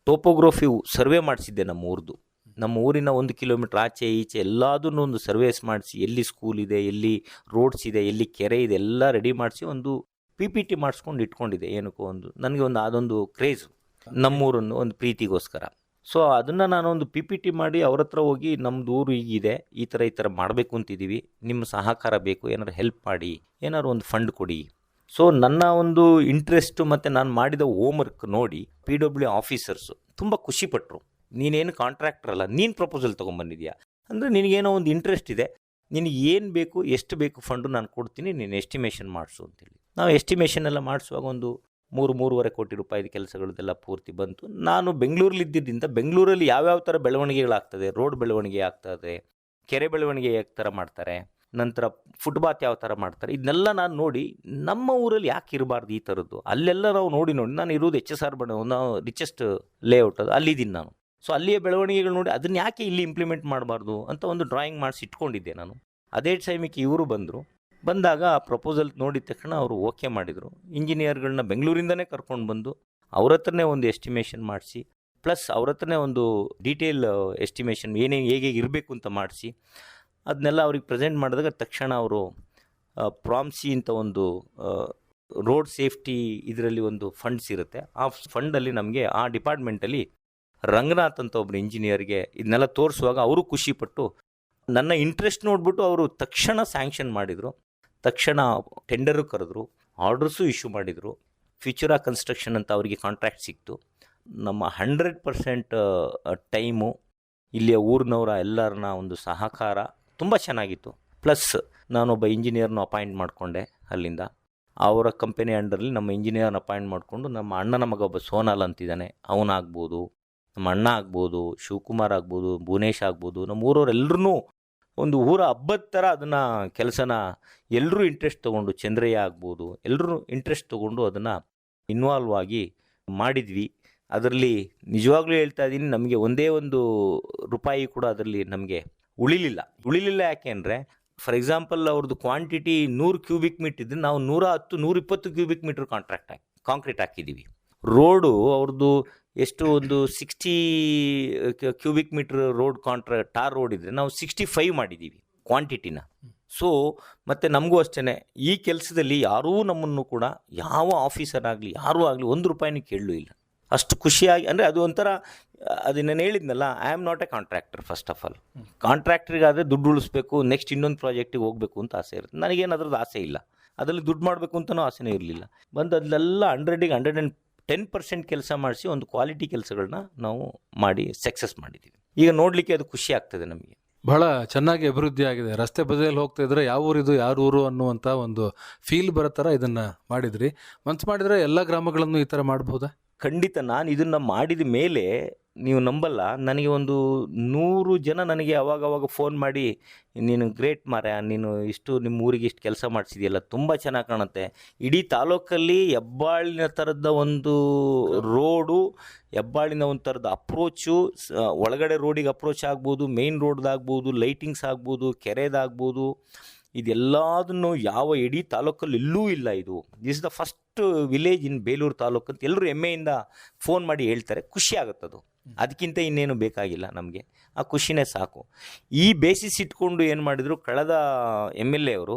ಟೋಪೋಗ್ರಫಿ ಸರ್ವೆ ಮಾಡಿಸಿದ್ದೆ ನಮ್ಮ ಊರದು. ನಮ್ಮ ಊರಿನ 1 ಕಿಲೋಮೀಟ್ರ್ ಆಚೆ ಈಚೆ ಎಲ್ಲದನ್ನೂ ಒಂದು ಸರ್ವೇಸ್ ಮಾಡಿಸಿ, ಎಲ್ಲಿ ಸ್ಕೂಲ್ ಇದೆ, ಎಲ್ಲಿ ರೋಡ್ಸ್ ಇದೆ, ಎಲ್ಲಿ ಕೆರೆ ಇದೆ ಎಲ್ಲ ರೆಡಿ ಮಾಡಿಸಿ ಒಂದು PPT ಮಾಡಿಸ್ಕೊಂಡು ಇಟ್ಕೊಂಡಿದ್ದೆ. ಏನಕ್ಕೋ ನನಗೆ ಅದೊಂದು ಕ್ರೇಜು, ನಮ್ಮೂರನ್ನು ಒಂದು ಪ್ರೀತಿಗೋಸ್ಕರ. ಸೊ ಅದನ್ನು ನಾನೊಂದು PPT ಮಾಡಿ ಅವ್ರ ಹತ್ರ ಹೋಗಿ, ನಮ್ಮದು ಊರು ಹೀಗಿದೆ, ಈ ಥರ ಮಾಡಬೇಕು ಅಂತಿದ್ದೀವಿ, ನಿಮ್ಮ ಸಹಕಾರ ಬೇಕು, ಏನಾದ್ರು ಹೆಲ್ಪ್ ಮಾಡಿ, ಏನಾದ್ರು ಒಂದು ಫಂಡ್ ಕೊಡಿ. ಸೊ ನನ್ನ ಒಂದು ಇಂಟ್ರೆಸ್ಟು ಮತ್ತು ನಾನು ಮಾಡಿದ ಹೋಮ್ವರ್ಕ್ ನೋಡಿ PW ಆಫೀಸರ್ಸು ತುಂಬ ಖುಷಿಪಟ್ಟರು. ನೀನೇನು ಕಾಂಟ್ರಾಕ್ಟರ್ ಅಲ್ಲ, ನೀನು ಪ್ರಪೋಸಲ್ ತೊಗೊಂಬಂದಿದ್ಯಾ ಅಂದರೆ ನಿನಗೇನೋ ಒಂದು ಇಂಟ್ರೆಸ್ಟ್ ಇದೆ, ನಿನಗೆ ಏನು ಬೇಕು, ಎಷ್ಟು ಬೇಕು ಫಂಡು ನಾನು ಕೊಡ್ತೀನಿ, ನೀನು ಎಸ್ಟಿಮೇಷನ್ ಮಾಡಿಸು ಅಂತೇಳಿ. ನಾವು ಎಸ್ಟಿಮೇಷನ್ ಎಲ್ಲ ಮಾಡಿಸುವಾಗ ಒಂದು 3-3.5 ಕೋಟಿ ರೂಪಾಯಿದ ಕೆಲಸಗಳದೆಲ್ಲ ಪೂರ್ತಿ ಬಂತು. ನಾನು ಬೆಂಗಳೂರಲ್ಲಿದ್ದರಿಂದ ಬೆಂಗಳೂರಲ್ಲಿ ಯಾವ್ಯಾವ ಥರ ಬೆಳವಣಿಗೆಗಳಾಗ್ತದೆ, ರೋಡ್ ಬೆಳವಣಿಗೆ ಆಗ್ತದೆ, ಕೆರೆ ಬೆಳವಣಿಗೆ ಯಾವ ಥರ ಮಾಡ್ತಾರೆ, ನಂತರ ಫುಟ್ಪಾತ್ ಯಾವ ಥರ ಮಾಡ್ತಾರೆ, ಇದನ್ನೆಲ್ಲ ನಾನು ನೋಡಿ ನಮ್ಮ ಊರಲ್ಲಿ ಯಾಕೆ ಇರಬಾರ್ದು ಈ ಥರದ್ದು. ಅಲ್ಲೆಲ್ಲ ನಾವು ನೋಡಿ ನಾನು ಇರೋದು HSR ನಾವು ರಿಚೆಸ್ಟ್ ಲೇಔಟ್ ಅದು, ಅಲ್ಲಿದ್ದೀನಿ ನಾನು. ಸೊ ಅಲ್ಲಿಯ ಬೆಳವಣಿಗೆಗಳು ನೋಡಿ ಅದನ್ನು ಯಾಕೆ ಇಲ್ಲಿ ಇಂಪ್ಲಿಮೆಂಟ್ ಮಾಡಬಾರ್ದು ಅಂತ ಒಂದು ಡ್ರಾಯಿಂಗ್ ಮಾಡಿಸಿ ಇಟ್ಕೊಂಡಿದ್ದೆ ನಾನು. ಅದೇ ಟೈಮಿಗೆ ಇವರು ಬಂದಾಗ ಆ ಪ್ರಪೋಸಲ್ ನೋಡಿದ ತಕ್ಷಣ ಅವರು ಓಕೆ ಮಾಡಿದರು. ಇಂಜಿನಿಯರ್ಗಳನ್ನ ಬೆಂಗಳೂರಿಂದನೇ ಕರ್ಕೊಂಡು ಬಂದು ಅವ್ರ ಹತ್ರನೇ ಒಂದು ಎಸ್ಟಿಮೇಷನ್ ಮಾಡಿಸಿ, ಪ್ಲಸ್ ಅವ್ರ ಹತ್ರನೇ ಒಂದು ಡೀಟೇಲ್ ಎಸ್ಟಿಮೇಷನ್ ಹೇಗೆ ಇರಬೇಕು ಅಂತ ಮಾಡಿಸಿ ಅದನ್ನೆಲ್ಲ ಅವ್ರಿಗೆ ಪ್ರೆಸೆಂಟ್ ಮಾಡಿದಾಗ ತಕ್ಷಣ ಅವರು ಪ್ರಾಮ್ಸಿ ಅಂತ ಒಂದು ರೋಡ್ ಸೇಫ್ಟಿ ಇದರಲ್ಲಿ ಒಂದು ಫಂಡ್ಸ್ ಇರುತ್ತೆ, ಆ ಫಂಡಲ್ಲಿ ನಮಗೆ ಆ ಡಿಪಾರ್ಟ್ಮೆಂಟಲ್ಲಿ ರಂಗನಾಥ್ ಅಂತ ಒಬ್ಬರು ಇಂಜಿನಿಯರ್ಗೆ ಇದನ್ನೆಲ್ಲ ತೋರಿಸುವಾಗ ಅವರು ಖುಷಿಪಟ್ಟು ನನ್ನ ಇಂಟ್ರೆಸ್ಟ್ ನೋಡಿಬಿಟ್ಟು ಅವರು ತಕ್ಷಣ ಸ್ಯಾಂಕ್ಷನ್ ಮಾಡಿದರು. ತಕ್ಷಣ ಟೆಂಡರು ಕರೆದ್ರು, ಆರ್ಡರ್ಸು ಇಶ್ಯೂ ಮಾಡಿದರು. ಫ್ಯೂಚರಾ ಕನ್ಸ್ಟ್ರಕ್ಷನ್ ಅಂತ ಅವರಿಗೆ ಕಾಂಟ್ರಾಕ್ಟ್ ಸಿಕ್ತು. ನಮ್ಮ 100% ಟೈಮು ಇಲ್ಲಿಯ ಊರಿನವರ ಎಲ್ಲರನ್ನ ಒಂದು ಸಹಕಾರ ತುಂಬ ಚೆನ್ನಾಗಿತ್ತು. ಪ್ಲಸ್ ನಾನೊಬ್ಬ ಇಂಜಿನಿಯರ್ನ ಅಪಾಯಿಂಟ್ ಮಾಡಿಕೊಂಡೆ ಅಲ್ಲಿಂದ. ಅವರ ಕಂಪನಿ ಅಂಡರಲ್ಲಿ ನಮ್ಮ ಇಂಜಿನಿಯರ್ನ ಅಪಾಯಿಂಟ್ ಮಾಡಿಕೊಂಡು, ನಮ್ಮ ಅಣ್ಣನ ಮಗ ಒಬ್ಬ ಸೋನಾಲ್ ಅಂತಿದ್ದಾನೆ, ಅವನಾಗ್ಬೋದು, ನಮ್ಮ ಅಣ್ಣ ಆಗ್ಬೋದು, ಶಿವಕುಮಾರ್ ಆಗ್ಬೋದು, ಭುವನೇಶ್ ಆಗ್ಬೋದು, ನಮ್ಮ ಊರವರೆಲ್ಲರೂ ಒಂದು ಊರ ಹಬ್ಬದ ಥರ ಅದನ್ನು ಕೆಲಸನ ಎಲ್ಲರೂ ಇಂಟ್ರೆಸ್ಟ್ ತೊಗೊಂಡು, ಚಂದ್ರಯ್ಯ ಆಗ್ಬೋದು, ಎಲ್ಲರೂ ಇಂಟ್ರೆಸ್ಟ್ ತೊಗೊಂಡು ಅದನ್ನು ಇನ್ವಾಲ್ವ್ ಆಗಿ ಮಾಡಿದ್ವಿ. ಅದರಲ್ಲಿ ನಿಜವಾಗ್ಲೂ ಹೇಳ್ತಾ ಇದ್ದೀನಿ, ನಮಗೆ ಒಂದೇ ಒಂದು ರೂಪಾಯಿ ಕೂಡ ಅದರಲ್ಲಿ ನಮಗೆ ಉಳಿಲಿಲ್ಲ. ಯಾಕೆ ಅಂದರೆ, ಫಾರ್ ಎಕ್ಸಾಂಪಲ್ ಅವ್ರದ್ದು ಕ್ವಾಂಟಿಟಿ 100 ಕ್ಯೂಬಿಕ್ ಮೀಟರ್ ಇದ್ದರೆ ನಾವು 110-120 ಕ್ಯೂಬಿಕ್ ಮೀಟರ್ ಕಾಂಕ್ರೀಟ್ ಹಾಕಿದ್ದೀವಿ. ರೋಡು ಅವ್ರದ್ದು ಎಷ್ಟು ಒಂದು 60 cubic metre road tar road ಇದ್ದರೆ ನಾವು 65 ಮಾಡಿದ್ದೀವಿ ಕ್ವಾಂಟಿಟಿನ. ಸೊ ಮತ್ತು ನಮಗೂ ಅಷ್ಟೇ ಈ ಕೆಲಸದಲ್ಲಿ ಯಾರೂ ನಮ್ಮನ್ನು ಕೂಡ ಯಾವ ಆಫೀಸರ್ ಆಗಲಿ ಯಾರೂ ಆಗಲಿ 1 ರೂಪಾಯಿನೂ ಕೇಳಲೂ ಇಲ್ಲ. ಅಷ್ಟು ಖುಷಿಯಾಗಿ, ಅಂದರೆ ಅದು ಒಂಥರ ಅದು ನಾನು ಹೇಳಿದ್ನಲ್ಲ, I am not a contractor. First of all ಕಾಂಟ್ರಾಕ್ಟ್ರಿಗಾದರೆ ದುಡ್ಡು ಉಳಿಸ್ಬೇಕು, ನೆಕ್ಸ್ಟ್ ಇನ್ನೊಂದು ಪ್ರಾಜೆಕ್ಟಿಗೆ ಹೋಗಬೇಕು ಅಂತ ಆಸೆ ಇರುತ್ತೆ. ನನಗೇನು ಅದ್ರದ್ದು ಆಸೆ ಇಲ್ಲ, ಅದರಲ್ಲಿ ದುಡ್ಡು ಮಾಡಬೇಕು ಅಂತಲೂ ಆಸೆನೇ ಇರಲಿಲ್ಲ. ಬಂದು ಅದನ್ನೆಲ್ಲ 110% ಕೆಲಸ ಮಾಡಿಸಿ ಒಂದು ಕ್ವಾಲಿಟಿ ಕೆಲಸಗಳನ್ನ ನಾವು ಮಾಡಿ ಸಕ್ಸಸ್ ಮಾಡಿದ್ದೀವಿ. ಈಗ ನೋಡಲಿಕ್ಕೆ ಅದು ಖುಷಿ ಆಗ್ತದೆ ನಮಗೆ. ಬಹಳ ಚೆನ್ನಾಗಿ ಅಭಿವೃದ್ಧಿ ಆಗಿದೆ. ರಸ್ತೆ ಬದಿಯಲ್ಲಿ ಹೋಗ್ತಾ ಇದ್ರೆ ಯಾವ ಊರಿದು ಯಾರ ಊರು ಅನ್ನುವಂಥ ಒಂದು ಫೀಲ್ ಬರೋ ಥರ ಇದನ್ನು ಮಾಡಿದ್ರಿ. ಮನ್ಸು ಮಾಡಿದರೆ ಎಲ್ಲ ಗ್ರಾಮಗಳನ್ನು ಈ ಥರ ಮಾಡ್ಬೋದಾ? ಖಂಡಿತ. ನಾನು ಇದನ್ನು ಮಾಡಿದ ಮೇಲೆ ನೀವು ನಂಬಲ್ಲ, ನನಗೆ ಒಂದು 100 ಜನ ನನಗೆ ಅವಾಗವಾಗ ಫೋನ್ ಮಾಡಿ, ನೀನು ಗ್ರೇಟ್ ಮಾರ್ಯ, ನೀನು ಇಷ್ಟು ನಿಮ್ಮ ಊರಿಗೆ ಇಷ್ಟು ಕೆಲಸ ಮಾಡಿಸಿದೆಯಲ್ಲ, ತುಂಬ ಚೆನ್ನಾಗಿ ಕಾಣುತ್ತೆ. ಇಡೀ ತಾಲೂಕಲ್ಲಿ ಹೆಬ್ಬಾಳಿನ ಥರದ ಒಂದು ರೋಡು, ಹೆಬ್ಬಾಳಿನ ಒಂದು ಥರದ ಅಪ್ರೋಚು, ಒಳಗಡೆ ರೋಡಿಗೆ ಅಪ್ರೋಚ್ ಆಗ್ಬೋದು, ಮೇಯ್ನ್ ರೋಡ್ದಾಗ್ಬೋದು, ಲೈಟಿಂಗ್ಸ್ ಆಗ್ಬೋದು, ಕೆರೆದಾಗ್ಬೋದು, ಇದೆಲ್ಲದನ್ನು ಯಾವ ಇಡೀ ತಾಲೂಕಲ್ಲಿ ಎಲ್ಲೂ ಇಲ್ಲ. ಇದು ದಿಸ್ ದ ಫಸ್ಟ್ ವಿಲೇಜ್ ಇನ್ ಬೇಲೂರು ತಾಲೂಕು ಅಂತ ಎಲ್ಲರೂ ಹೆಮ್ಮೆಯಿಂದ ಫೋನ್ ಮಾಡಿ ಹೇಳ್ತಾರೆ. ಖುಷಿ ಆಗುತ್ತದು. ಅದಕ್ಕಿಂತ ಇನ್ನೇನು ಬೇಕಾಗಿಲ್ಲ ನಮಗೆ, ಆ ಖುಷಿನೇ ಸಾಕು. ಈ ಬೇಸಿಸ್ ಇಟ್ಕೊಂಡು ಏನು ಮಾಡಿದರು, ಕಳೆದ MLA ಅವರು,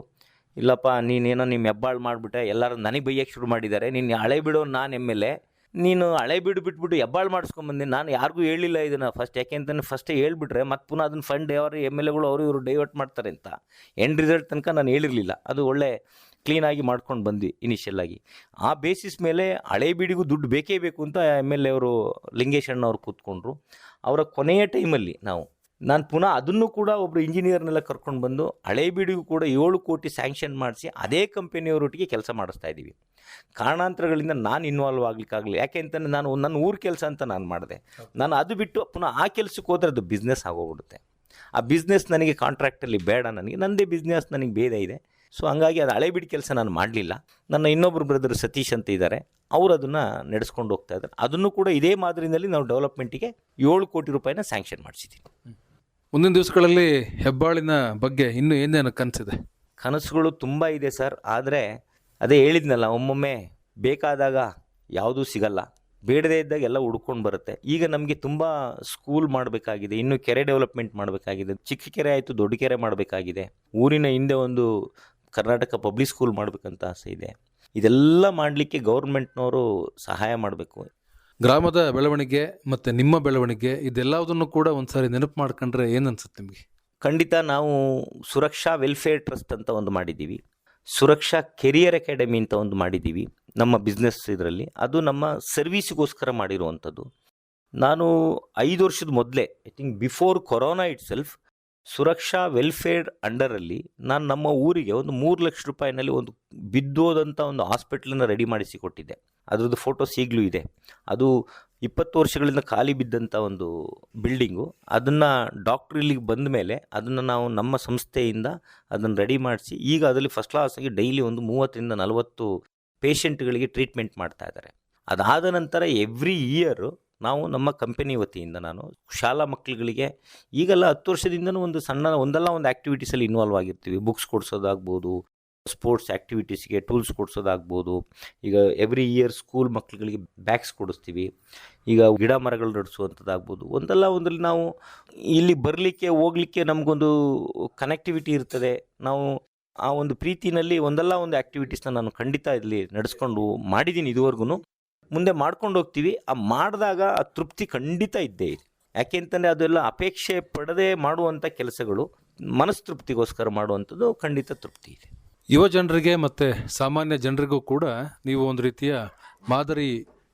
ಇಲ್ಲಪ್ಪ ನೀನೇನೋ ನಿಮ್ಮ ಹೆಬ್ಬಾಳು ಮಾಡಿಬಿಟ್ಟೆ, ಎಲ್ಲರೂ ನನಗೆ ಬೈಯಕ್ಕೆ ಶುರು ಮಾಡಿದ್ದಾರೆ, ನೀನು ಹಳೆ ಬಿಡೋ ನಾನು MLA, ನೀನು ಹಳೆ ಬಿಟ್ಬಿಟ್ಟು ಹೆಬ್ಬಾಳು ಮಾಡಿಸ್ಕೊಂಬಂದು ನಾನು ಯಾರಿಗೂ ಹೇಳಿಲ್ಲ ಇದನ್ನು ಫಸ್ಟ್. ಯಾಕೆಂತಂದ್ರೆ ಫಸ್ಟೇ ಹೇಳ್ಬಿಟ್ರೆ ಮತ್ತೆ ಪುನಃ ಅದನ್ನು ಫಂಡ್ ಯಾವ MLAಗಳು ಅವರು ಇವರು ಡೈವರ್ಟ್ ಮಾಡ್ತಾರೆ ಅಂತ ಎಂಡ್ ರಿಸಲ್ಟ್ ತನಕ ನಾನು ಹೇಳಿರಲಿಲ್ಲ. ಅದು ಒಳ್ಳೆ ಕ್ಲೀನಾಗಿ ಮಾಡ್ಕೊಂಡು ಬಂದ್ವಿ ಇನಿಷಿಯಲ್ಲಾಗಿ. ಆ ಬೇಸಿಸ್ ಮೇಲೆ ಹಳೆ ಬೀಡಿಗೂ ದುಡ್ಡು ಬೇಕೇ ಬೇಕು ಅಂತ MLA ಅವರು ಲಿಂಗೇಶ್ ಅಣ್ಣವ್ರು ಕೂತ್ಕೊಂಡ್ರು. ಅವರ ಕೊನೆಯ ಟೈಮಲ್ಲಿ ನಾನು ಪುನಃ ಅದನ್ನು ಕೂಡ ಒಬ್ಬರು ಇಂಜಿನಿಯರ್ನೆಲ್ಲ ಕರ್ಕೊಂಡು ಬಂದು ಹಳೆ ಬೀಡಿಗೂ ಕೂಡ 7 ಕೋಟಿ ಸ್ಯಾಂಕ್ಷನ್ ಮಾಡಿಸಿ ಅದೇ ಕಂಪನಿಯವರೊಟ್ಟಿಗೆ ಕೆಲಸ ಮಾಡಿಸ್ತಾ ಇದ್ದೀವಿ. ಕಾರಣಾಂತರಗಳಿಂದ ನಾನು ಇನ್ವಾಲ್ವ್ ಆಗಲಿಕ್ಕಾಗಲಿ. ಯಾಕೆ ಅಂತಂದರೆ ನಾನು ನನ್ನ ಊರ ಕೆಲಸ ಅಂತ ನಾನು ಮಾಡಿದೆ. ನಾನು ಅದು ಬಿಟ್ಟು ಪುನಃ ಆ ಕೆಲಸಕ್ಕೆ ಹೋದರೆ ಅದು ಬಿಸ್ನೆಸ್ ಆಗೋಗ್ಬಿಡುತ್ತೆ. ಆ ಬಿಸ್ನೆಸ್ ನನಗೆ ಕಾಂಟ್ರಾಕ್ಟಲ್ಲಿ ಬೇಡ, ನನಗೆ ನನ್ನದೇ ಬಿಸ್ನೆಸ್ ನನಗೆ ಬೇರೆ ಇದೆ. ಸೊ ಹಂಗಾಗಿ ಅದು ಹಳೆ ಬಿಡಿ ಕೆಲಸ ನಾನು ಮಾಡಲಿಲ್ಲ. ನನ್ನ ಇನ್ನೊಬ್ಬರು ಬ್ರದರ್ ಸತೀಶ್ ಅಂತ ಇದ್ದಾರೆ, ಅವರು ಅದನ್ನು ನಡೆಸ್ಕೊಂಡು ಹೋಗ್ತಾ ಇದ್ದಾರೆ. ಅದನ್ನು ಕೂಡ ಇದೇ ಮಾದರಿನಲ್ಲಿ ನಾವು ಡೆವಲಪ್ಮೆಂಟಿಗೆ 7 ಕೋಟಿ ರೂಪಾಯಿನ ಸ್ಯಾಂಕ್ಷನ್ ಮಾಡಿಸಿದ್ದೀವಿ. ಮುಂದಿನ ದಿವಸಗಳಲ್ಲಿ ಹೆಬ್ಬಾಳಿನ ಬಗ್ಗೆ ಇನ್ನೂ ಏನೇನು ಕನಸಿದೆ? ಕನಸುಗಳು ತುಂಬ ಇದೆ ಸರ್. ಆದರೆ ಅದೇ ಹೇಳಿದ್ನಲ್ಲ, ಒಮ್ಮೊಮ್ಮೆ ಬೇಕಾದಾಗ ಯಾವುದೂ ಸಿಗಲ್ಲ, ಬೇಡದೇ ಇದ್ದಾಗ ಎಲ್ಲ ಹುಡ್ಕೊಂಡು ಬರುತ್ತೆ. ಈಗ ನಮಗೆ ತುಂಬ ಸ್ಕೂಲ್ ಮಾಡಬೇಕಾಗಿದೆ, ಇನ್ನೂ ಕೆರೆ ಡೆವಲಪ್ಮೆಂಟ್ ಮಾಡಬೇಕಾಗಿದೆ. ಚಿಕ್ಕ ಕೆರೆ ಆಯಿತು, ದೊಡ್ಡ ಕೆರೆ ಮಾಡಬೇಕಾಗಿದೆ. ಊರಿನ ಹಿಂದೆ ಒಂದು ಕರ್ನಾಟಕ ಪಬ್ಲಿಕ್ ಸ್ಕೂಲ್ ಮಾಡಬೇಕಂತ ಆಸೆ ಇದೆ. ಇದೆಲ್ಲ ಮಾಡಲಿಕ್ಕೆ ಗೌರ್ಮೆಂಟ್ನವರು ಸಹಾಯ ಮಾಡಬೇಕು. ಗ್ರಾಮದ ಬೆಳವಣಿಗೆ ಮತ್ತು ನಿಮ್ಮ ಬೆಳವಣಿಗೆ ಇದೆಲ್ಲದನ್ನು ಕೂಡ ಒಂದ್ಸಾರಿ ನೆನಪು ಮಾಡ್ಕೊಂಡ್ರೆ ಏನು ಅನ್ಸುತ್ತೆ ನಿಮಗೆ? ಖಂಡಿತ. ನಾವು ಸುರಕ್ಷಾ ವೆಲ್ಫೇರ್ ಟ್ರಸ್ಟ್ ಅಂತ ಒಂದು ಮಾಡಿದ್ದೀವಿ, ಸುರಕ್ಷಾ ಕೆರಿಯರ್ ಅಕಾಡೆಮಿ ಅಂತ ಒಂದು ಮಾಡಿದ್ದೀವಿ ನಮ್ಮ ಬಿಸ್ನೆಸ್ ಇದರಲ್ಲಿ. ಅದು ನಮ್ಮ ಸರ್ವೀಸಿಗೋಸ್ಕರ ಮಾಡಿರುವಂಥದ್ದು. ನಾನು 5 ವರ್ಷದ ಮೊದಲೇ, I think before corona itself, Suraksha welfare ಅಂಡರಲ್ಲಿ ನಾನು ನಮ್ಮ ಊರಿಗೆ ಒಂದು 3 ಲಕ್ಷ ರೂಪಾಯಿನಲ್ಲಿ ಒಂದು ಬಿದ್ದೋದಂಥ ಒಂದು ಹಾಸ್ಪಿಟ್ಲನ್ನು ರೆಡಿ ಮಾಡಿಸಿ ಕೊಟ್ಟಿದ್ದೆ. ಅದರದ್ದು ಫೋಟೋಸ್ ಈಗಲೂ ಇದೆ. ಅದು 20 ವರ್ಷಗಳಿಂದ ಖಾಲಿ ಬಿದ್ದಂಥ ಒಂದು ಬಿಲ್ಡಿಂಗು. ಅದನ್ನು ಡಾಕ್ಟ್ರ್ ಇಲ್ಲಿಗೆ ಬಂದ ಮೇಲೆ ಅದನ್ನು ನಾವು ನಮ್ಮ ಸಂಸ್ಥೆಯಿಂದ ಅದನ್ನು ರೆಡಿ ಮಾಡಿಸಿ ಈಗ ಅದರಲ್ಲಿ ಫಸ್ಟ್ ಕ್ಲಾಸಾಗಿ ಡೈಲಿ ಒಂದು 30ರಿಂದ 40 ಪೇಷಂಟ್ಗಳಿಗೆ ಟ್ರೀಟ್ಮೆಂಟ್ ಮಾಡ್ತಾ ಇದ್ದಾರೆ. ಅದಾದ ನಂತರ ಎವ್ರಿ ಇಯರು ನಾವು ನಮ್ಮ ಕಂಪನಿ ವತಿಯಿಂದ ನಾನು ಶಾಲಾ ಮಕ್ಕಳುಗಳಿಗೆ ಈಗೆಲ್ಲ 10 ವರ್ಷದಿಂದನೂ ಒಂದಲ್ಲ ಒಂದು ಆ್ಯಕ್ಟಿವಿಟೀಸಲ್ಲಿ ಇನ್ವಾಲ್ವ್ ಆಗಿರ್ತೀವಿ. ಬುಕ್ಸ್ ಕೊಡಿಸೋದಾಗ್ಬೋದು, ಸ್ಪೋರ್ಟ್ಸ್ ಆ್ಯಕ್ಟಿವಿಟೀಸ್ಗೆ ಟೂಲ್ಸ್ ಕೊಡಿಸೋದಾಗ್ಬೋದು. ಈಗ ಎವ್ರಿ ಇಯರ್ ಸ್ಕೂಲ್ ಮಕ್ಕಳುಗಳಿಗೆ ಬ್ಯಾಗ್ಸ್ ಕೊಡಿಸ್ತೀವಿ. ಈಗ ಗಿಡ ಮರಗಳು ನಡೆಸುವಂಥದ್ದಾಗ್ಬೋದು. ಒಂದರಲ್ಲಿ ನಾವು ಇಲ್ಲಿ ಬರಲಿಕ್ಕೆ ಹೋಗಲಿಕ್ಕೆ ನಮಗೊಂದು ಕನೆಕ್ಟಿವಿಟಿ ಇರ್ತದೆ. ನಾವು ಆ ಒಂದು ಪ್ರೀತಿನಲ್ಲಿ ಒಂದಲ್ಲ ಒಂದು ಆ್ಯಕ್ಟಿವಿಟೀಸ್ನ ನಾನು ಖಂಡಿತ ಇಲ್ಲಿ ನಡೆಸ್ಕೊಂಡು ಮಾಡಿದ್ದೀನಿ ಇದುವರೆಗೂ, ಮುಂದೆ ಮಾಡ್ಕೊಂಡು ಹೋಗ್ತೀವಿ. ಆ ಮಾಡಿದಾಗ ಆ ತೃಪ್ತಿ ಖಂಡಿತ ಇದ್ದೇ ಇದೆ. ಯಾಕೆ ಅಂತಂದರೆ ಅದೆಲ್ಲ ಅಪೇಕ್ಷೆ ಪಡದೆ ಮಾಡುವಂಥ ಕೆಲಸಗಳು, ಮನಸ್ತೃಪ್ತಿಗೋಸ್ಕರ ಮಾಡುವಂಥದ್ದು ಖಂಡಿತ ತೃಪ್ತಿ ಇದೆ. ಯುವ ಜನರಿಗೆ ಮತ್ತು ಸಾಮಾನ್ಯ ಜನರಿಗೂ ಕೂಡ ನೀವು ಒಂದು ರೀತಿಯ ಮಾದರಿ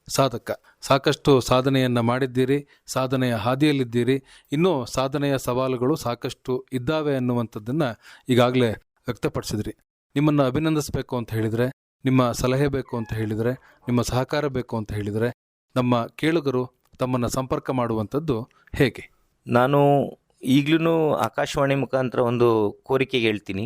ಸಾಧಕ. ಸಾಕಷ್ಟು ಸಾಧನೆಯನ್ನು ಮಾಡಿದ್ದೀರಿ, ಸಾಧನೆಯ ಹಾದಿಯಲ್ಲಿದ್ದೀರಿ. ಇನ್ನೂ ಸಾಧನೆಯ ಸವಾಲುಗಳು ಸಾಕಷ್ಟು ಇದ್ದಾವೆ ಅನ್ನುವಂಥದ್ದನ್ನು ಈಗಾಗಲೇ ವ್ಯಕ್ತಪಡಿಸಿದ್ರಿ. ನಿಮ್ಮನ್ನು ಅಭಿನಂದಿಸಬೇಕು ಅಂತ ಹೇಳಿದರೆ, ನಿಮ್ಮ ಸಲಹೆ ಬೇಕು ಅಂತ ಹೇಳಿದರೆ, ನಿಮ್ಮ ಸಹಕಾರ ಬೇಕು ಅಂತ ಹೇಳಿದರೆ ನಮ್ಮ ಕೇಳುಗರು ತಮ್ಮನ್ನು ಸಂಪರ್ಕ ಮಾಡುವಂಥದ್ದು ಹೇಗೆ? ನಾನು ಈಗಲೂ ಆಕಾಶವಾಣಿ ಮುಖಾಂತರ ಒಂದು ಕೋರಿಕೆ ಹೇಳ್ತೀನಿ.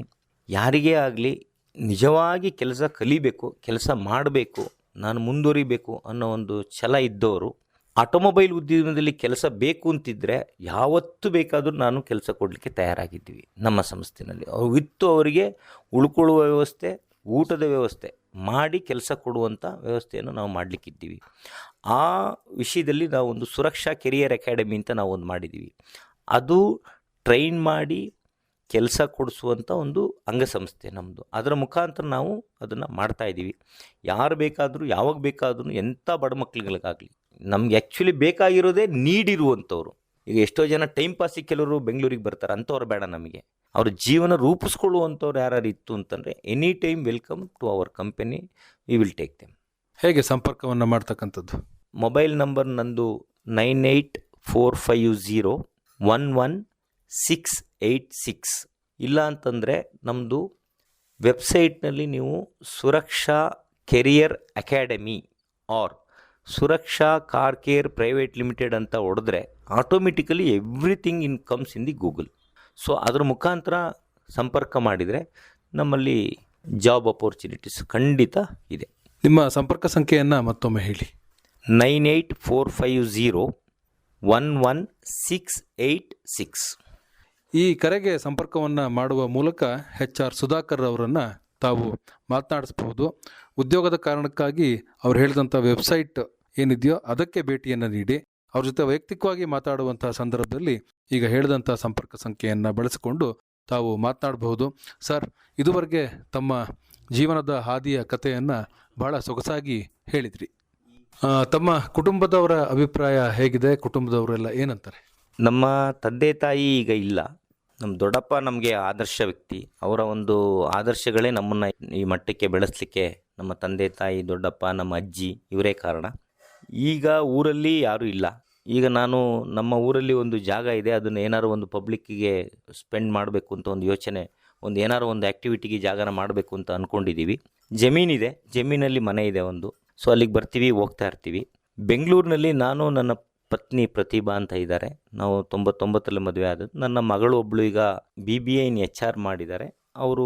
ಯಾರಿಗೇ ಆಗಲಿ ನಿಜವಾಗಿ ಕೆಲಸ ಕಲಿಬೇಕು, ಕೆಲಸ ಮಾಡಬೇಕು, ನಾನು ಮುಂದುವರಿಬೇಕು ಅನ್ನೋ ಒಂದು ಛಲ ಇದ್ದವರು ಆಟೋಮೊಬೈಲ್ ಉದ್ಯಮದಲ್ಲಿ ಕೆಲಸ ಬೇಕು ಅಂತಿದ್ದರೆ ಯಾವತ್ತೂ ಬೇಕಾದರೂ ನಾನು ಕೆಲಸ ಕೊಡಲಿಕ್ಕೆ ತಯಾರಾಗಿದ್ದೀವಿ. ನಮ್ಮ ಸಂಸ್ಥೆಯಲ್ಲಿ ವಿತ್ತು ಅವರಿಗೆ ಉಳ್ಕೊಳ್ಳುವ ವ್ಯವಸ್ಥೆ, ಊಟದ ವ್ಯವಸ್ಥೆ ಮಾಡಿ ಕೆಲಸ ಕೊಡುವಂಥ ವ್ಯವಸ್ಥೆಯನ್ನು ನಾವು ಮಾಡಲಿಕ್ಕಿದ್ದೀವಿ. ಆ ವಿಷಯದಲ್ಲಿ ನಾವು ಒಂದು ಸುರಕ್ಷಾ ಕೆರಿಯರ್ ಅಕಾಡೆಮಿ ಅಂತ ನಾವು ಒಂದು ಮಾಡಿದ್ದೀವಿ. ಅದು ಟ್ರೈನ್ ಮಾಡಿ ಕೆಲಸ ಕೊಡಿಸುವಂಥ ಒಂದು ಅಂಗಸಂಸ್ಥೆ ನಮ್ಮದು. ಅದರ ಮುಖಾಂತರ ನಾವು ಅದನ್ನು ಮಾಡ್ತಾಯಿದ್ದೀವಿ. ಯಾರು ಬೇಕಾದರೂ ಯಾವಾಗ ಬೇಕಾದ್ರೂ ಎಂಥ ಬಡ ಮಕ್ಕಳುಗಳಿಗಾಗಲಿ, ನಮ್ಗೆ ಆ್ಯಕ್ಚುಲಿ ಬೇಕಾಗಿರೋದೇ ನೀಡಿರುವಂಥವ್ರು. ಈಗ ಎಷ್ಟೋ ಜನ ಟೈಮ್ ಪಾಸಿಗೆ ಕೆಲವರು ಬೆಂಗಳೂರಿಗೆ ಬರ್ತಾರೆ, ಅಂಥವ್ರು ಬೇಡ ನಮಗೆ. ಅವ್ರ ಜೀವನ ರೂಪಿಸ್ಕೊಳ್ಳುವಂಥವ್ರು ಯಾರು ಇತ್ತು ಅಂತಂದರೆ any time welcome to our company, we will take them. ಹೇಗೆ ಸಂಪರ್ಕವನ್ನು ಮಾಡ್ತಕ್ಕಂಥದ್ದು? ಮೊಬೈಲ್ ನಂಬರ್ ನಂದು 9845011686. ಇಲ್ಲ ಅಂತಂದರೆ ನಮ್ಮದು ವೆಬ್ಸೈಟ್ನಲ್ಲಿ ನೀವು ಸುರಕ್ಷಾ ಕೆರಿಯರ್ ಅಕಾಡೆಮಿ ಆರ್ ಸುರಕ್ಷಾ ಕಾರ್ ಕೇರ್ ಪ್ರೈವೇಟ್ ಲಿಮಿಟೆಡ್ ಅಂತ ಹೊಡೆದ್ರೆ automatically everything comes in the Google. So ಅದರ ಮುಖಾಂತರ ಸಂಪರ್ಕ ಮಾಡಿದರೆ ನಮ್ಮಲ್ಲಿ ಜಾಬ್ ಅಪರ್ಚುನಿಟೀಸ್ ಖಂಡಿತ ಇದೆ. ನಿಮ್ಮ ಸಂಪರ್ಕ ಸಂಖ್ಯೆಯನ್ನು ಮತ್ತೊಮ್ಮೆ ಹೇಳಿ. 9845011686. ಈ ಕರೆಗೆ ಸಂಪರ್ಕವನ್ನು ಮಾಡುವ ಮೂಲಕ HR ಸುಧಾಕರ್ ಅವರನ್ನು ತಾವು ಮಾತನಾಡಿಸಬಹುದು. ಉದ್ಯೋಗದ ಕಾರಣಕ್ಕಾಗಿ ಅವ್ರು ಹೇಳಿದಂಥ ವೆಬ್ಸೈಟ್ ಏನಿದೆಯೋ ಅದಕ್ಕೆ ಭೇಟಿಯನ್ನು ನೀಡಿ ಅವ್ರ ಜೊತೆ ವೈಯಕ್ತಿಕವಾಗಿ ಮಾತಾಡುವಂತಹ ಸಂದರ್ಭದಲ್ಲಿ ಈಗ ಹೇಳಿದಂಥ ಸಂಪರ್ಕ ಸಂಖ್ಯೆಯನ್ನು ಬಳಸಿಕೊಂಡು ತಾವು ಮಾತನಾಡಬಹುದು. ಸರ್, ಇದುವರೆಗೆ ತಮ್ಮ ಜೀವನದ ಹಾದಿಯ ಕಥೆಯನ್ನು ಬಹಳ ಸೊಗಸಾಗಿ ಹೇಳಿದ್ರಿ. ತಮ್ಮ ಕುಟುಂಬದವರ ಅಭಿಪ್ರಾಯ ಹೇಗಿದೆ? ಕುಟುಂಬದವರೆಲ್ಲ ಏನಂತಾರೆ? ನಮ್ಮ ತಂದೆ ತಾಯಿ ಈಗ ಇಲ್ಲ. ನಮ್ಮ ದೊಡ್ಡಪ್ಪ ನಮಗೆ ಆದರ್ಶ ವ್ಯಕ್ತಿ. ಅವರ ಒಂದು ಆದರ್ಶಗಳೇ ನಮ್ಮನ್ನು ಈ ಮಟ್ಟಕ್ಕೆ ಬೆಳೆಸಲಿಕ್ಕೆ ನಮ್ಮ ತಂದೆ ತಾಯಿ, ದೊಡ್ಡಪ್ಪ, ನಮ್ಮ ಅಜ್ಜಿ ಇವರೇ ಕಾರಣ. ಈಗ ಊರಲ್ಲಿ ಯಾರೂ ಇಲ್ಲ. ಈಗ ನಾನು ನಮ್ಮ ಊರಲ್ಲಿ ಒಂದು ಜಾಗ ಇದೆ, ಅದನ್ನು ಏನಾದ್ರು ಒಂದು ಪಬ್ಲಿಕ್ಕಿಗೆ ಸ್ಪೆಂಡ್ ಮಾಡಬೇಕು ಅಂತ ಒಂದು ಯೋಚನೆ, ಏನಾದ್ರು ಒಂದು ಆ್ಯಕ್ಟಿವಿಟಿಗೆ ಜಾಗನ ಮಾಡಬೇಕು ಅಂತ ಅಂದ್ಕೊಂಡಿದ್ದೀವಿ. ಜಮೀನಿದೆ, ಜಮೀನಲ್ಲಿ ಮನೆ ಇದೆ ಒಂದು. ಸೊ ಅಲ್ಲಿಗೆ ಬರ್ತೀವಿ, ಹೋಗ್ತಾ ಇರ್ತೀವಿ. ಬೆಂಗಳೂರಿನಲ್ಲಿ ನಾನು, ನನ್ನ ಪತ್ನಿ ಪ್ರತಿಭಾ ಅಂತ ಇದ್ದಾರೆ. ನಾವು 99ರಲ್ಲಿ ಮದುವೆ ಆದದ್ದು. ನನ್ನ ಮಗಳು ಒಬ್ಬಳು ಈಗ BBA ಇನ್ HR ಮಾಡಿದ್ದಾರೆ. ಅವರು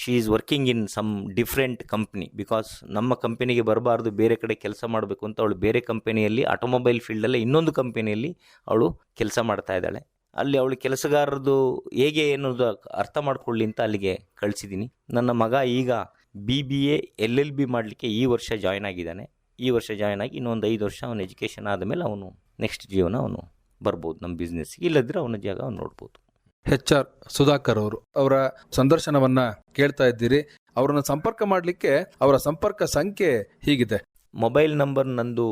she is working in some different company. Because ನಮ್ಮ ಕಂಪನಿಗೆ ಬರಬಾರ್ದು, ಬೇರೆ ಕಡೆ ಕೆಲಸ ಮಾಡಬೇಕು ಅಂತ ಅವಳು ಬೇರೆ ಕಂಪನಿಯಲ್ಲಿ, ಆಟೋಮೊಬೈಲ್ ಫೀಲ್ಡಲ್ಲೇ ಇನ್ನೊಂದು ಕಂಪನಿಯಲ್ಲಿ ಅವಳು ಕೆಲಸ ಮಾಡ್ತಾ ಇದ್ದಾಳೆ. ಅಲ್ಲಿ ಅವಳು ಕೆಲಸಗಾರರದು ಹೇಗೆ ಅನ್ನೋದು ಅರ್ಥ ಮಾಡ್ಕೊಳ್ಳಿ ಅಂತ ಅಲ್ಲಿಗೆ ಕಳಿಸಿದ್ದೀನಿ. ನನ್ನ ಮಗ ಈಗ BBA LLB ಮಾಡಲಿಕ್ಕೆ ಈ ವರ್ಷ ಜಾಯ್ನ್ ಆಗಿದ್ದಾನೆ. ಈ ವರ್ಷ ಜಾಯ್ನ್ ಆಗಿ ಇನ್ನೊಂದು 5 ವರ್ಷ ಅವನ ಎಜುಕೇಷನ್ ಆದಮೇಲೆ ಅವನು ನೆಕ್ಸ್ಟ್ ಜೀವನ ಅವನು ಬರ್ಬೋದು ನಮ್ಮ ಬಿಸ್ನೆಸ್ಗೆ. ಇಲ್ಲದ್ರೆ ಅವನ ಜಾಗ ಅವನು ನೋಡ್ಬೋದು. HR ಸುಧಾಕರ್ ಅವರು, ಅವರ ಸಂದರ್ಶನವನ್ನ ಕೇಳ್ತಾ ಇದ್ದೀರಿ. ಅವರನ್ನು ಸಂಪರ್ಕ ಮಾಡಲಿಕ್ಕೆ ಅವರ ಸಂಪರ್ಕ ಸಂಖ್ಯೆ ಹೀಗಿದೆ. ಮೊಬೈಲ್ ನಂಬರ್ ನಂದು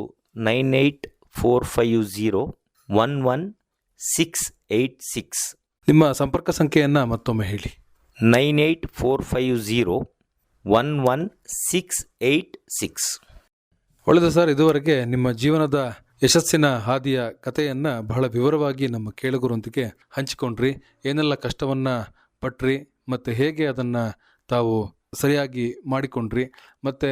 9845011686. ನಿಮ್ಮ ಸಂಪರ್ಕ ಸಂಖ್ಯೆಯನ್ನ ಮತ್ತೊಮ್ಮೆ ಹೇಳಿ. 9845011686. ಒಳ್ಳೆಯದು ಸರ್, ಇದುವರೆಗೆ ನಿಮ್ಮ ಜೀವನದ ಯಶಸ್ಸಿನ ಹಾದಿಯ ಕಥೆಯನ್ನು ಬಹಳ ವಿವರವಾಗಿ ನಮ್ಮ ಕೇಳುಗರೊಂದಿಗೆ ಹಂಚಿಕೊಂಡ್ರಿ. ಏನೆಲ್ಲ ಕಷ್ಟವನ್ನು ಪಟ್ರಿ ಮತ್ತು ಹೇಗೆ ಅದನ್ನು ತಾವು ಸರಿಯಾಗಿ ಮಾಡಿಕೊಂಡ್ರಿ ಮತ್ತು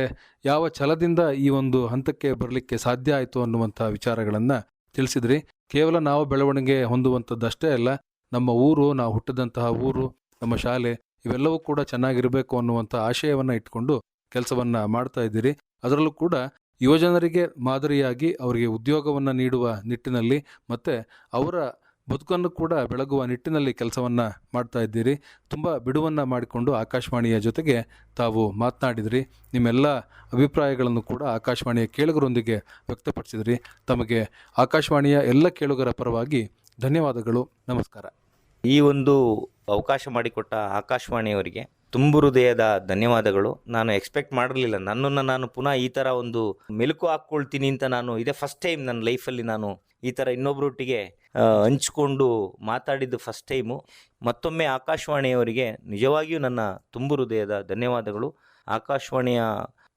ಯಾವ ಛಲದಿಂದ ಈ ಒಂದು ಹಂತಕ್ಕೆ ಬರಲಿಕ್ಕೆ ಸಾಧ್ಯ ಆಯಿತು ಅನ್ನುವಂಥ ವಿಚಾರಗಳನ್ನು ತಿಳಿಸಿದ್ರಿ. ಕೇವಲ ನಾವು ಬೆಳವಣಿಗೆ ಹೊಂದುವಂಥದ್ದಷ್ಟೇ ಅಲ್ಲ, ನಮ್ಮ ಊರು, ನಾವು ಹುಟ್ಟಿದಂತಹ ಊರು, ನಮ್ಮ ಶಾಲೆ ಇವೆಲ್ಲವೂ ಕೂಡ ಚೆನ್ನಾಗಿರಬೇಕು ಅನ್ನುವಂಥ ಆಶಯವನ್ನು ಇಟ್ಕೊಂಡು ಕೆಲಸವನ್ನು ಮಾಡ್ತಾ ಇದ್ದೀರಿ. ಅದರಲ್ಲೂ ಕೂಡ ಯುವಜನರಿಗೆ ಮಾದರಿಯಾಗಿ ಅವರಿಗೆ ಉದ್ಯೋಗವನ್ನು ನೀಡುವ ನಿಟ್ಟಿನಲ್ಲಿ ಮತ್ತು ಅವರ ಬದುಕನ್ನು ಕೂಡ ಬೆಳಗುವ ನಿಟ್ಟಿನಲ್ಲಿ ಕೆಲಸವನ್ನು ಮಾಡ್ತಾ ಇದ್ದೀರಿ. ತುಂಬ ಬಿಡುವನ್ನು ಮಾಡಿಕೊಂಡು ಆಕಾಶವಾಣಿಯ ಜೊತೆಗೆ ತಾವು ಮಾತನಾಡಿದ್ರಿ. ನಿಮ್ಮೆಲ್ಲ ಅಭಿಪ್ರಾಯಗಳನ್ನು ಕೂಡ ಆಕಾಶವಾಣಿಯ ಕೇಳುಗರೊಂದಿಗೆ ವ್ಯಕ್ತಪಡಿಸಿದ್ರಿ. ತಮಗೆ ಆಕಾಶವಾಣಿಯ ಎಲ್ಲ ಕೇಳುಗರ ಪರವಾಗಿ ಧನ್ಯವಾದಗಳು. ನಮಸ್ಕಾರ. ಈ ಒಂದು ಅವಕಾಶ ಮಾಡಿಕೊಟ್ಟ ಆಕಾಶವಾಣಿಯವರಿಗೆ ತುಂಬು ಹೃದಯದ ಧನ್ಯವಾದಗಳು. ನಾನು ಎಕ್ಸ್ಪೆಕ್ಟ್ ಮಾಡಿರಲಿಲ್ಲ, ನನ್ನನ್ನು ನಾನು ಪುನಃ ಈ ಥರ ಒಂದು ಮೆಲುಕು ಹಾಕ್ಕೊಳ್ತೀನಿ ಅಂತ. ಇದೇ ಫಸ್ಟ್ ಟೈಮ್ ನನ್ನ ಲೈಫಲ್ಲಿ ನಾನು ಈ ಥರ ಇನ್ನೊಬ್ಬರೊಟ್ಟಿಗೆ ಹಂಚ್ಕೊಂಡು ಮಾತಾಡಿದ್ದು ಫಸ್ಟ್ ಟೈಮು. ಮತ್ತೊಮ್ಮೆ ಆಕಾಶವಾಣಿಯವರಿಗೆ ನಿಜವಾಗಿಯೂ ನನ್ನ ತುಂಬು ಹೃದಯದ ಧನ್ಯವಾದಗಳು. ಆಕಾಶವಾಣಿಯ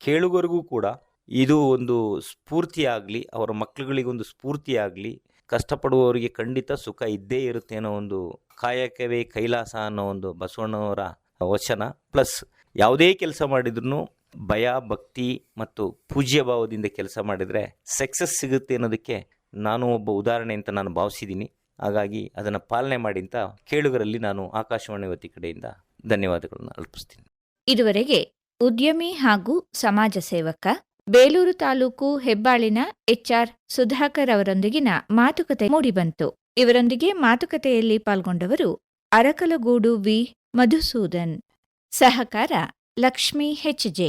ಕೇಳುಗರಿಗೂ ಕೂಡ ಇದು ಒಂದು ಸ್ಫೂರ್ತಿಯಾಗಲಿ, ಅವರ ಮಕ್ಕಳುಗಳಿಗೊಂದು ಸ್ಫೂರ್ತಿಯಾಗಲಿ. ಕಷ್ಟಪಡುವವರಿಗೆ ಖಂಡಿತ ಸುಖ ಇದ್ದೇ ಇರುತ್ತೆ ಅನ್ನೋ ಒಂದು ಕಾಯಕವೇ ಕೈಲಾಸ ಅನ್ನೋ ಒಂದು ಬಸವಣ್ಣವರ ವಚನ. ಪ್ಲಸ್ ಯಾವುದೇ ಕೆಲಸ ಮಾಡಿದ್ರೂ ಭಯ, ಭಕ್ತಿ ಮತ್ತು ಪೂಜ್ಯ ಭಾವದಿಂದ ಕೆಲಸ ಮಾಡಿದರೆ ಸಕ್ಸಸ್ ಸಿಗುತ್ತೆ ಅನ್ನೋದಕ್ಕೆ ನಾನು ಒಬ್ಬ ಉದಾಹರಣೆ ಅಂತ ನಾನು ಭಾವಿಸಿದ್ದೀನಿ. ಹಾಗಾಗಿ ಅದನ್ನು ಪಾಲನೆ ಮಾಡಿ ಅಂತ ಕೇಳುಗರಲ್ಲಿ ನಾನು ಆಕಾಶವಾಣಿ ವತಿ ಕಡೆಯಿಂದ ಧನ್ಯವಾದಗಳನ್ನು ಅರ್ಪಿಸ್ತೀನಿ. ಇದುವರೆಗೆ ಉದ್ಯಮಿ ಹಾಗೂ ಸಮಾಜ ಸೇವಕ ಬೇಲೂರು ತಾಲೂಕು ಹೆಬ್ಬಾಳಿನ HR ಸುಧಾಕರ್ ಅವರೊಂದಿಗಿನ ಮಾತುಕತೆ ಮೂಡಿಬಂತು. ಇವರೊಂದಿಗೆ ಮಾತುಕತೆಯಲ್ಲಿ ಪಾಲ್ಗೊಂಡವರು ಅರಕಲಗೂಡು ವಿ. ಮಧುಸೂದನ್. ಸಹಕಾರ ಲಕ್ಷ್ಮೀ HJ.